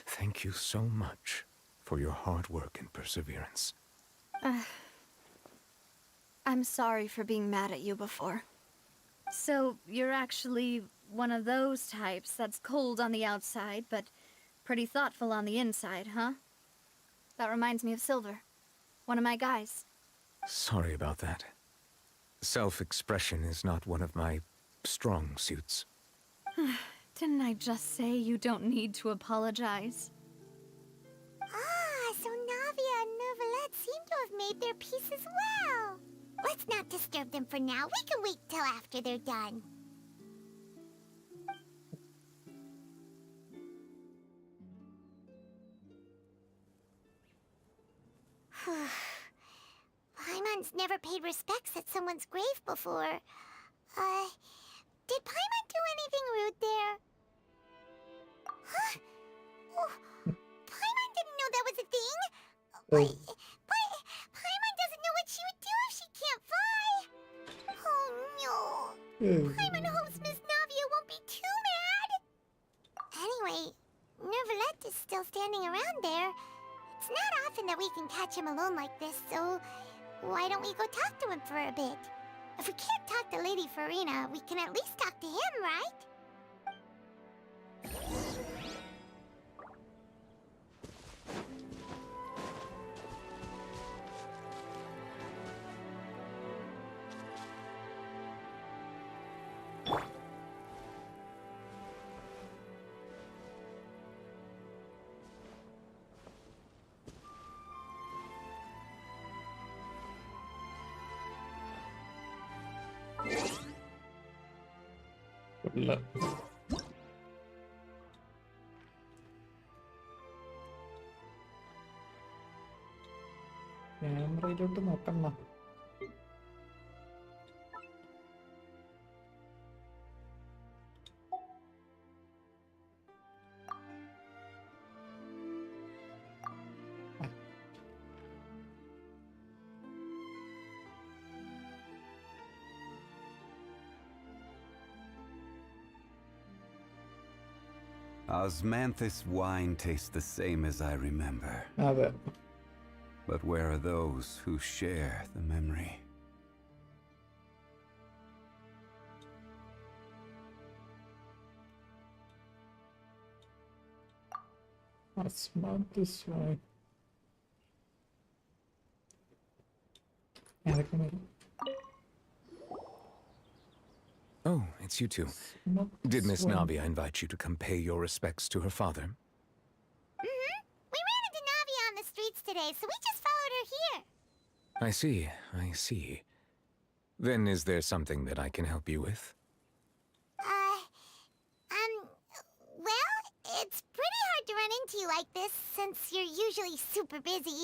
thank you so much for your hard work and perseverance. I'm sorry for being mad at you before. So, you're actually one of those types that's cold on the outside, but pretty thoughtful on the inside, huh? That reminds me of Silver, one of my guys. Sorry about that. Self-expression is not one of my strong suits. Didn't I just say you don't need to apologize? Ah, so Navia and Nervalette seem to have made their peace as well. Let's not disturb them for now. We can wait till after they're done. Paimon's never paid respects at someone's grave before. Did Paimon do anything rude there? Huh? Oh, Paimon didn't know that was a thing. But Paimon doesn't know what she would do if she can't fly. Oh no. Paimon hopes Miss Navia won't be too mad. Anyway, Nervalette is still standing around there. It's not often that we can catch him alone like this, so why don't we go talk to him for a bit? If we can't talk to Lady Farina, we can at least talk to him, right? Good luck. ക്യാമറയിലോട്ട് നോക്കണ്ട. Osmanthus wine tastes the same as I remember. അതെ. But where are those who share the memory? Osmanthus wine. Oh, it's you two. Did Miss Navia invite you to come pay your respects to her father? Mm-hmm. We ran into Navia on the streets today, so we just followed her here. I see. Then is there something that I can help you with? Well, it's pretty hard to run into you like this since you're usually super busy.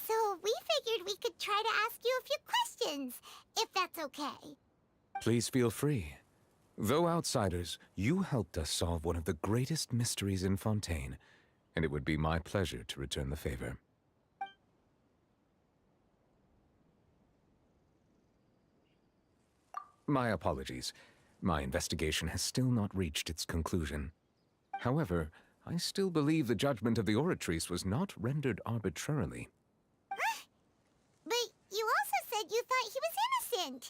So we figured we could try to ask you a few questions, if that's okay. Please feel free. Though outsiders, you helped us solve one of the greatest mysteries in Fontaine, and it would be my pleasure to return the favor. My apologies. My investigation has still not reached its conclusion. However, I still believe the judgment of the Oratrice was not rendered arbitrarily. But you also said you thought he was innocent.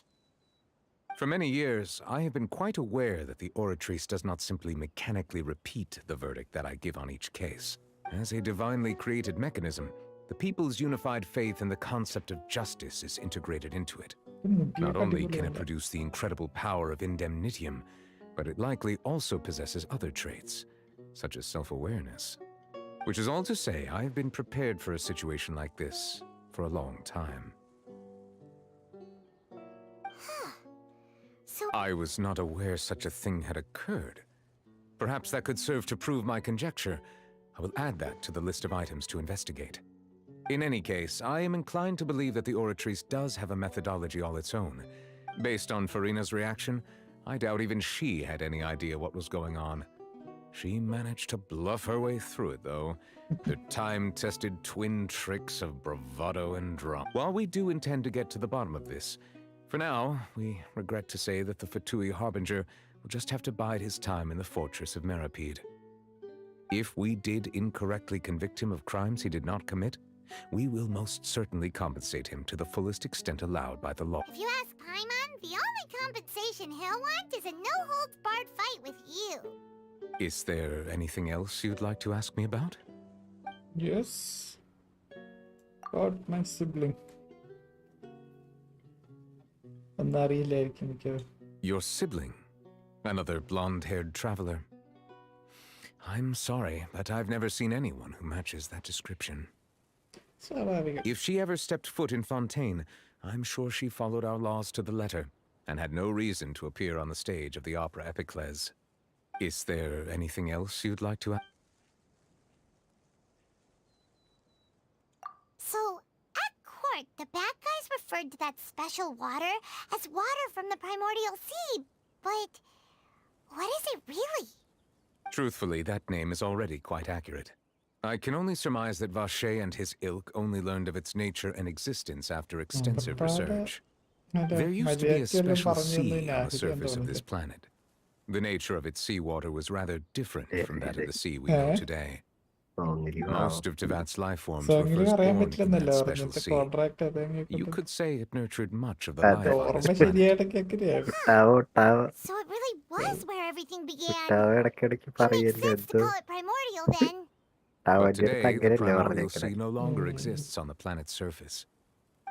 For many years, I have been quite aware that the Oratrice does not simply mechanically repeat the verdict that I give on each case. As a divinely created mechanism, the people's unified faith in the concept of justice is integrated into it. Not only can it produce the incredible power of indemnitium, but it likely also possesses other traits, such as self-awareness. Which is all to say, I have been prepared for a situation like this for a long time. I was not aware such a thing had occurred. Perhaps that could serve to prove my conjecture. I will add that to the list of items to investigate. In any case, I am inclined to believe that the Oratrice does have a methodology all its own. Based on Farina's reaction, I doubt even she had any idea what was going on. She managed to bluff her way through it, though. Her time-tested twin tricks of bravado and drama. While we do intend to get to the bottom of this, for now, we regret to say that the Fatui Harbinger will just have to bide his time in the fortress of Meripede. If we did incorrectly convict him of crimes he did not commit, we will most certainly compensate him to the fullest extent allowed by the law. If you ask Paimon, the only compensation he'll want is a no-holds-barred fight with you. Is there anything else you'd like to ask me about? Yes. About my sibling. Your sibling? Another blonde-haired traveler? I'm sorry, but I've never seen anyone who matches that description. If she ever stepped foot in Fontaine, I'm sure she followed our laws to the letter, and had no reason to appear on the stage of the opera Epicles. Is there anything else you'd like to add? So, at court, the bad guys referred to that special water as water from the primordial sea, but what is it really? Truthfully, that name is already quite accurate. I can only surmise that Vache and his ilk only learned of its nature and existence after extensive research. There used to be a special sea on the surface of this planet. The nature of its seawater was rather different from that of the sea we know today. Most of Teyvat's life forms were first born in that special sea. You could say it nurtured much of the life on this planet. So it really was where everything began. It makes sense to call it primordial then. But today, the primordial sea no longer exists on the planet's surface.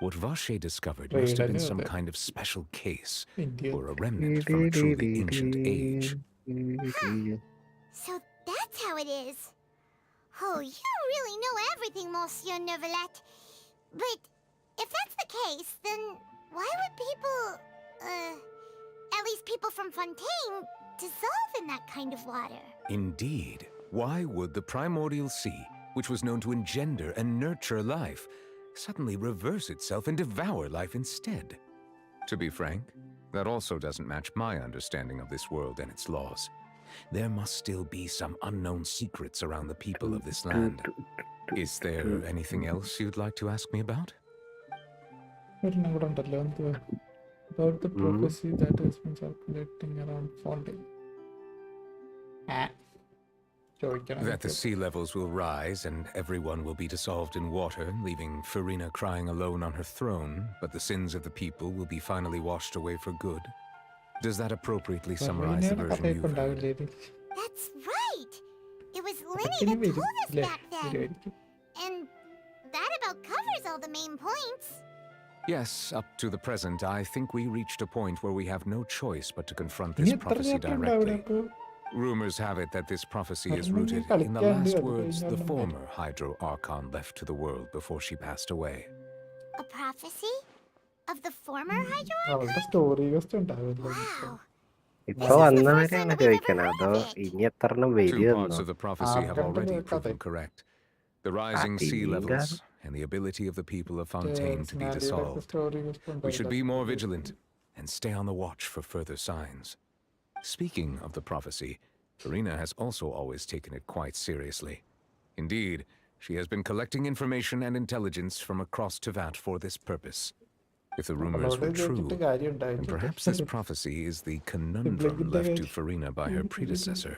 What Vache discovered must have been some kind of special case, or a remnant from a truly ancient age. So that's how it is. Oh, you really know everything, Monsieur Neuvillette. But if that's the case, then why would people, at least people from Fontaine, dissolve in that kind of water? Indeed. Why would the primordial sea, which was known to engender and nurture life, suddenly reverse itself and devour life instead. To be frank, that also doesn't match my understanding of this world and its laws. There must still be some unknown secrets around the people of this land. Is there anything else you'd like to ask me about? About the prophecy that has been circulating around Fontaine. That the sea levels will rise and everyone will be dissolved in water, leaving Farina crying alone on her throne, but the sins of the people will be finally washed away for good. Does that appropriately summarize the version you've heard? That's right! It was Lenny that told us back then. And that about covers all the main points. Yes, up to the present, I think we reached a point where we have no choice but to confront this prophecy directly. Rumors have it that this prophecy is rooted in the last words the former Hydro Archon left to the world before she passed away. A prophecy? Of the former Hydro Archon? Wow. ഇപ്പൊ വന്നവരാണ് ചോദിക്കണത് അതോ ഇനി എത്രണ്ണം Two parts വരുമെന്നോ? of the prophecy have already proven correct. The rising sea levels and the ability of the people of Fontaine to be dissolved. We should be more vigilant and stay on the watch for further signs. Speaking of the prophecy, Farina has also always taken it quite seriously. Indeed, she has been collecting information and intelligence from across Teyvat for this purpose. If the rumors were true, then perhaps this prophecy is the conundrum left to Farina by her predecessor.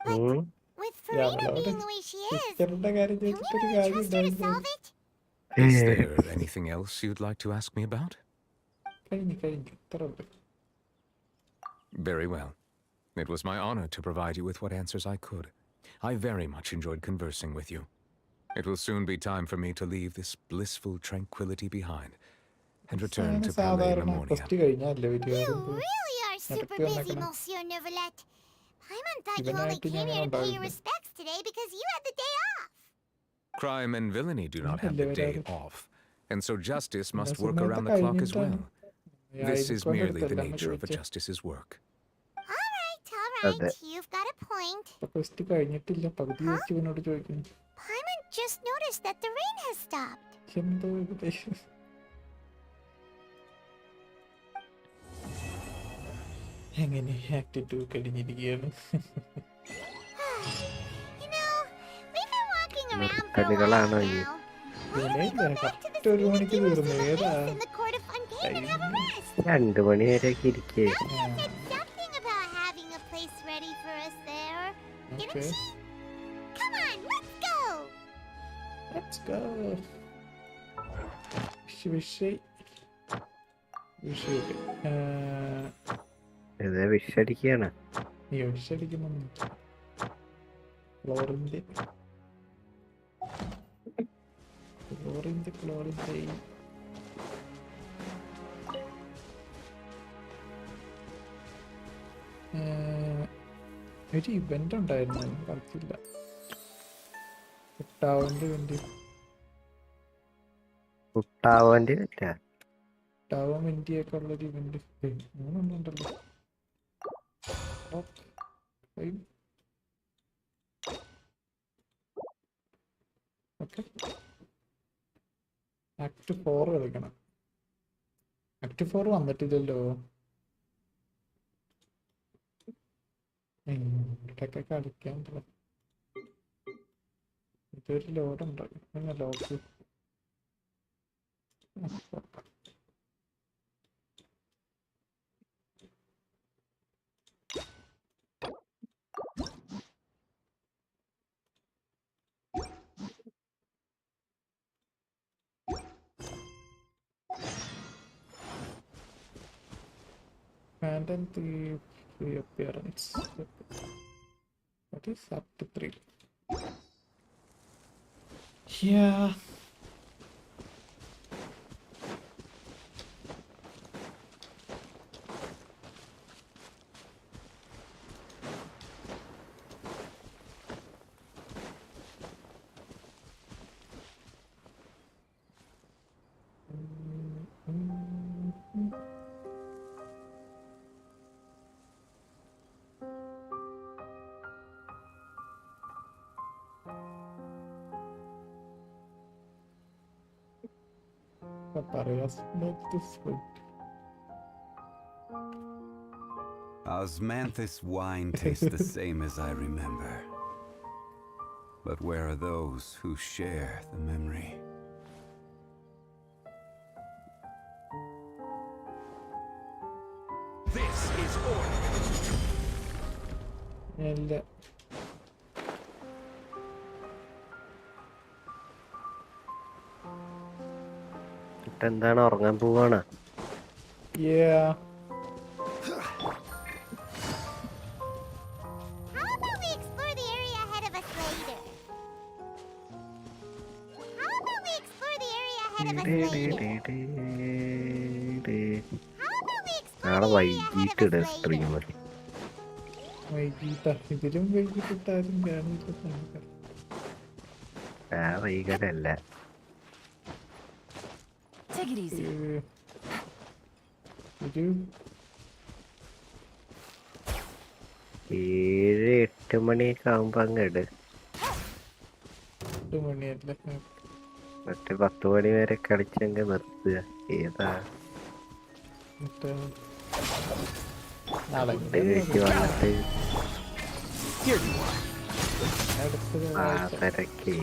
With Farina being the way she is, can we really trust her to solve it? Is there anything else you'd like to ask me about? Very well. It was my honor to provide you with what answers I could. I very much enjoyed conversing with you. It will soon be time for me to leave this blissful tranquility behind and return to Palais Lemonia. You really are super busy, Monsieur Neuvillette. Paimon thought you only came here to pay your respects today because you had the day off. Crime and villainy do not have the day off, and so justice must work around the clock as well. This is merely the nature of a justice's work. All right. You've got a point. Paimon just noticed that the rain has stopped. എങ്ങനെ act 2 കഴിഞ്ഞിരിക്കുകയാണ്. You know, we've been walking around for a കളികളാണോ while ഈ? now. Why don't we go back to the Sibling in the court of Fontaine and have a rest? 2 മണി വരെയൊക്കെ ഇരിക്കേ. Navia said something about having a place ready for us there. Didn't she? Come on, let's go! Let's go. വിഷയ് ഇത് വിഷടിക്കാണ്. വിഷടിക്കുന്നുണ്ട്. ക്ലോറിന്റെ ഒരു event ഉണ്ടായിരുന്നു, കളിച്ചില്ല. കുട്ടാവന്റെ കുട്ടാവൻ വെന്റിയൊക്കെ ഉള്ളൊരു event 3 ഉണ്ടല്ലോ. Okay, act 4 കളിക്കണം. Act 4 വന്നിട്ടില്ലല്ലോ. ഇവിടൊക്കെ കളിക്കാൻ ഇതൊരു ലോഡുണ്ടോ? Lock Phantom 3 reappearance. That is up to 3. Yeah. Osmanthus wine tastes the same as I remember. But where are those who share the memory? This is order. എന്താണ് ഉറങ്ങാൻ പോവാണ്? How about we explore the area ahead of us later? നാളെ വൈകിട്ട് stream ഇതിലും വൈകിട്ടാരും കാണില്ല. വൈകിട്ടല്ല. Take it easy. ഒരു 7-8 മണിയൊക്കെ ആവുമ്പോ അങ്ങട് മറ്റേ 10 മണി വരെ കളിച്ചങ്ങ് നിർത്തുക. ഏതാ വന്നിട്ട് തിരക്ക്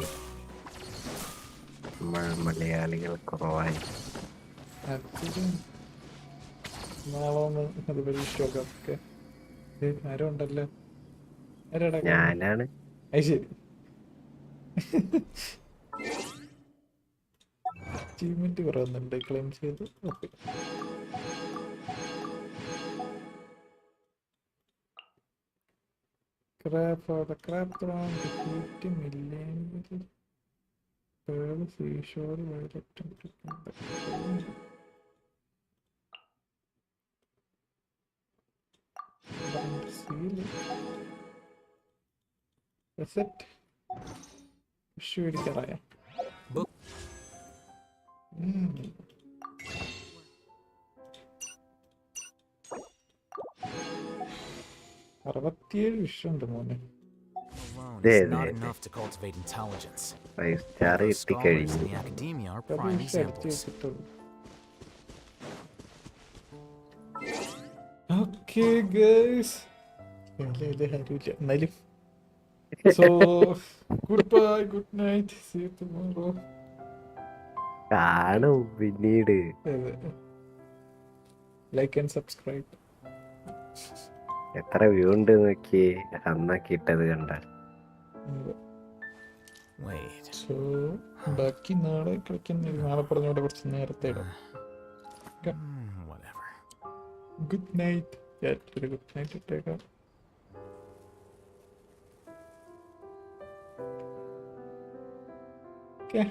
മലയാളികൾ കുറവായി. ആരോ ഉണ്ടല്ലോ. ഞാനാണ്. ശരി, അച്ചീവ്മെന്റ് കുറവുന്നുണ്ട് ക്ലെയിം ചെയ്ത്. Okay, the crab throne defeat million pearl seashore violet seal. That's it. മേടിക്കാറായ $67 വിഷുണ്ട് മോനെ. ഓക്കെ ഗൈസ്, എന്നാലും so goodbye, good night, see you tomorrow. കാണും പിന്നീട്. Like and subscribe. എത്ര വ്യൂ ഉണ്ട് നോക്കിയേ അന്നൊക്കെ ഇട്ടത് കണ്ടാൽ. സോ ബാക്കി നാളെ കളിക്കുന്ന, നാളെ പറഞ്ഞോടെ കുറച്ച് നേരത്തെ ഇടാം. Good night. ഗുഡ് നൈറ്റ് ഇട്ടേക്കാം. Okay.